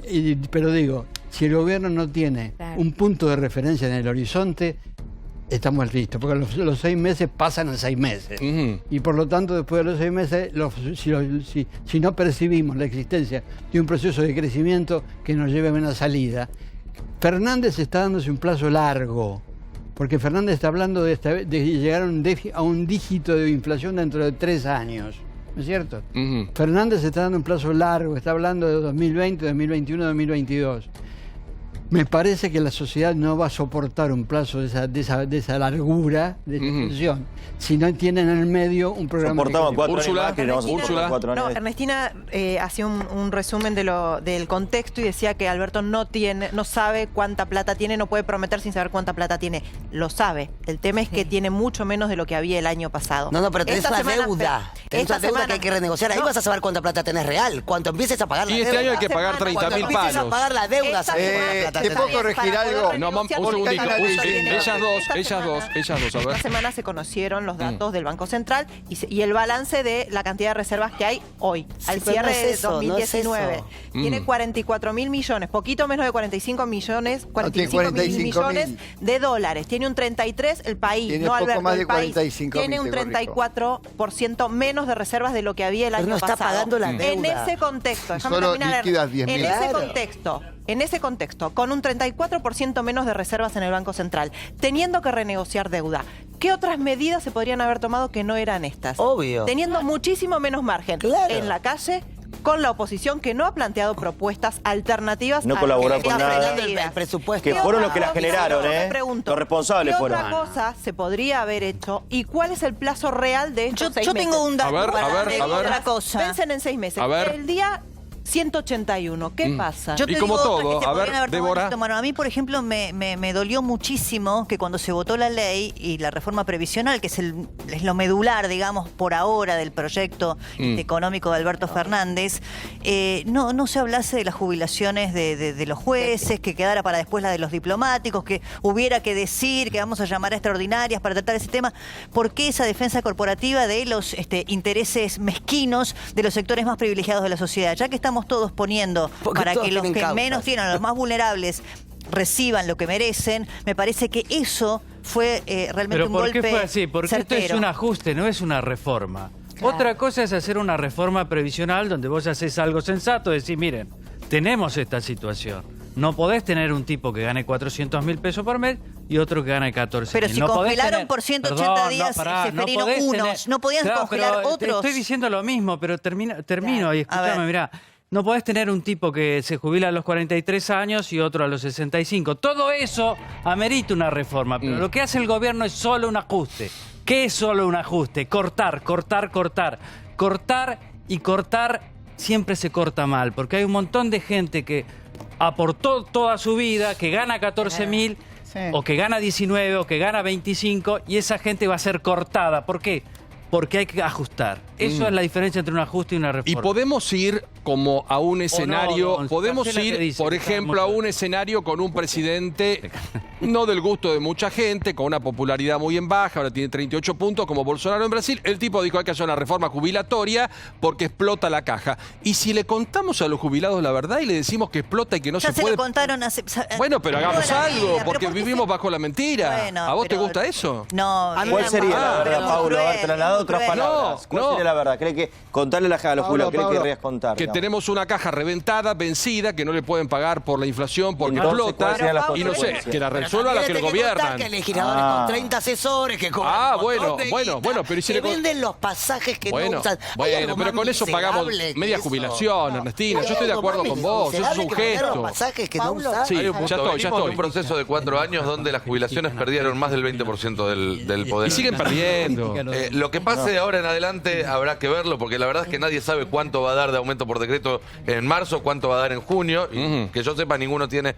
pero digo, si el gobierno no tiene un punto de referencia en el horizonte, estamos listos, porque los 6 meses pasan en 6 meses. Y por lo tanto, después de los 6 meses, si no percibimos la existencia de un proceso de crecimiento que nos lleve a una salida, Fernández está dándose un plazo largo, porque Fernández está hablando de llegar a un dígito de inflación dentro de 3 años. ¿No es cierto? Fernández está dando un plazo largo, está hablando de 2020, 2021, 2022. Me parece que la sociedad no va a soportar un plazo de esa largura, de esa tensión, si no tienen en el medio un programa. Soportamos 4 años más, que vamos a soportar 4 años. No, Ernestina hacía un resumen del contexto y decía que Alberto no sabe cuánta plata tiene, no puede prometer sin saber cuánta plata tiene. Lo sabe. El tema es que tiene mucho menos de lo que había el año pasado. No, pero tenés una deuda. Tenés una deuda que hay que renegociar. Ahí vas a saber cuánta plata tenés real. Cuando empieces a pagar la deuda. Y este año hay que pagar 30.000 palos. Cuando empieces a pagar la deuda, sabés cuánta plata ¿te tenés. puedo corregir algo? No, un segundito. Ellas dos, a ver. Esta semana se conocieron los datos del Banco Central y el balance de la cantidad de reservas que hay hoy, al cierre de 2019. Tiene 44.000 millones, poquito menos de 45 millones, 45 mil millones de dólares. Tiene un 33 el país, tiene no poco Alberto, más de el país. 45 Tiene un 34% menos de reservas de lo que había el año no está pasado. pagando la deuda. En ese contexto, déjame Solo terminar, líquidas en 10.000. ese contexto, en ese contexto, con un 34% menos de reservas en el Banco Central, teniendo que renegociar deuda, ¿qué otras medidas se podrían haber tomado que no eran estas? Obvio. Teniendo muchísimo menos margen en la calle, con la oposición que no ha planteado propuestas alternativas. No a colaboró lo que con está nada. frenando el presupuesto. Que fueron los que las generaron, Me pregunto, Los responsables ¿qué fueron. otra cosa se podría haber hecho y cuál es el plazo real de estos 6 Yo meses? tengo un dato A ver. otra cosa. Vencen en 6 meses. A ver. El día 181, ¿qué pasa? Yo te Y como digo otras todo, que se a ver, podrían haber tomado Débora. en este mano. A mí, por ejemplo, me dolió muchísimo que cuando se votó la ley y la reforma previsional, que es lo medular, digamos, por ahora del proyecto económico de Alberto Fernández, no se hablase de las jubilaciones de los jueces, que quedara para después la de los diplomáticos, que hubiera que decir que vamos a llamar a extraordinarias para tratar ese tema. ¿Por qué esa defensa corporativa de los intereses mezquinos de los sectores más privilegiados de la sociedad? Ya que estamos todos poniendo para todos que los tienen que causas. menos tienen, a los más vulnerables, reciban lo que merecen, me parece que eso fue realmente Pero un ¿por golpe qué fue así? Porque esto es certero. un ajuste, no es una reforma. Otra cosa es hacer una reforma previsional donde vos haces algo sensato, decís, miren, tenemos esta situación. No podés tener un tipo que gane 400.000 pesos por mes y otro que gane 14.000. Pero si no podés congelaron tener- por 180 Perdón, días, Seferino, podés unos, ¿no podían congelar pero otros? Te estoy diciendo lo mismo, pero termino y A escúchame, ver. mirá. No podés tener un tipo que se jubila a los 43 años y otro a los 65. Todo eso amerita una reforma, pero lo que hace el gobierno es solo un ajuste. ¿Qué es solo un ajuste? Cortar, cortar, cortar. Cortar y cortar siempre se corta mal, porque hay un montón de gente que aportó toda su vida, que gana 14.000, o que gana 19, o que gana 25, y esa gente va a ser cortada. ¿Por qué? Porque hay que ajustar. Eso es la diferencia entre un ajuste y una reforma. Y podemos ir como a un escenario, no, podemos Marcela te ir, dice por que está ejemplo, a muy un escenario con un presidente no del gusto de mucha gente, con una popularidad muy en baja, ahora tiene 38 puntos, como Bolsonaro en Brasil. El tipo dijo hay que hacer una reforma jubilatoria porque explota la caja. Y si le contamos a los jubilados la verdad y le decimos que explota y que no Ya se se puede... lo contaron hace... Bueno, pero hagamos toda la algo, vida. porque ¿Pero por qué vivimos bajo la mentira. Bueno, ¿A vos te pero- gusta eso? No. ¿Cuál sería la verdad, Paulo? A ver, trasladado otras cruel. palabras. ¿Cuál no. sería la verdad? ¿Cree que contarle a los jubilados? ¿Qué le Paulo. querrías contar? Que digamos? tenemos una caja reventada, vencida, que no le pueden pagar por la inflación, porque Entonces, explota, ¿cuáles serían las y no sé, consecuencias? que la Pero resuelvan las que también lo le tenés contar gobiernan. que hay legisladores con 30 asesores que cobran un montón bueno, de bueno, guita, bueno, pero y si que le con- venden los pasajes que no Bueno, usan. Hay bueno, algo pero más con eso pagamos miserable que media eso. jubilación, Ernestina. Yo estoy de Hay algo acuerdo más con vos, eso es miserable un que vender gesto. los pasajes que no Paulo. usan. Sí, Hay un punto. ya estoy. Venimos de un proceso de 4 años donde las jubilaciones perdieron más del 20% del poder. Y siguen perdiendo. Lo que pase de ahora en adelante habrá que verlo, porque la verdad es que nadie sabe cuánto va a dar de aumento por decreto en marzo, cuánto va a dar en junio, y que yo sepa ninguno tiene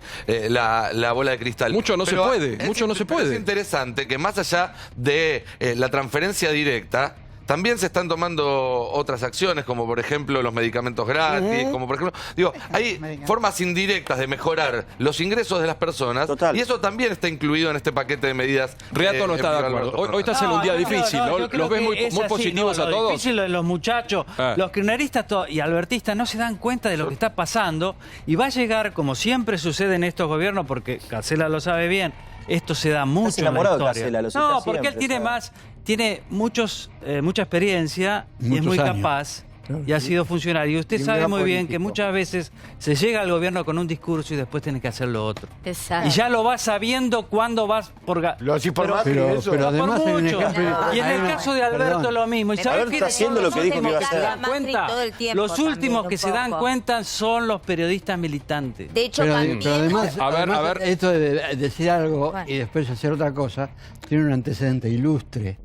la bola de cristal. Mucho no se Pero puede, mucho no se pero puede. Es interesante que más allá de la transferencia directa, también se están tomando otras acciones, como por ejemplo los medicamentos gratis, como por ejemplo, digo, hay formas indirectas de mejorar los ingresos de las personas, y eso también está incluido en este paquete de medidas. Riato no está de acuerdo. Hoy estás en un día difícil, ¿no? yo creo ¿Los ves que muy, es muy así, positivos no, a lo todos? difícil de los muchachos, los kirchneristas y albertistas no se dan cuenta de lo que está pasando y va a llegar, como siempre sucede en estos gobiernos, porque Casella lo sabe bien, esto se da mucho en la enamorado de historia. Casella, lo cita No, porque siempre, él tiene ¿sabes? tiene mucha experiencia y es Muchos muy años. capaz. Y ha sido funcionario. Y usted Y un sabe gran muy bien que político. muchas veces se llega al gobierno con un discurso y después tiene que hacer lo otro. Exacto. Y ya lo vas sabiendo cuándo vas por... Lo decís por Macri, Pero eso. además hay un mucho. ejemplo... Y en el caso de Alberto Perdón. lo mismo. ¿Y Me sabés parece qué? está haciendo lo que dijo que iba a hacer. ¿Se dan Macri cuenta? todo el tiempo Los últimos también, que un se dan poco. cuenta son los periodistas militantes. De hecho, Pero también... además, A ver, además, a ver. esto de decir algo Bueno. y después hacer otra cosa, tiene un antecedente ilustre.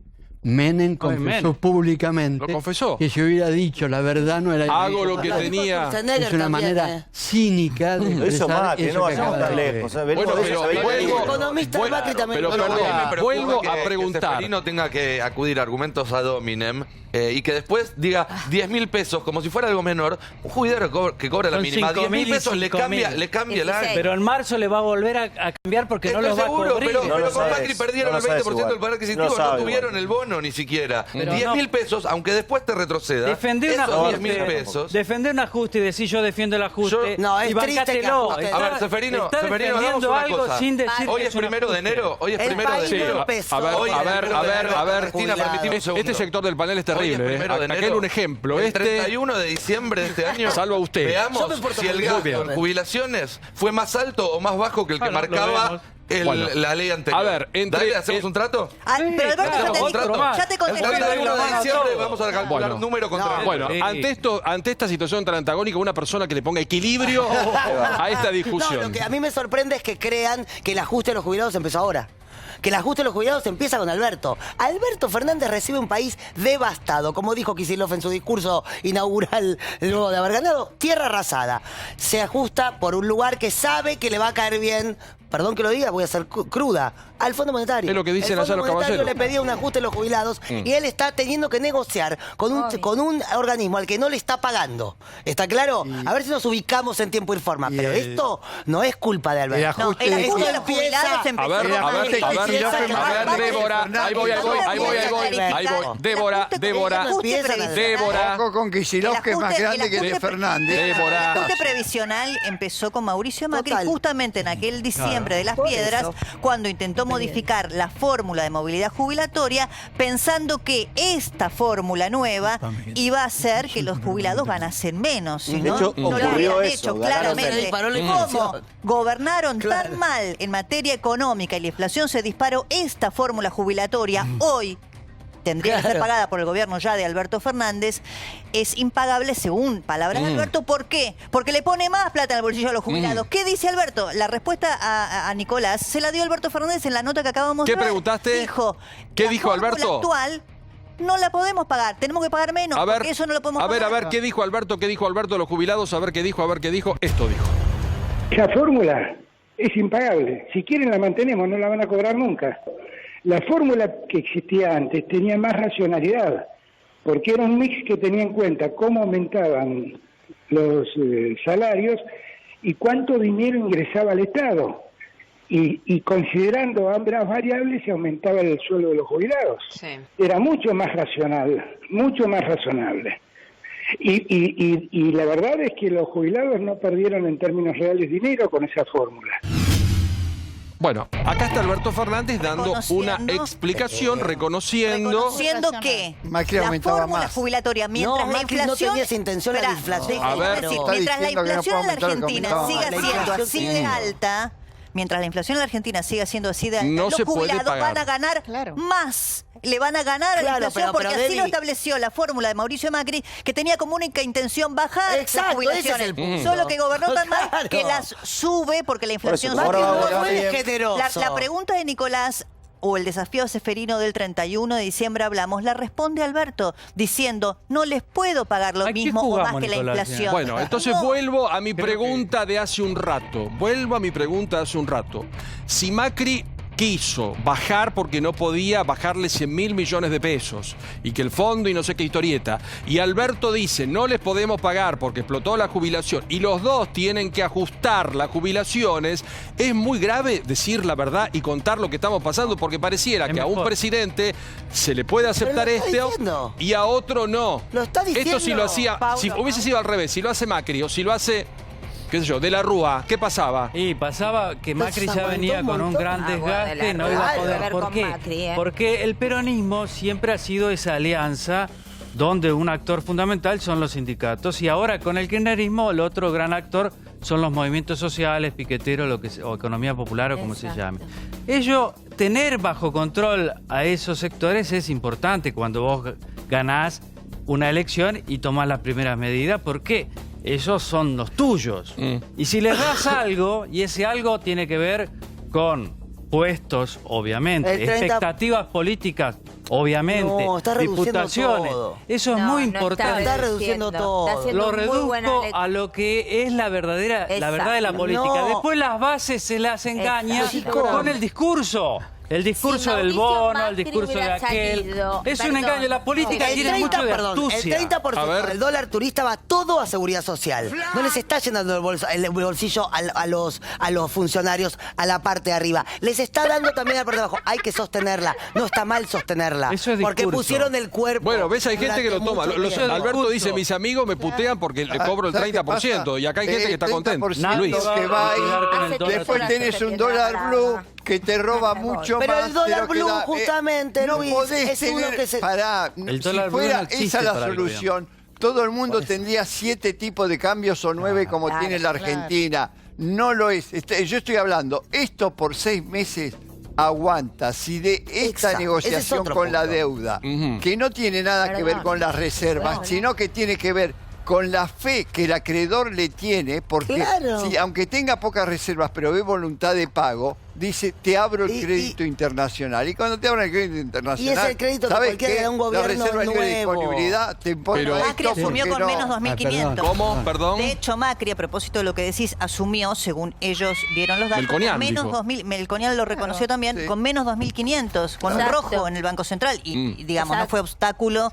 Menem confesó Menem. públicamente ¿Lo confesó? que si hubiera dicho la verdad no era Hago lo que tenía. Es una manera cínica de Lo hizo expresar Macri, eso no que vayamos acaba tan de lejos. decir. Bueno, pero vuelvo, Economista de Macri también. pero No, no, perdón, a mí me preocupa vuelvo que a preguntar. Seferino tenga que acudir a argumentos ad hominem y que después diga 10.000 pesos como si fuera algo menor. Un jubilado que cobra la Son mínima 5.000 10.000 y pesos le 5.000. cambia el año. Pero en marzo le va a volver a cambiar porque no Estoy los va a seguro, cubrir. pero No lo con sabes, Macri perdieron no el lo sabes 20% del igual. poder adquisitivo, No no sabe tuvieron igual. el bono bono ni siquiera. Pero 10.000 pesos, aunque después te retroceda. Defender un esos ajuste, 10.000 pesos. defender un ajuste y decir yo defiendo el ajuste. No, es y triste bancátelo. que- A ver, Seferino, está hagamos defendiendo una algo cosa. sin decir Hoy que es un 1 de enero. Hoy es 1 de país enero. no empezó. A ver, Hoy es a ver, 1 a de ver, enero. a ver. Cristina, permitime un segundo. Este sector del panel es Hoy es terrible. 1 de Acá enero. hay un ejemplo. El 31 de diciembre de este año. Salvo a usted. Veamos Yo me porto si el muy gasto bien. en jubilaciones fue más alto o más bajo que el que Bueno, lo marcaba vemos. Bueno, la ley anterior. a ver, entre- Dale, ¿hacemos un trato? Ah, pero Alberto, Hacemos ya te un dijo, trato. ya te El contestó. 31 de diciembre vamos a calcular Bueno. número contra número. Bueno, Sí. ante esta situación tan antagónica, una persona que le ponga equilibrio a esta No, discusión. lo que a mí me sorprende es que crean que el ajuste de los jubilados empezó ahora. Que el ajuste de los jubilados empieza con Alberto. Alberto Fernández recibe un país devastado. Como dijo Kicillof en su discurso inaugural luego de haber ganado, tierra arrasada. Se ajusta por un lugar que sabe que le va a caer bien, perdón que lo diga, voy a ser cruda, al Fondo Monetario. Es lo que dicen el allá Fondo los Monetario caballeros. le pedía un ajuste a los jubilados y él está teniendo que negociar con un organismo al que no le está pagando. ¿Está claro? A ver si nos ubicamos en tiempo y forma. Pero esto no es culpa de Alberto. No, el ajuste de los jubilados A empezó. ver, Débora, ahí voy, Débora. Ojo con Kicillof, que es más grande que ajuste- Fernández. El ajuste previsional empezó con Mauricio Macri justamente en aquel diciembre de las Por Piedras, eso. cuando intentó modificar la fórmula de movilidad jubilatoria, pensando que esta fórmula nueva iba a hacer que los jubilados ganasen menos. Si De no, hecho, no lo ocurrió habían eso, hecho ganaron claramente. menos. Disparó la ¿Cómo inflación. gobernaron tan mal en materia económica y la inflación se disparó? Esta fórmula jubilatoria hoy tendría que ser pagada por el gobierno ya de Alberto Fernández, es impagable según palabras de Alberto. ¿Por qué? Porque le pone más plata en el bolsillo a los jubilados. ¿Qué dice Alberto? La respuesta a Nicolás se la dio Alberto Fernández en la nota que acabamos de ¿Qué ver. preguntaste? Dijo, ¿Qué la dijo fórmula Alberto? actual no la podemos pagar, tenemos que pagar menos, A ver, porque eso no lo podemos a pagar. ver, ¿qué dijo Alberto? ¿Qué dijo Alberto de los jubilados? A ver, ¿qué dijo? Esto dijo. Esa fórmula es impagable. Si quieren la mantenemos, no la van a cobrar nunca. La fórmula que existía antes tenía más racionalidad, porque era un mix que tenía en cuenta cómo aumentaban los salarios y cuánto dinero ingresaba al Estado. Y considerando ambas variables se aumentaba el sueldo de los jubilados. Sí. Era mucho más racional, mucho más razonable. Y la verdad es que los jubilados no perdieron en términos reales dinero con esa fórmula. Bueno, acá está Alberto Fernández dando una Reconociendo. explicación, reconociendo que Macri la aumentaba fórmula más. jubilatoria, mientras No, la Macri no inflación... tenía esa intención de la inflación. A ver. decir, Está mientras la diciendo que no inflación en la puede aumentar lo que Argentina aumentaba siga antes. siendo La así de inflación, alta, mientras la inflación en la Argentina siga siendo así de alta, No los se puede jubilados pagar. van a ganar más. Le van a ganar a la Claro, inflación pero, porque así Debbie- lo estableció la fórmula de Mauricio Macri, que tenía como única intención bajar Exacto, las ese es jubilaciones. el punto. Solo que gobernó tan mal Claro. que las sube porque la inflación Por eso, sube. ahora no fue bien. generoso. La pregunta de Nicolás o el desafío Seferino del 31 de diciembre hablamos, la responde Alberto diciendo, no les puedo pagar lo ¿A qué mismo o jugamos, más que la Nicolás? inflación. Bueno, entonces No. vuelvo a mi pregunta de hace un rato. Si Macri quiso bajar porque no podía bajarle 100.000 millones de pesos y que el fondo y no sé qué historieta, y Alberto dice no les podemos pagar porque explotó la jubilación y los dos tienen que ajustar las jubilaciones, es muy grave decir la verdad y contar lo que estamos pasando, porque pareciera Es que a un mejor. presidente se le puede aceptar Pero lo está esto diciendo. y a otro no. Lo está diciendo, Esto si lo hacía, si hubiese sido al revés, si lo hace Macri o si lo hace, qué sé yo, de la Rúa, ¿qué pasaba? Y pasaba que Macri ya venía con un gran desgaste, no iba a poder. ¿Por qué? Porque el peronismo siempre ha sido esa alianza donde un actor fundamental son los sindicatos y ahora con el kirchnerismo el otro gran actor son los movimientos sociales, piqueteros, o economía popular o como se llame. Ello, tener bajo control a esos sectores es importante cuando vos ganás una elección y tomás las primeras medidas. ¿Por qué? Esos son los tuyos. Y si les das algo, y ese algo tiene que ver con puestos, obviamente, El 30 expectativas políticas, obviamente, No, está reduciendo diputaciones. todo. Eso es No, muy no importante. Está reduciendo todo. Está haciendo Lo muy buena reduzco lectura. a lo que es la verdad de la Exacto. política. No. Después las bases se las engaña Exacto. con el discurso. El discurso del bono, el discurso de aquel. Es un engaño. La política tiene mucho de astucia. El 30% del dólar turista va todo a seguridad social. No les está llenando el bolsillo a los funcionarios a la parte de arriba. Les está dando también a la parte de abajo. Hay que sostenerla. No está mal sostenerla. Eso es porque discurso. pusieron el cuerpo. Bueno, ves, hay gente que lo toma. Alberto dice, mis amigos me putean porque le cobro el 30%. Y acá hay gente que está contenta. Luis. Que va ahí, después tenés un dólar blue que te roba mucho pero más. el dólar blue, da, justamente, no Luis, podés es uno que se... Pará, el si dólar blue fuera no existe esa la para el solución, todo el mundo tendría 7 tipos de cambios o 9 como tiene la Argentina. No lo es. Yo estoy hablando, esto por 6 meses aguanta. Si de esta negociación con la deuda, que no tiene nada que ver con las reservas, sino que tiene que ver con la fe que el acreedor le tiene, porque si, aunque tenga pocas reservas, pero ve voluntad de pago, dice, te abro el crédito internacional. Y cuando te abran el crédito internacional, y es el crédito que cualquiera de un gobierno la reserva nuevo. de disponibilidad te impone. Pero Macri asumió con menos 2.500. ¿Cómo? Perdón. De hecho, Macri, a propósito de lo que decís, asumió, según ellos vieron los datos, Melconian menos dijo. 2.000. Melconian lo reconoció también, con menos 2.500, con un rojo en el Banco Central. Y digamos, no fue obstáculo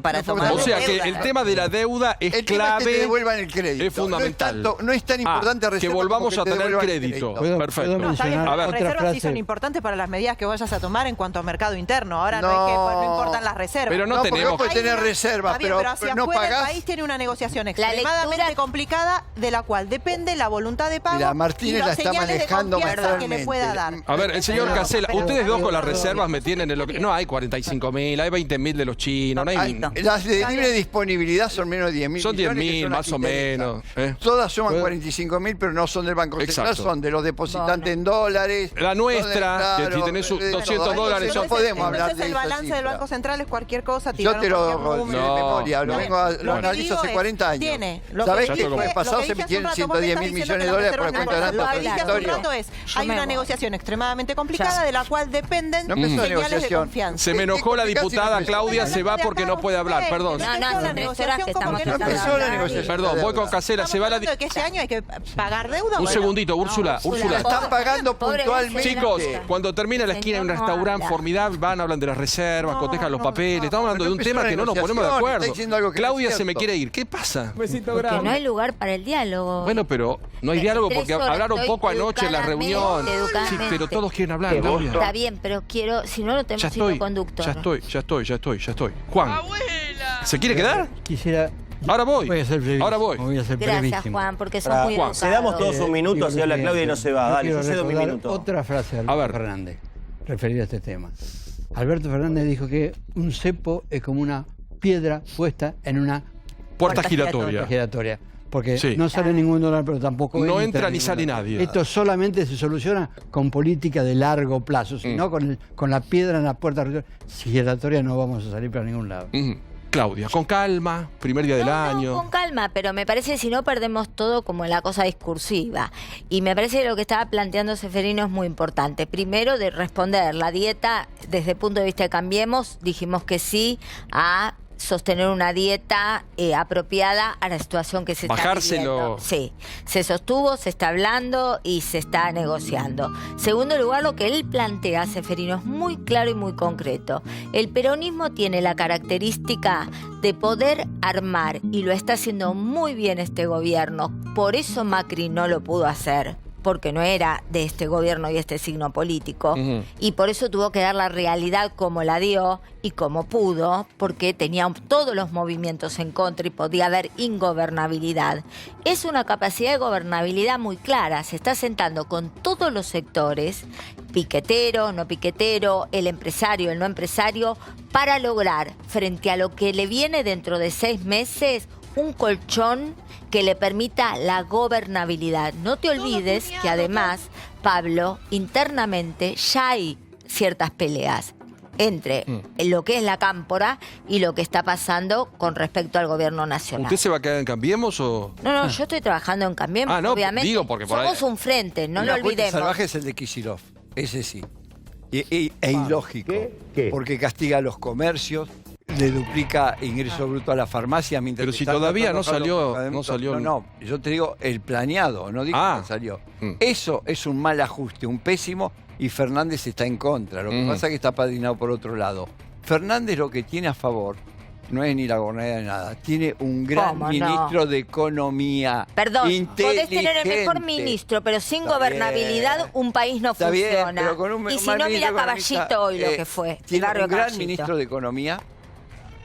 para tomar. O sea que el tema de la deuda es clave. Que te devuelvan el crédito. Es fundamental. No es tan importante que volvamos a tener crédito. Perfecto. No, está bien, A ver, las reservas sí son importantes para las medidas que vayas a tomar en cuanto a mercado interno. Ahora no importan las reservas. Pero no tenemos. Porque tener reservas, pero hacia no afuera pagás. el país tiene una negociación extremadamente complicada de la cual depende la voluntad de pago. Mira, Martínez y la las está señales de manejando confianza que le pueda dar. A ver, el señor Casella, ustedes dos con las reservas me tienen en lo que... No, hay 45.000, hay 20.000 de los chinos, no hay... Las de libre disponibilidad son menos de 10.000. Son 10.000, más o menos. Todas suman 45.000, pero no son del Banco Central, son de los depositantes en dólares. La nuestra, que si tenés $200 no podemos hablar Entonces de el balance del Banco Central es cualquier cosa. Yo te lo hago de memoria, lo analizo hace 40 años. ¿Sabés que el mes pasado se emitieron 110.000 millones de dólares por la cuenta de Lo datos que dije hace un territorio? rato es, hay una negociación extremadamente complicada de la cual dependen señales de confianza. Se me enojó la diputada Claudia, se va porque no puede hablar, perdón. Perdón, voy con Casella, se va la... que este año hay que pagar deuda. Un segundito, Úrsula. Están pagando puntualmente. Chicos, cuando termina la esquina en un restaurante formidable, van, hablan de las reservas, cotejan los papeles. Estamos hablando de un tema que no nos ponemos de acuerdo. Claudia se me quiere ir. ¿Qué pasa? Porque no hay lugar para el diálogo. Bueno, pero no hay diálogo porque hablaron poco anoche en la reunión. Sí, pero todos quieren hablar, Claudia. Está bien, pero quiero, si no, no tenemos hilo conductor. Ya estoy. Juan, ¿se quiere quedar? Quisiera... Ahora voy. Voy a ser brevísimo. Ahora voy. Voy a ser Gracias, brevísimo. Juan, porque sos muy educado. Cedamos todos un minuto, así habla Claudia y no se va. Dale, yo cedo mi minuto. Otra frase de Alberto Fernández, referida a este tema. Alberto Fernández dijo que un cepo es como una piedra puesta en una puerta giratoria. Porque no sale ningún dólar, pero tampoco no entra ni sale nadie. Esto solamente se soluciona con política de largo plazo, si no con la piedra en la puerta giratoria no vamos a salir para ningún lado. Claudia, con calma, primer día del año. Con calma, pero me parece que si no perdemos todo como la cosa discursiva. Y me parece que lo que estaba planteando Ceferino es muy importante. Primero, de responder la dieta desde el punto de vista de Cambiemos, dijimos que sí a sostener una dieta apropiada a la situación que se está viviendo. Sí, se sostuvo, se está hablando y se está negociando. Segundo lugar, lo que él plantea, Ceferino, es muy claro y muy concreto. El peronismo tiene la característica de poder armar, y lo está haciendo muy bien este gobierno. Por eso Macri no lo pudo hacer, porque no era de este gobierno y este signo político, y por eso tuvo que dar la realidad como la dio y como pudo, porque tenía todos los movimientos en contra y podía haber ingobernabilidad. Es una capacidad de gobernabilidad muy clara, se está sentando con todos los sectores, piquetero, no piquetero, el empresario, el no empresario, para lograr, frente a lo que le viene dentro de 6 meses, un colchón que le permita la gobernabilidad. No te olvides que además, Pablo, internamente ya hay ciertas peleas entre lo que es la cámpora y lo que está pasando con respecto al gobierno nacional. ¿Usted se va a quedar en Cambiemos o...? No, yo estoy trabajando en Cambiemos, obviamente. Digo porque por somos un frente, no lo olvidemos. El salvaje es el de Kicillof, ese sí. E ilógico, porque castiga a los comercios, le duplica ingreso bruto a la farmacia. Pero si todavía no salió. No, yo te digo el planeado, no digo que salió. Eso es un mal ajuste, un pésimo, y Fernández está en contra. Lo que pasa es que está padrinado por otro lado. Fernández lo que tiene a favor no es ni la gobernabilidad ni nada. Tiene un gran ministro de Economía. Perdón, podés tener el mejor ministro, pero sin gobernabilidad un país no funciona. Bien, pero con un y si no, mira Caballito hoy lo que fue. Tiene un gran ministro de Economía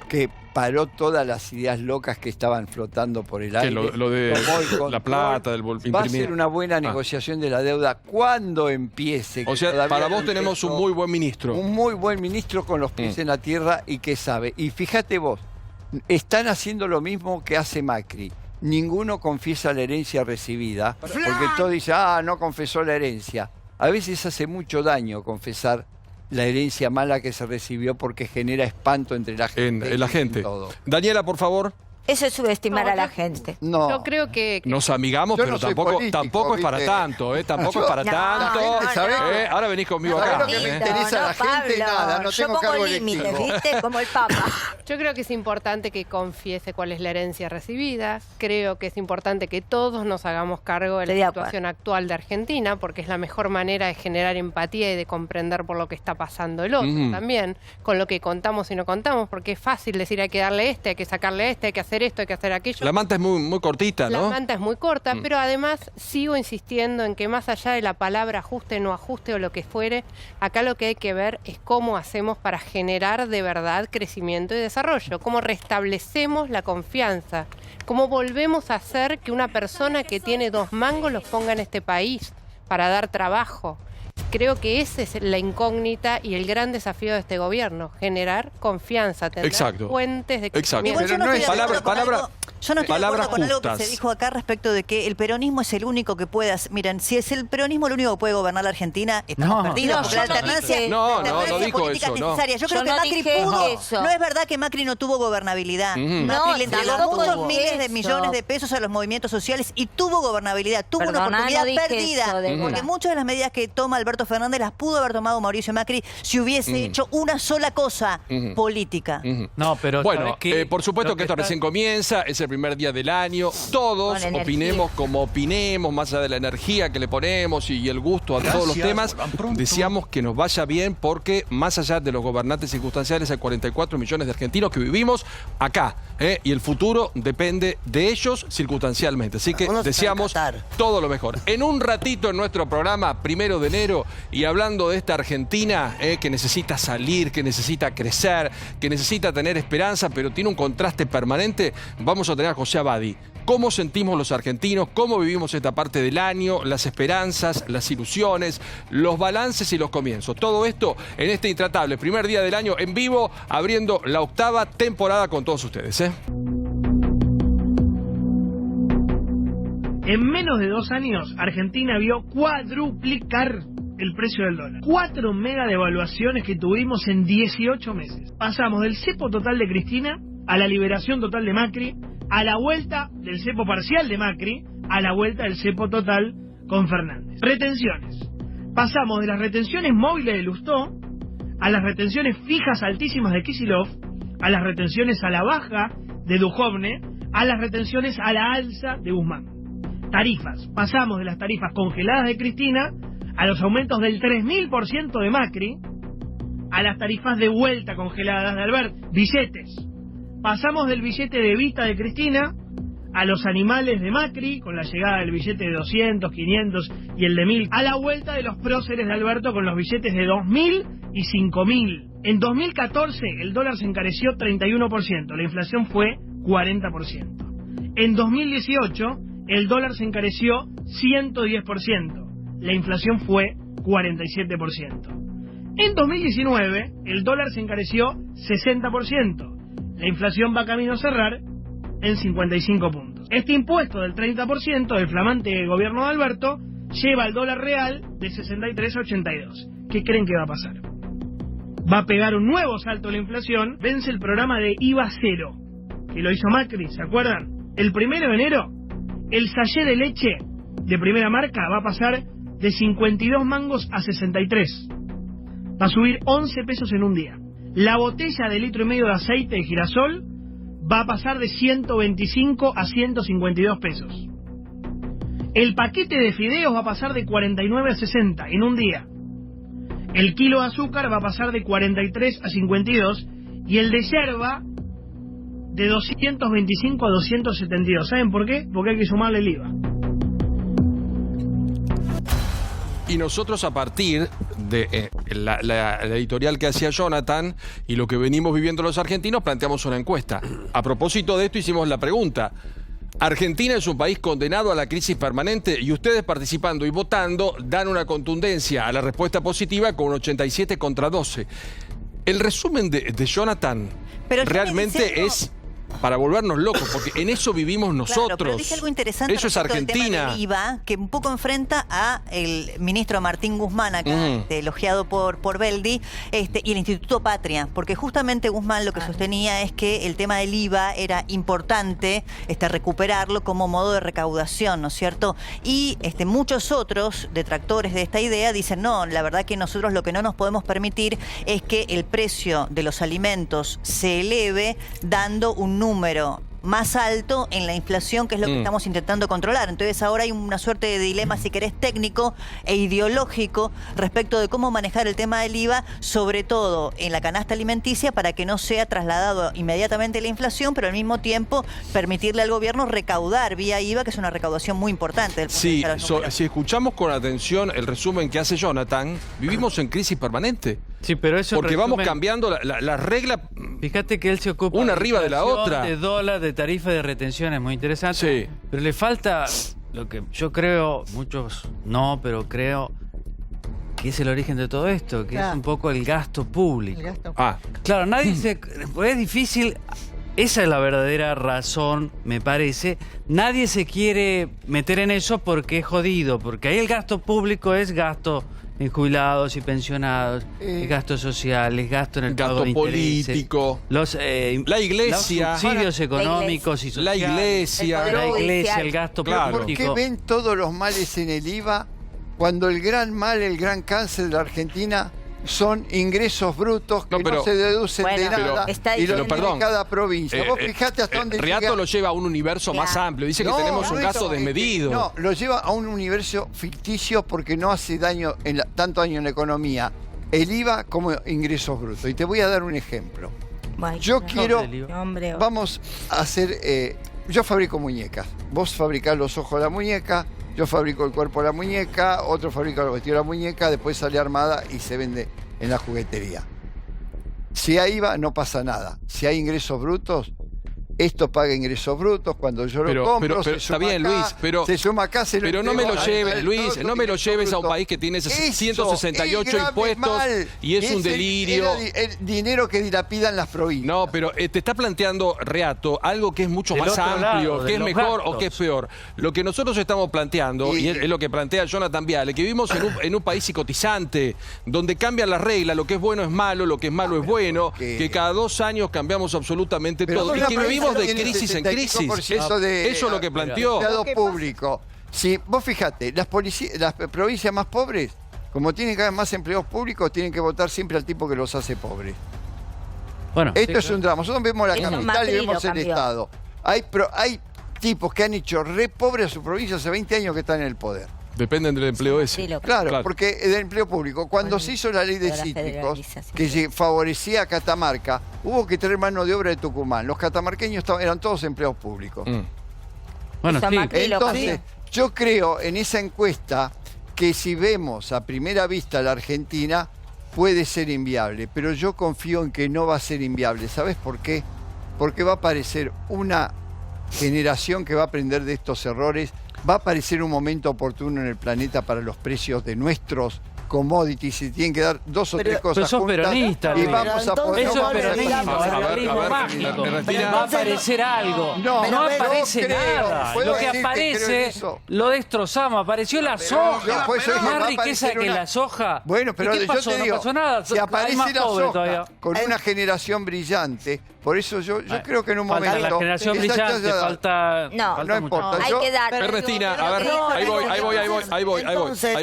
que paró todas las ideas locas que estaban flotando por el aire. Lo de la plata, del imprimir. Va a ser una buena negociación de la deuda cuando empiece. O sea, para vos tenemos un muy buen ministro. Un muy buen ministro con los pies en la tierra y que sabe. Y fíjate vos, están haciendo lo mismo que hace Macri. Ninguno confiesa la herencia recibida, porque todos dicen, no confesó la herencia. A veces hace mucho daño confesar la herencia mala que se recibió porque genera espanto entre la gente. En la gente. Daniela, por favor. Eso es subestimar a la gente. No. Yo creo que... Nos amigamos, pero tampoco es para tanto, Tampoco es para tanto. Ahora venís conmigo acá. Lo que me interesa a la gente, nada, no tengo cargo límites, ¿viste? Como el Papa. Yo creo que es importante que confiese cuál es la herencia recibida. Creo que es importante que todos nos hagamos cargo de la situación actual de Argentina, porque es la mejor manera de generar empatía y de comprender por lo que está pasando el otro también, con lo que contamos y no contamos, porque es fácil decir hay que darle hay que sacarle hay que hacer esto, hay que hacer aquello. La manta es muy cortita, ¿no? La manta es muy corta, pero además sigo insistiendo en que más allá de la palabra ajuste, no ajuste o lo que fuere, acá lo que hay que ver es cómo hacemos para generar de verdad crecimiento y desarrollo, cómo restablecemos la confianza, cómo volvemos a hacer que una persona que tiene 2 mangos los ponga en este país para dar trabajo. Creo que esa es la incógnita y el gran desafío de este gobierno, generar confianza, tener fuentes de crecimiento. Yo no estoy de acuerdo con algo que se dijo acá respecto de que el peronismo es el único que puede hacer. Miren, si es el peronismo el único que puede gobernar la Argentina, estamos perdidos. Porque la alternancia política es necesaria. Yo creo que Macri pudo. No es verdad que Macri no tuvo gobernabilidad. Macri le entregó muchos miles de millones de pesos a los movimientos sociales y tuvo gobernabilidad. Tuvo una oportunidad perdida. Porque muchas de las medidas que toma Alberto Fernández las pudo haber tomado Mauricio Macri si hubiese hecho una sola cosa política. No, pero bueno, por supuesto que esto recién comienza, es el primer día del año, todos opinemos como opinemos, más allá de la energía que le ponemos y el gusto a todos los temas, deseamos que nos vaya bien porque más allá de los gobernantes circunstanciales hay 44 millones de argentinos que vivimos acá, y el futuro depende de ellos circunstancialmente, así que deseamos todo lo mejor. En un ratito en nuestro programa, 1 de enero, y hablando de esta Argentina que necesita salir, que necesita crecer, que necesita tener esperanza, pero tiene un contraste permanente, vamos a tener a José Abadi. ¿Cómo sentimos los argentinos? ¿Cómo vivimos esta parte del año? Las esperanzas, las ilusiones, los balances y los comienzos. Todo esto en este intratable primer día del año en vivo, abriendo la 8ª temporada con todos ustedes. En menos de 2 años, Argentina vio cuadruplicar el precio del dólar. 4 mega devaluaciones que tuvimos en 18 meses. Pasamos del cepo total de Cristina a la liberación total de Macri, a la vuelta del cepo parcial de Macri, a la vuelta del cepo total con Fernández. Retenciones. Pasamos de las retenciones móviles de Lustó a las retenciones fijas altísimas de Kicillof, a las retenciones a la baja de Duhovne, a las retenciones a la alza de Guzmán. Tarifas. Pasamos de las tarifas congeladas de Cristina a los aumentos del 3000% de Macri, a las tarifas de vuelta congeladas de Alberto. Billetes. Pasamos del billete de Evita de Cristina a los animales de Macri, con la llegada del billete de 200, 500 y el de 1000, a la vuelta de los próceres de Alberto con los billetes de 2000 y 5000. En 2014 el dólar se encareció 31%, la inflación fue 40%. En 2018 el dólar se encareció 110%, la inflación fue 47%. En 2019 el dólar se encareció 60%. La inflación va camino a cerrar en 55 puntos. Este impuesto del 30% del flamante gobierno de Alberto lleva al dólar real de 63 a 82. ¿Qué creen que va a pasar? Va a pegar un nuevo salto a la inflación. Vence el programa de IVA cero, que lo hizo Macri, ¿se acuerdan? El 1 de enero, el sachet de leche de primera marca va a pasar de 52 mangos a 63. Va a subir 11 pesos en un día. La botella de 1,5 litros de aceite de girasol va a pasar de 125 a 152 pesos. El paquete de fideos va a pasar de 49 a 60 en un día. El kilo de azúcar va a pasar de 43 a 52 y el de yerba de 225 a 272. ¿Saben por qué? Porque hay que sumarle el IVA. Y nosotros, a partir de la editorial que hacía Jonathan y lo que venimos viviendo los argentinos, planteamos una encuesta. A propósito de esto hicimos la pregunta: ¿Argentina es un país condenado a la crisis permanente? Y ustedes, participando y votando, dan una contundencia a la respuesta positiva con un 87 contra 12. El resumen de Jonathan realmente es para volvernos locos, porque en eso vivimos nosotros. Claro, pero dice algo interesante. Eso es Argentina. El tema del IVA, que un poco enfrenta a el ministro Martín Guzmán, acá, elogiado por Beldi, y el Instituto Patria, porque justamente Guzmán lo que sostenía es que el tema del IVA era importante recuperarlo como modo de recaudación, ¿no es cierto? Y muchos otros detractores de esta idea dicen, no, la verdad que nosotros lo que no nos podemos permitir es que el precio de los alimentos se eleve dando un número más alto en la inflación, que es lo que estamos intentando controlar. Entonces ahora hay una suerte de dilema, si querés, técnico e ideológico respecto de cómo manejar el tema del IVA, sobre todo en la canasta alimenticia, para que no sea trasladado inmediatamente la inflación, pero al mismo tiempo permitirle al gobierno recaudar vía IVA, que es una recaudación muy importante. Sí, si escuchamos con atención el resumen que hace Jonathan, vivimos en crisis permanente. Sí, pero eso porque vamos cambiando las reglas. Fíjate que él se ocupa una arriba de la otra. De dólar, de tarifa de retención, es muy interesante. Sí. Pero le falta lo que yo creo, muchos no, pero creo que es el origen de todo esto, que es un poco el gasto público. Claro, nadie se... Es difícil, esa es la verdadera razón, me parece. Nadie se quiere meter en eso porque es jodido, porque ahí el gasto público es gasto en jubilados y pensionados, gastos sociales, gasto en el pago de político, la iglesia, los subsidios económicos y sociales, la iglesia, el gasto político. ¿Por qué ven todos los males en el IVA cuando el gran mal, el gran cáncer de la Argentina son ingresos brutos que no se deducen de nada y lo tiene cada provincia? Vos fijate hasta dónde Riato llega. lo lleva a un universo más amplio. Dice que tenemos un gasto desmedido. No, lo lleva a un universo ficticio porque no hace daño tanto daño en la economía el IVA como ingresos brutos. Y te voy a dar un ejemplo. Yo quiero... Vamos a hacer... yo fabrico muñecas. Vos fabricás los ojos de la muñeca, yo fabrico el cuerpo de la muñeca, otro fabrica los vestidos de la muñeca, después sale armada y se vende en la juguetería. Si hay IVA, no pasa nada. Si hay ingresos brutos, esto paga ingresos brutos. Cuando yo lo compro, se suma está bien, acá, Luis, pero se suma acá, se lo pero no me lo lleves, Luis, no me lo lleves a un país que tiene 168 impuestos y es un delirio. El dinero que dilapidan las provincias. No, pero te está planteando, Reato, algo que es mucho más amplio, que es mejor o que es peor. Lo que nosotros estamos planteando, y es lo que plantea Jonathan Viale, que vivimos en un país psicotizante, donde cambian las reglas, lo que es bueno es malo, lo que es malo es bueno, que cada 2 años cambiamos absolutamente todo. Y que vivimos de crisis en crisis. Eso es lo que planteó. Público. Si vos fijate, las provincias más pobres, como tienen cada vez más empleados públicos, tienen que votar siempre al tipo que los hace pobres. Bueno, esto es un drama. Nosotros vemos la capital y vemos el Estado. Hay tipos que han hecho re pobres a su provincia hace 20 años que están en el poder. Dependen del empleo ese. Claro, porque del empleo público. Cuando se hizo la ley de cítricos, que favorecía a Catamarca, hubo que traer mano de obra de Tucumán. Los catamarqueños eran todos empleados públicos. Bueno, sí. Entonces, yo creo en esa encuesta que si vemos a primera vista la Argentina, puede ser inviable. Pero yo confío en que no va a ser inviable. ¿Sabes por qué? Porque va a aparecer una generación que va a aprender de estos errores. Va a aparecer un momento oportuno en el planeta para los precios de nuestros commodities y tienen que dar 2 o 3 cosas pero sos juntas peronista, y vamos a poder... Eso es peronismo, realismo mágico. Va a aparecer algo. No aparece nada. Lo que aparece lo destrozamos. Apareció la soja. Más riqueza que la soja. Bueno, pero ¿qué pasó? yo te digo, no pasó nada. si aparece la soja con una generación brillante, por eso yo creo que en un momento... La generación brillante falta... No importa. Hay que dar... Ernestina, a ver, ahí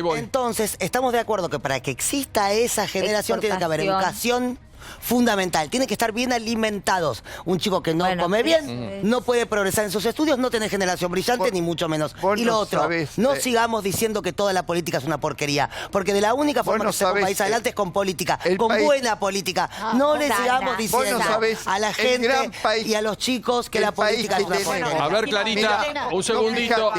voy. Entonces, estamos de acuerdo que para que exista esa generación tiene que haber educación, fundamental. Tienen que estar bien alimentados. Un chico que no come bien no puede progresar en sus estudios, no tiene generación brillante, ni mucho menos. Y lo otro, no sigamos diciendo que toda la política es una porquería, porque de la única forma que se un país adelante es con política, con buena política. No le sigamos diciendo a la gente y a los chicos que la política es una porquería. A ver, Clarita, un segundito.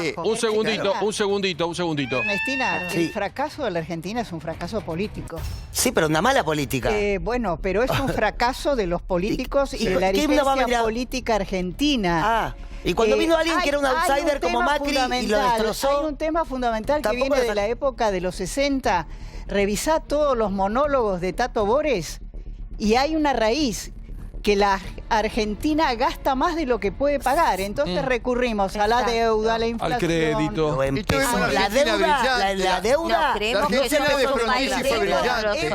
Ernestina, el fracaso de la Argentina es un fracaso político. Sí, pero una mala política. Bueno, pero es un fracaso de los políticos y de la dirigencia política argentina. Y cuando vino alguien que era un outsider como Macri y lo destrozó. Hay un tema fundamental que viene de la época de los 60. Revisá todos los monólogos de Tato Bores y hay una raíz, que la Argentina gasta más de lo que puede pagar. Entonces recurrimos a la deuda, a la inflación. Al crédito.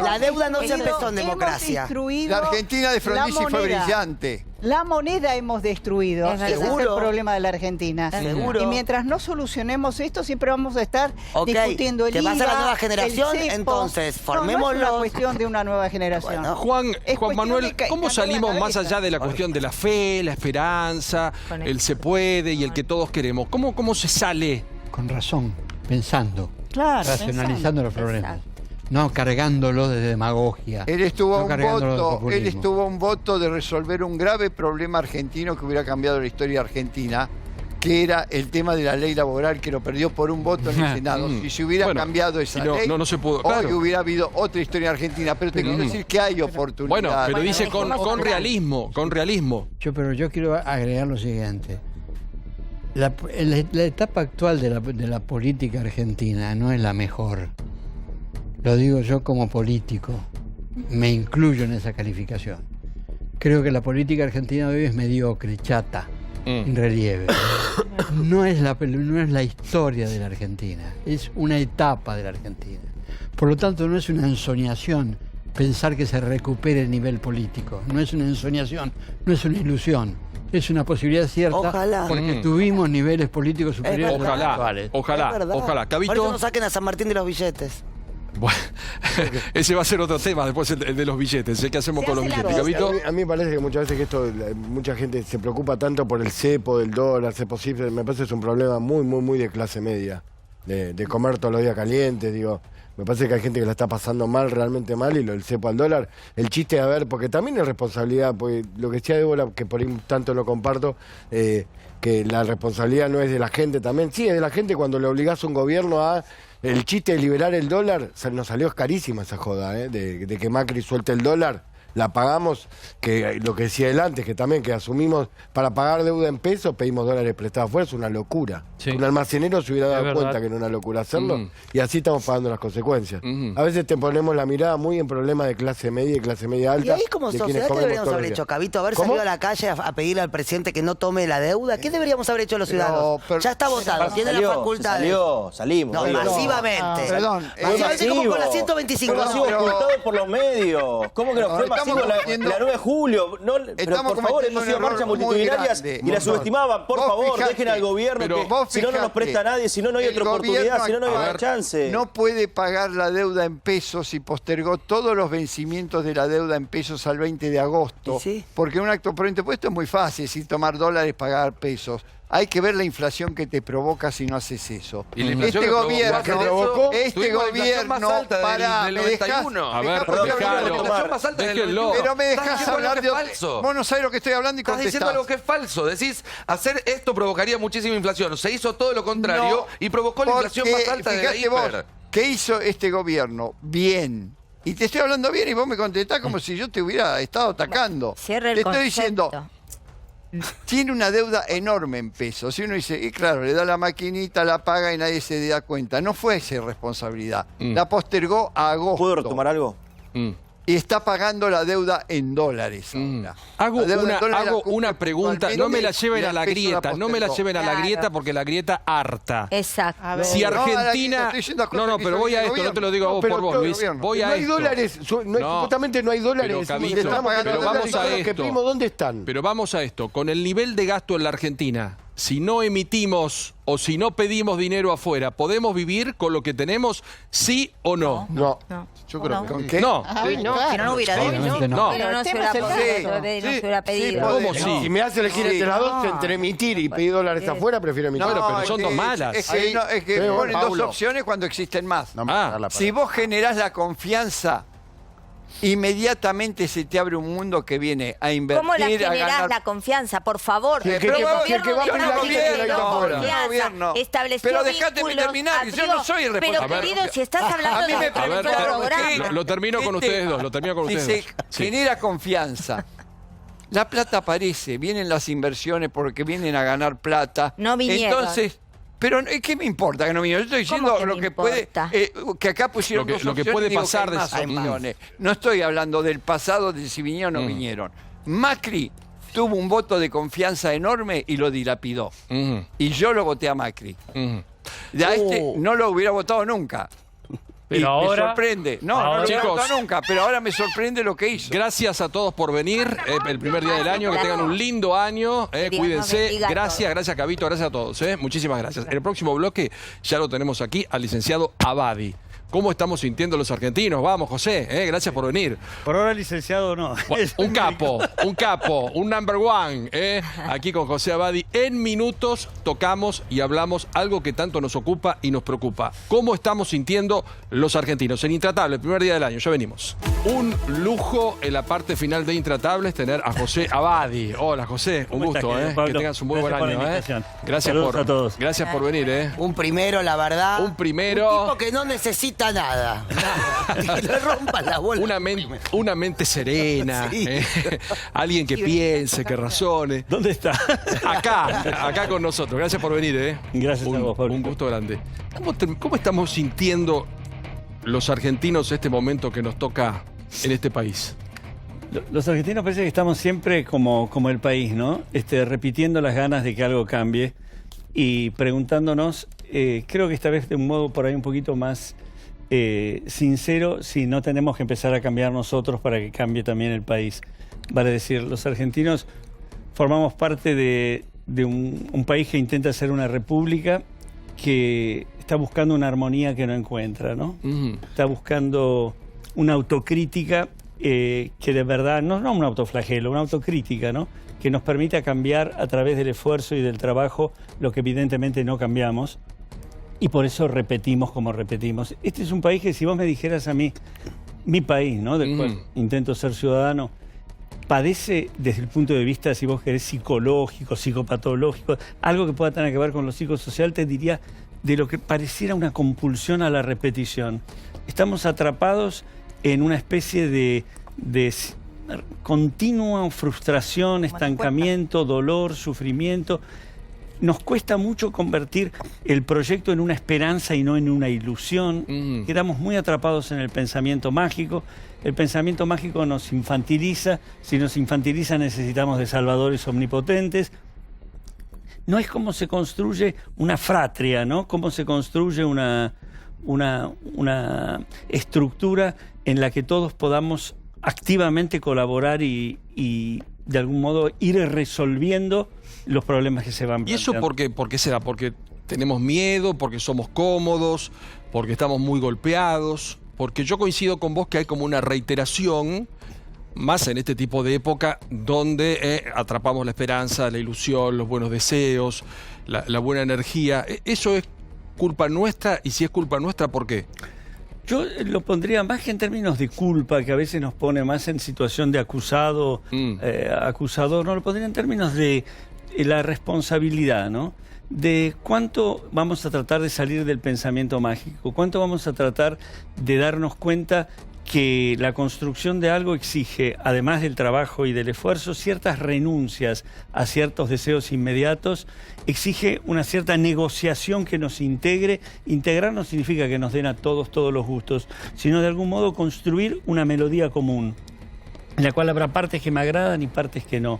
La deuda no se empezó en democracia. La Argentina de Frondizi fue brillante. La moneda hemos destruido. Ese es el problema de la Argentina. Seguro. Y mientras no solucionemos esto, siempre vamos a estar discutiendo el IVA, ¿te vas a la nueva generación? el cepo. Entonces, formémoslo. No es una cuestión de una nueva generación. Bueno, Juan Manuel, ¿cómo salimos más allá de la cuestión de la fe, la esperanza, el se puede y el que todos queremos? ¿Cómo se sale? Con razón, pensando, racionalizando los problemas. Exacto. No cargándolo de demagogia. Él estuvo a un voto de resolver un grave problema argentino que hubiera cambiado la historia argentina, que era el tema de la ley laboral, que lo perdió por un voto en el Senado. Si se hubiera cambiado esa ley, no se pudo, hoy hubiera habido otra historia argentina. Pero te quiero decir que hay oportunidad. Bueno, pero dice con realismo. Pero yo quiero agregar lo siguiente. La etapa actual de la política argentina no es la mejor. Lo digo yo como político, me incluyo en esa calificación. Creo que la política argentina de hoy es mediocre, chata, en relieve. No es la historia de la Argentina, es una etapa de la Argentina. Por lo tanto, no es una ensoñación pensar que se recupere el nivel político. No es una ensoñación, no es una ilusión. Es una posibilidad cierta. Ojalá. Porque tuvimos niveles políticos superiores. Ojalá. Cabito. Por eso no saquen a San Martín de los billetes. Bueno, ese va a ser otro tema, después el de los billetes. ¿Qué hacemos con los billetes, Gabito? A mí me parece que muchas veces mucha gente se preocupa tanto por el cepo, del dólar, cepo cifre. Me parece que es un problema muy de clase media, de comer todos los días calientes, digo. Me parece que hay gente que la está pasando mal, realmente mal, y lo del cepo al dólar, el chiste de porque también es responsabilidad, porque lo que decía Débora, que por ahí tanto lo comparto, que la responsabilidad no es de la gente también, sí es de la gente cuando le obligás a un gobierno a... El chiste de liberar el dólar, nos salió carísima esa joda, de que Macri suelte el dólar, la pagamos, que lo que decía él antes, que también que asumimos para pagar deuda en pesos, pedimos dólares prestados afuera, es una locura. Sí. Un almacenero se hubiera dado cuenta que era una locura hacerlo, y así estamos pagando las consecuencias. A veces te ponemos la mirada muy en problemas de clase media y clase media alta. ¿Y ahí como sociedad qué deberíamos haber hecho, Cabito? ¿Haber salido a la calle a pedirle al presidente que no tome la deuda? ¿Qué deberíamos haber hecho los ciudadanos? Ya está votado, tiene la facultad. Salimos. No, masivamente. Perdón. Masivamente como con la 125. Fue masivo ocultado por los medios. ¿Cómo que no fue masivo la 9 de julio? Pero por favor, hemos sido marchas multitudinarias y la subestimaban. Por favor, dejen al gobierno que si no nos presta nadie, si no hay otra oportunidad, si no hay otra chance. No puede pagar la deuda en pesos y postergó todos los vencimientos de la deuda en pesos al 20 de agosto. Porque un acto por impuesto es muy fácil, sin tomar dólares, pagar pesos. Hay que ver la inflación que te provoca si no haces eso. ¿Y la inflación este gobierno para del 91. A ver, pero me dejas hablar de falso. Vos no sabés lo que estoy hablando y contestás. Estás diciendo algo que es falso. Decís, hacer esto provocaría muchísima inflación. Se hizo todo lo contrario y provocó la inflación más alta de la hiper. ¿Qué hizo este gobierno? Bien. Y te estoy hablando bien y vos me contestás como si yo te hubiera estado atacando. Cierra el te estoy diciendo... Tiene una deuda enorme en pesos. Y uno dice, y claro, le da la maquinita, la paga y nadie se da cuenta. No fue esa irresponsabilidad. La postergó a agosto. ¿Puedo retomar algo? Y está pagando la deuda en dólares ahora. Hago una pregunta. No me la lleven a la grieta. No me la lleven a la grieta porque la grieta harta. Exacto. Si Argentina... No, pero voy a esto. No te lo digo a vos por vos, Luis. Voy a esto. No hay dólares. Justamente no hay dólares. Pero vamos a esto. ¿Dónde están? Pero vamos a esto. Con el nivel de gasto en la Argentina, si no emitimos o si no pedimos dinero afuera, ¿podemos vivir con lo que tenemos, sí o no? No. Yo creo que ¿Con qué? No. Si no hubiera Obviamente dicho. no. Pero no el se tema hubiera es el puesto, gasto. no se hubiera pedido. ¿Cómo sí? Si me hace elegir entre las dos, entre emitir y pedir dólares afuera, prefiero emitir. pero son dos malas. Es que, es que Pero, ponen Paulo. dos opciones cuando existen más. no me va a dar la Si palabra. vos generás la confianza, inmediatamente se te abre un mundo que viene a invertir, ¿Cómo la a generás ganar. la confianza? Por favor. Si el que- El si el gobierno que va a de pedir la Estados guita tiene que ir Unidos, afuera. confianza, Gobierno. estableció Pero dejáteme vínculos, terminar, que yo abrió. no soy el responsable. Pero querido, si estás hablando A mí de me nuestro preguntaron programa. Lo termino con ustedes dos, lo termino con Si ustedes se dos. Sí. genera confianza, la plata aparece, vienen las inversiones porque vienen a ganar plata. No vinieron. Entonces, pero ¿qué me importa que no vinieron? Yo estoy diciendo ¿Cómo que lo me que puede, importa? que acá pusieron Lo que dos opciones, puede digo pasar que hay más de- opciones. No estoy hablando del pasado, de si vinieron o no vinieron. Macri tuvo un voto de confianza enorme y lo dilapidó. Y yo lo voté a Macri. Ya no lo hubiera votado nunca. Pero Y ahora- me sorprende. No, no ahora- lo hubiera Chicos. votado nunca, pero ahora me sorprende lo que hizo. Gracias a todos por venir, el primer día del año, que tengan un lindo año, Dios nos cuídense, bendiga a gracias, gracias Cabito, gracias a todos, muchísimas gracias. En el próximo bloque ya lo tenemos aquí al licenciado Abadi. ¿Cómo estamos sintiendo los argentinos? Vamos, José, gracias por venir. Por ahora, licenciado, no. Un capo, un number one, aquí con José Abadi. En minutos tocamos y hablamos algo que tanto nos ocupa y nos preocupa. ¿Cómo estamos sintiendo los argentinos? En Intratable, el primer día del año, ya venimos. Un lujo en la parte final de Intratables tener a José Abadi. Hola, José, un ¿Cómo estás, gusto, querido que Pablo? tengas un muy buen Gracias por la año. invitación. Gracias Saludos a todos. Gracias por venir, Un primero, la verdad. Un primero. Un tipo que no necesita nada. Que le rompan la bola. Una mente serena, Sí. Alguien que piense, que razone. ¿Dónde está? Acá con nosotros. Gracias por venir, Gracias a vos, Pablo. Un gusto grande. ¿Cómo estamos sintiendo los argentinos este momento que nos toca en este país? Los argentinos parece que estamos siempre como el país, ¿no? Repitiendo las ganas de que algo cambie y preguntándonos, creo que esta vez de un modo por ahí un poquito más sincero, si no tenemos que empezar a cambiar nosotros para que cambie también el país. Vale decir, los argentinos formamos parte de un país que intenta ser una república, que está buscando una armonía que no encuentra, ¿no? Está buscando una autocrítica que de verdad, no un autoflagelo, una autocrítica, ¿no? Que nos permita cambiar a través del esfuerzo y del trabajo lo que evidentemente no cambiamos. Y por eso repetimos como repetimos. Este es un país que si vos me dijeras a mí, mi país, ¿no? Del cual intento ser ciudadano, padece desde el punto de vista, si vos querés, psicológico, psicopatológico, algo que pueda tener que ver con lo psicosocial, te diría de lo que pareciera una compulsión a la repetición. Estamos atrapados en una especie de continua frustración, estancamiento, dolor, sufrimiento. Nos cuesta mucho convertir el proyecto en una esperanza y no en una ilusión. Quedamos muy atrapados en el pensamiento mágico. El pensamiento mágico nos infantiliza. Si nos infantiliza necesitamos de salvadores omnipotentes. No es como se construye una fratria, ¿no? Cómo se construye una estructura en la que todos podamos activamente colaborar y de algún modo ir resolviendo los problemas que se van planteando. ¿Y eso por qué será? ¿Porque tenemos miedo? ¿Porque somos cómodos? ¿Porque estamos muy golpeados? Porque yo coincido con vos que hay como una reiteración, más en este tipo de época, donde atrapamos la esperanza, la ilusión, los buenos deseos, la buena energía. ¿Eso es culpa nuestra? Y si es culpa nuestra, ¿por qué? Yo lo pondría más que en términos de culpa, que a veces nos pone más en situación de acusado, acusador, no, lo pondría en términos de la responsabilidad, ¿no? De cuánto vamos a tratar de salir del pensamiento mágico, cuánto vamos a tratar de darnos cuenta que la construcción de algo exige, además del trabajo y del esfuerzo, ciertas renuncias a ciertos deseos inmediatos, exige una cierta negociación que nos integre. Integrar no significa que nos den a todos los gustos, sino de algún modo construir una melodía común, en la cual habrá partes que me agradan y partes que no.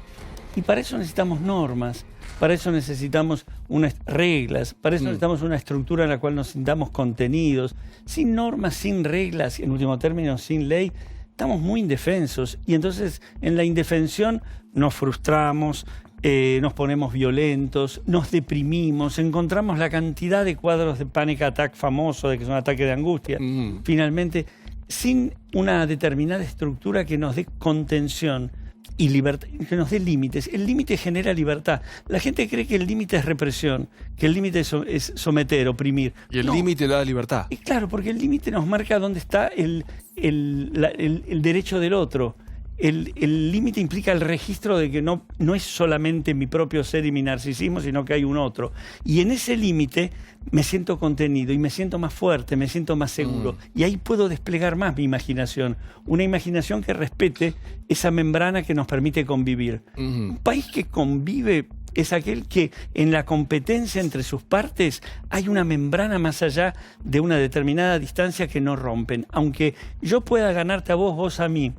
Y para eso necesitamos normas, para eso necesitamos unas reglas, para eso necesitamos una estructura en la cual nos sintamos contenidos. Sin normas, sin reglas, y en último término, sin ley, estamos muy indefensos. Y entonces, en la indefensión, nos frustramos, nos ponemos violentos, nos deprimimos, encontramos la cantidad de cuadros de panic attack famoso, de que es un ataque de angustia, finalmente, sin una determinada estructura que nos dé contención y libertad, que nos dé límites. El límite genera libertad. La gente cree que el límite es represión, que el límite es someter, oprimir. Y el límite le da libertad. Y claro, porque el límite nos marca dónde está el derecho del otro. El límite implica el registro de que no es solamente mi propio ser y mi narcisismo, sino que hay un otro. Y en ese límite me siento contenido y me siento más fuerte, me siento más seguro. Y ahí puedo desplegar más mi imaginación. Una imaginación que respete esa membrana que nos permite convivir. Un país que convive es aquel que en la competencia entre sus partes hay una membrana más allá de una determinada distancia que no rompen. Aunque yo pueda ganarte a vos, vos a mí,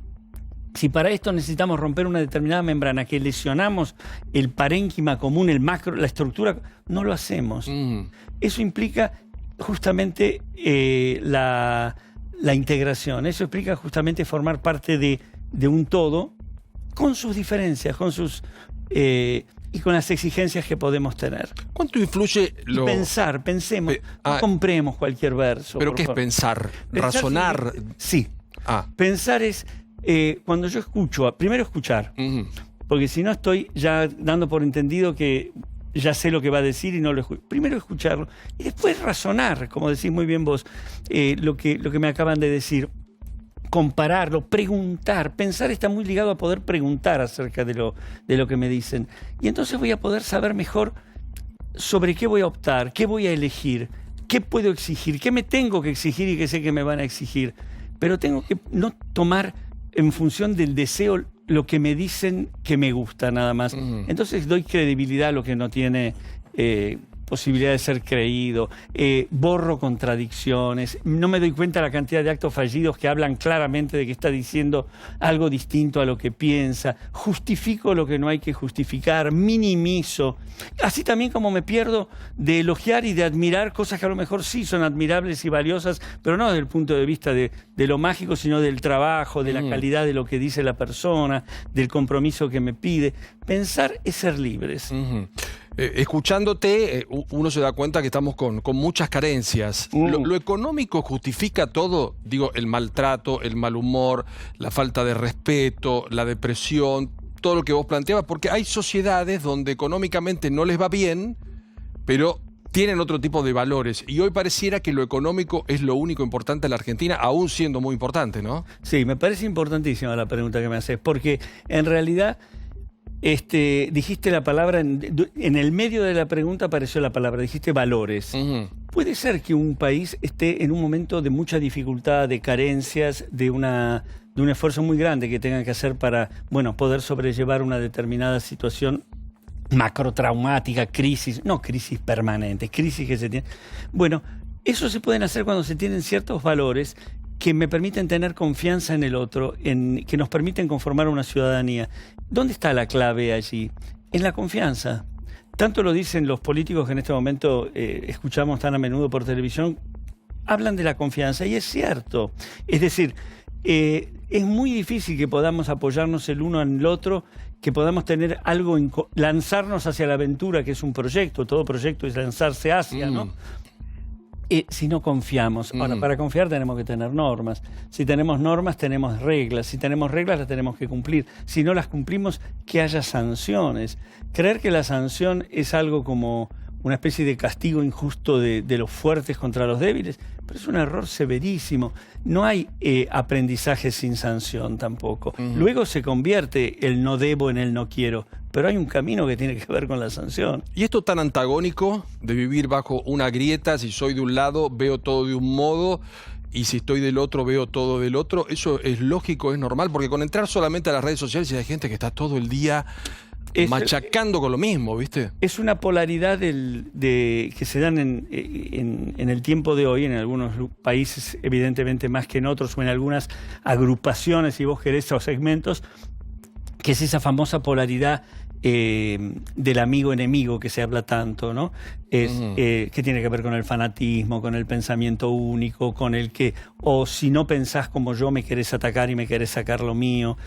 si para esto necesitamos romper una determinada membrana, que lesionamos el parénquima común, el macro, la estructura, no lo hacemos. Eso implica justamente la integración. Eso implica justamente formar parte de un todo con sus diferencias, con sus y con las exigencias que podemos tener. ¿Cuánto influye lo... Pensar, pensemos, no compremos cualquier verso. ¿Pero qué es pensar? ¿Razonar? Sí. Pensar es... cuando yo escucho, primero escuchar, porque si no estoy ya dando por entendido que ya sé lo que va a decir y no lo escucho. Primero escucharlo y después razonar, como decís muy bien vos, lo que me acaban de decir, compararlo, preguntar. Pensar está muy ligado a poder preguntar acerca de lo que me dicen. Y entonces voy a poder saber mejor sobre qué voy a optar, qué voy a elegir, qué puedo exigir, qué me tengo que exigir y qué sé que me van a exigir. Pero tengo que no tomar en función del deseo lo que me dicen que me gusta nada más. Entonces doy credibilidad a lo que no tiene posibilidad de ser creído, borro contradicciones, no me doy cuenta de la cantidad de actos fallidos que hablan claramente de que está diciendo algo distinto a lo que piensa, justifico lo que no hay que justificar, minimizo, así también como me pierdo de elogiar y de admirar cosas que a lo mejor sí son admirables y valiosas, pero no desde el punto de vista de lo mágico, sino del trabajo, de la calidad de lo que dice la persona, del compromiso que me pide. Pensar es ser libres. Escuchándote, uno se da cuenta que estamos con muchas carencias. ¿Lo económico justifica todo? Digo, el maltrato, el mal humor, la falta de respeto, la depresión, todo lo que vos planteabas, porque hay sociedades donde económicamente no les va bien, pero tienen otro tipo de valores. Y hoy pareciera que lo económico es lo único importante en la Argentina, aún siendo muy importante, ¿no? Sí, me parece importantísima la pregunta que me haces, porque en realidad... dijiste la palabra, en el medio de la pregunta apareció la palabra, dijiste valores. Puede ser que un país esté en un momento de mucha dificultad, de carencias, de un esfuerzo muy grande que tengan que hacer para, bueno, poder sobrellevar una determinada situación macrotraumática, crisis, no crisis permanente, crisis que se tiene. Bueno, eso se pueden hacer cuando se tienen ciertos valores que me permiten tener confianza en el otro, que nos permiten conformar una ciudadanía. ¿Dónde está la clave allí? En la confianza. Tanto lo dicen los políticos que en este momento escuchamos tan a menudo por televisión, hablan de la confianza, y es cierto. Es decir, es muy difícil que podamos apoyarnos el uno en el otro, que podamos tener algo, lanzarnos hacia la aventura, que es un proyecto, todo proyecto es lanzarse hacia, ¿no? Si no confiamos. Ahora, para confiar tenemos que tener normas. Si tenemos normas, tenemos reglas. Si tenemos reglas, las tenemos que cumplir. Si no las cumplimos, que haya sanciones. Creer que la sanción es algo como una especie de castigo injusto de los fuertes contra los débiles, pero es un error severísimo. No hay aprendizaje sin sanción tampoco. Luego se convierte el no debo en el no quiero, pero hay un camino que tiene que ver con la sanción. ¿Y esto tan antagónico de vivir bajo una grieta? Si soy de un lado, veo todo de un modo, y si estoy del otro, veo todo del otro. ¿Eso es lógico, es normal? Porque con entrar solamente a las redes sociales hay gente que está todo el día machacando con lo mismo, ¿viste? Es una polaridad que se dan en el tiempo de hoy, en algunos países evidentemente más que en otros, o en algunas agrupaciones, si vos querés, o segmentos, que es esa famosa polaridad del amigo-enemigo que se habla tanto, ¿no? Que tiene que ver con el fanatismo, con el pensamiento único, con el que, o si no pensás como yo, me querés atacar y me querés sacar lo mío.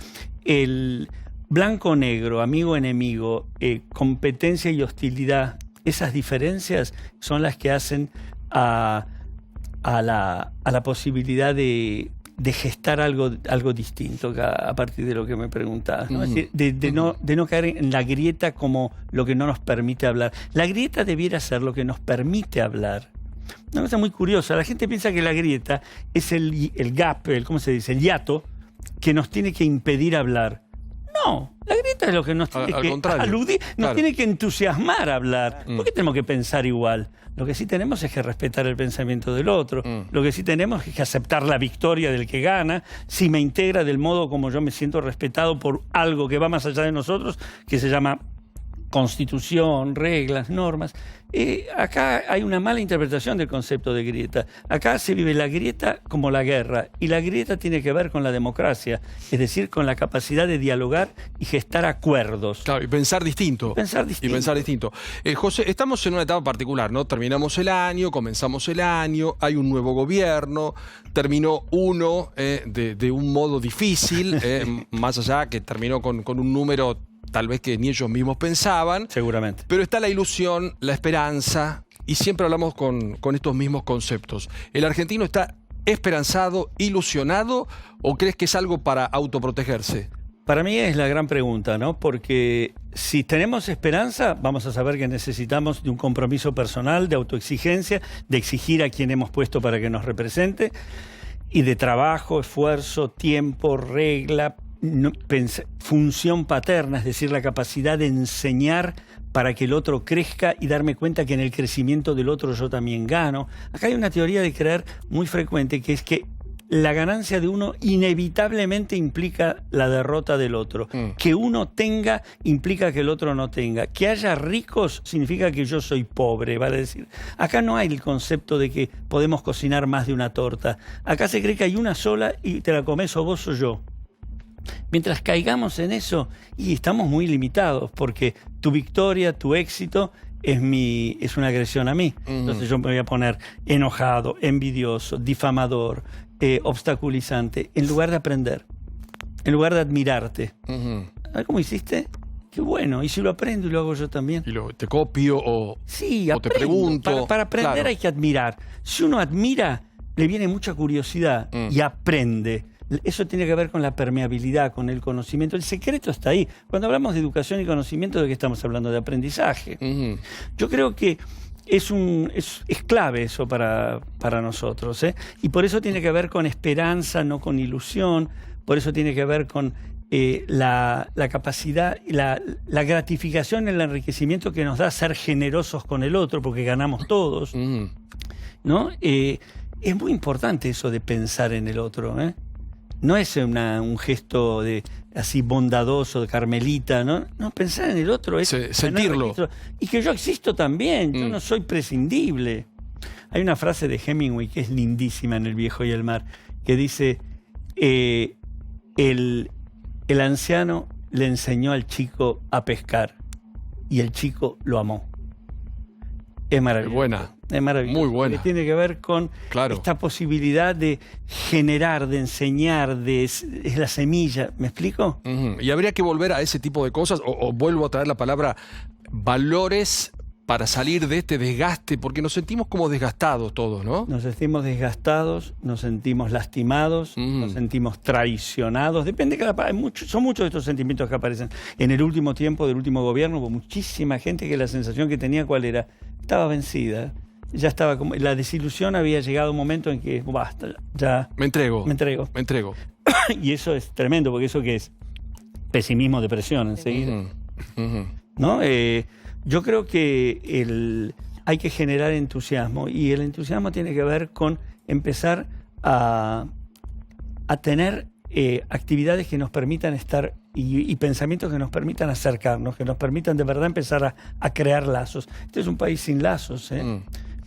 blanco o negro, amigo o enemigo, competencia y hostilidad, esas diferencias son las que hacen a la posibilidad de gestar algo distinto a partir de lo que me preguntabas, ¿no? Es decir, de no caer en la grieta como lo que no nos permite hablar. La grieta debiera ser lo que nos permite hablar. Una cosa muy curiosa, la gente piensa que la grieta es el gap, ¿cómo se dice? El hiato que nos tiene que impedir hablar. No, la grieta es lo que nos tiene que aludir, nos tiene que entusiasmar a hablar. ¿Por qué tenemos que pensar igual? Lo que sí tenemos es que respetar el pensamiento del otro. Lo que sí tenemos es que aceptar la victoria del que gana, si me integra del modo como yo me siento respetado por algo que va más allá de nosotros, que se llama constitución, reglas, normas. Acá hay una mala interpretación del concepto de grieta. Acá se vive la grieta como la guerra, y la grieta tiene que ver con la democracia, es decir, con la capacidad de dialogar y gestar acuerdos. Claro, y pensar distinto. José, estamos en una etapa particular, ¿no? Terminamos el año, comenzamos el año, hay un nuevo gobierno, terminó uno de un modo difícil, más allá que terminó con un número tal vez que ni ellos mismos pensaban. Seguramente. Pero está la ilusión, la esperanza, y siempre hablamos con estos mismos conceptos. ¿El argentino está esperanzado, ilusionado, o crees que es algo para autoprotegerse? Para mí es la gran pregunta, ¿no? Porque si tenemos esperanza, vamos a saber que necesitamos de un compromiso personal, de autoexigencia, de exigir a quien hemos puesto para que nos represente, y de trabajo, esfuerzo, tiempo, regla, función paterna, es decir, la capacidad de enseñar para que el otro crezca y darme cuenta que en el crecimiento del otro yo también gano. Acá hay una teoría de creer muy frecuente, que es que la ganancia de uno inevitablemente implica la derrota del otro. Que uno tenga implica que el otro no tenga. Que haya ricos significa que yo soy pobre, vale decir. Acá no hay el concepto de que podemos cocinar más de una torta. Acá se cree que hay una sola y te la comes o vos o yo. Mientras caigamos en eso, y estamos muy limitados, porque tu victoria, tu éxito es una agresión a mí. Entonces yo me voy a poner enojado, envidioso, difamador, obstaculizante, en lugar de aprender, en lugar de admirarte. A ver cómo hiciste. Qué bueno, y si lo aprendo y lo hago yo también. Y te copio o te pregunto. Para aprender hay que admirar. Si uno admira, le viene mucha curiosidad y aprende. Eso tiene que ver con la permeabilidad, con el conocimiento. El secreto está ahí. Cuando hablamos de educación y conocimiento, ¿de qué estamos hablando? De aprendizaje. Yo creo que es clave eso para nosotros, ¿eh? Y por eso tiene que ver con esperanza, no con ilusión. Por eso tiene que ver con la capacidad, la gratificación, el enriquecimiento que nos da ser generosos con el otro, porque ganamos todos, ¿no? Es muy importante eso de pensar en el otro, ¿eh? No es un gesto así bondadoso, de carmelita, ¿no? No, pensar en el otro es sentirlo. Y que yo existo también, yo no soy prescindible. Hay una frase de Hemingway que es lindísima en El viejo y el mar, que dice, el anciano le enseñó al chico a pescar y el chico lo amó. Es maravilloso. Buena. Es maravilloso. Muy buena. Que tiene que ver con esta posibilidad de generar, de enseñar, es la semilla. ¿Me explico? Y habría que volver a ese tipo de cosas, o vuelvo a traer la palabra valores para salir de este desgaste, porque nos sentimos como desgastados todos, ¿no? Nos sentimos desgastados, nos sentimos lastimados, nos sentimos traicionados. Depende de cada país. Son muchos de estos sentimientos que aparecen. En el último tiempo del último gobierno hubo muchísima gente que la sensación que tenía, ¿cuál era? Estaba vencida. Ya estaba como la desilusión había llegado a un momento en que basta, ya me entrego. Y eso es tremendo, porque eso que es pesimismo, depresión enseguida. ¿No? Yo creo que hay que generar entusiasmo, y el entusiasmo tiene que ver con empezar a tener actividades que nos permitan estar y pensamientos que nos permitan acercarnos, que nos permitan de verdad empezar a crear lazos. Este es un país sin lazos,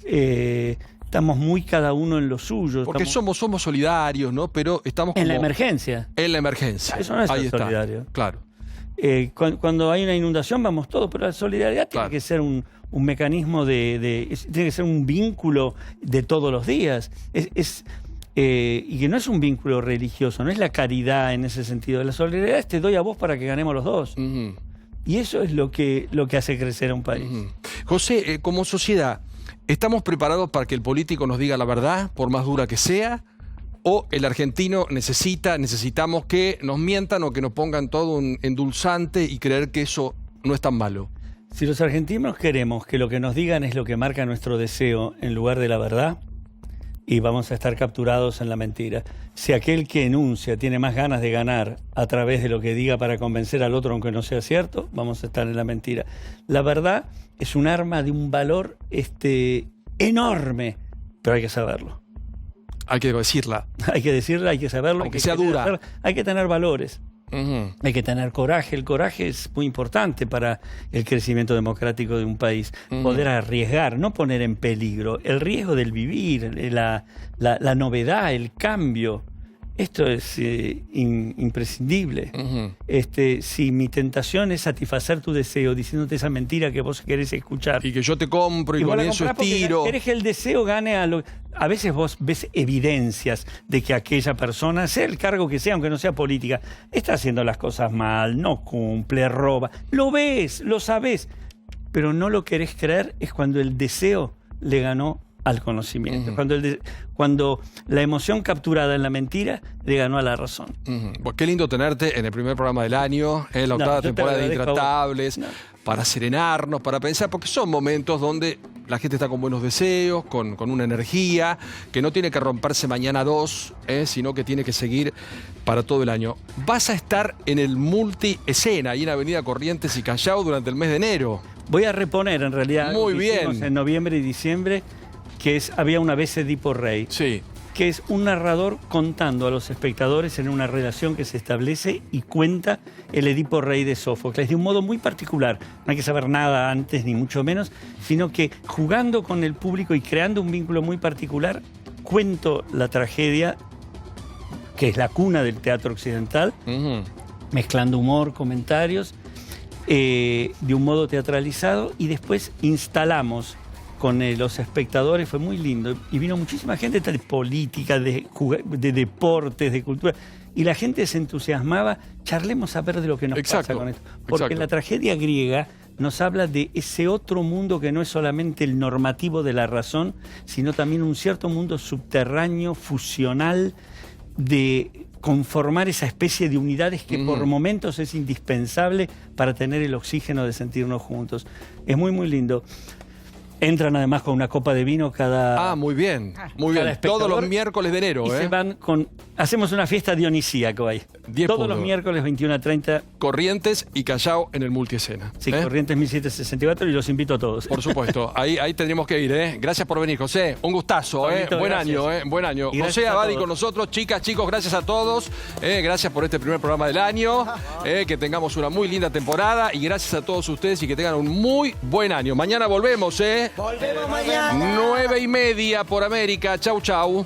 estamos muy cada uno en lo suyo. Porque somos solidarios, ¿no? Pero estamos en la emergencia. En la emergencia. Eso no es ser solidario. Claro. Cuando hay una inundación vamos todos, pero la solidaridad tiene que ser un mecanismo tiene que ser un vínculo de todos los días. y que no es un vínculo religioso, no es la caridad en ese sentido. La solidaridad es te doy a vos para que ganemos los dos. Y eso es lo que hace crecer a un país. José, como sociedad, ¿estamos preparados para que el político nos diga la verdad, por más dura que sea? ¿O el argentino necesitamos que nos mientan o que nos pongan todo un endulzante y creer que eso no es tan malo? Si los argentinos queremos que lo que nos digan es lo que marca nuestro deseo en lugar de la verdad, y vamos a estar capturados en la mentira. Si aquel que enuncia tiene más ganas de ganar a través de lo que diga para convencer al otro aunque no sea cierto, vamos a estar en la mentira. La verdad es un arma de un valor enorme, pero hay que saberlo. Hay que decirla. Hay que decirla, hay que saberlo. Aunque sea dura. Hay que tener valores. Hay que tener coraje. El coraje es muy importante para el crecimiento democrático de un país. Poder arriesgar, no poner en peligro. El riesgo del vivir, la novedad, el cambio. Esto es imprescindible. Si mi tentación es satisfacer tu deseo diciéndote esa mentira que vos querés escuchar. Y que yo te compro y con eso estiro. Querés que el deseo gane a veces vos ves evidencias de que aquella persona, sea el cargo que sea, aunque no sea política, está haciendo las cosas mal, no cumple, roba. Lo ves, lo sabés, pero no lo querés creer es cuando el deseo le ganó al conocimiento. Cuando la emoción capturada en la mentira le ganó a la razón. Pues qué lindo tenerte en el primer programa del año, en la octava temporada de Intratables, para serenarnos, para pensar, porque son momentos donde la gente está con buenos deseos, con una energía, que no tiene que romperse mañana 2, sino que tiene que seguir para todo el año. Vas a estar en el multi-escena, ahí en Avenida Corrientes y Callao, durante el mes de enero. Voy a reponer, en realidad, muy bien, en noviembre y diciembre, que había una vez Edipo Rey, que es un narrador contando a los espectadores en una relación que se establece y cuenta el Edipo Rey de Sófocles de un modo muy particular. No hay que saber nada antes ni mucho menos, sino que jugando con el público y creando un vínculo muy particular, cuento la tragedia, que es la cuna del teatro occidental, mezclando humor, comentarios, de un modo teatralizado, y después instalamos con los espectadores, fue muy lindo, y vino muchísima gente de política, de deportes, de cultura, y la gente se entusiasmaba. Charlemos a ver de lo que nos pasa con esto, porque la tragedia griega nos habla de ese otro mundo que no es solamente el normativo de la razón, sino también un cierto mundo subterráneo, fusional, de conformar esa especie de unidades que por momentos es indispensable para tener el oxígeno de sentirnos juntos. Es muy, muy lindo. Entran además con una copa de vino cada... Ah, muy bien, muy bien. Todos los miércoles de enero, y se van con... Hacemos una fiesta dionisíaca ahí. Todos los miércoles 21 a 30. Corrientes y Callao en el multiescena. Sí, Corrientes 1764, y los invito a todos. Por supuesto, ahí tendríamos que ir, Gracias por venir, José. Un gustazo, Pablito, Buen año, buen año. José Abadi con nosotros, chicas, chicos, gracias a todos. Gracias por este primer programa del año. Que tengamos una muy linda temporada, y gracias a todos ustedes y que tengan un muy buen año. Mañana volvemos, Volvemos mañana. 9:30 por América. Chau, chau.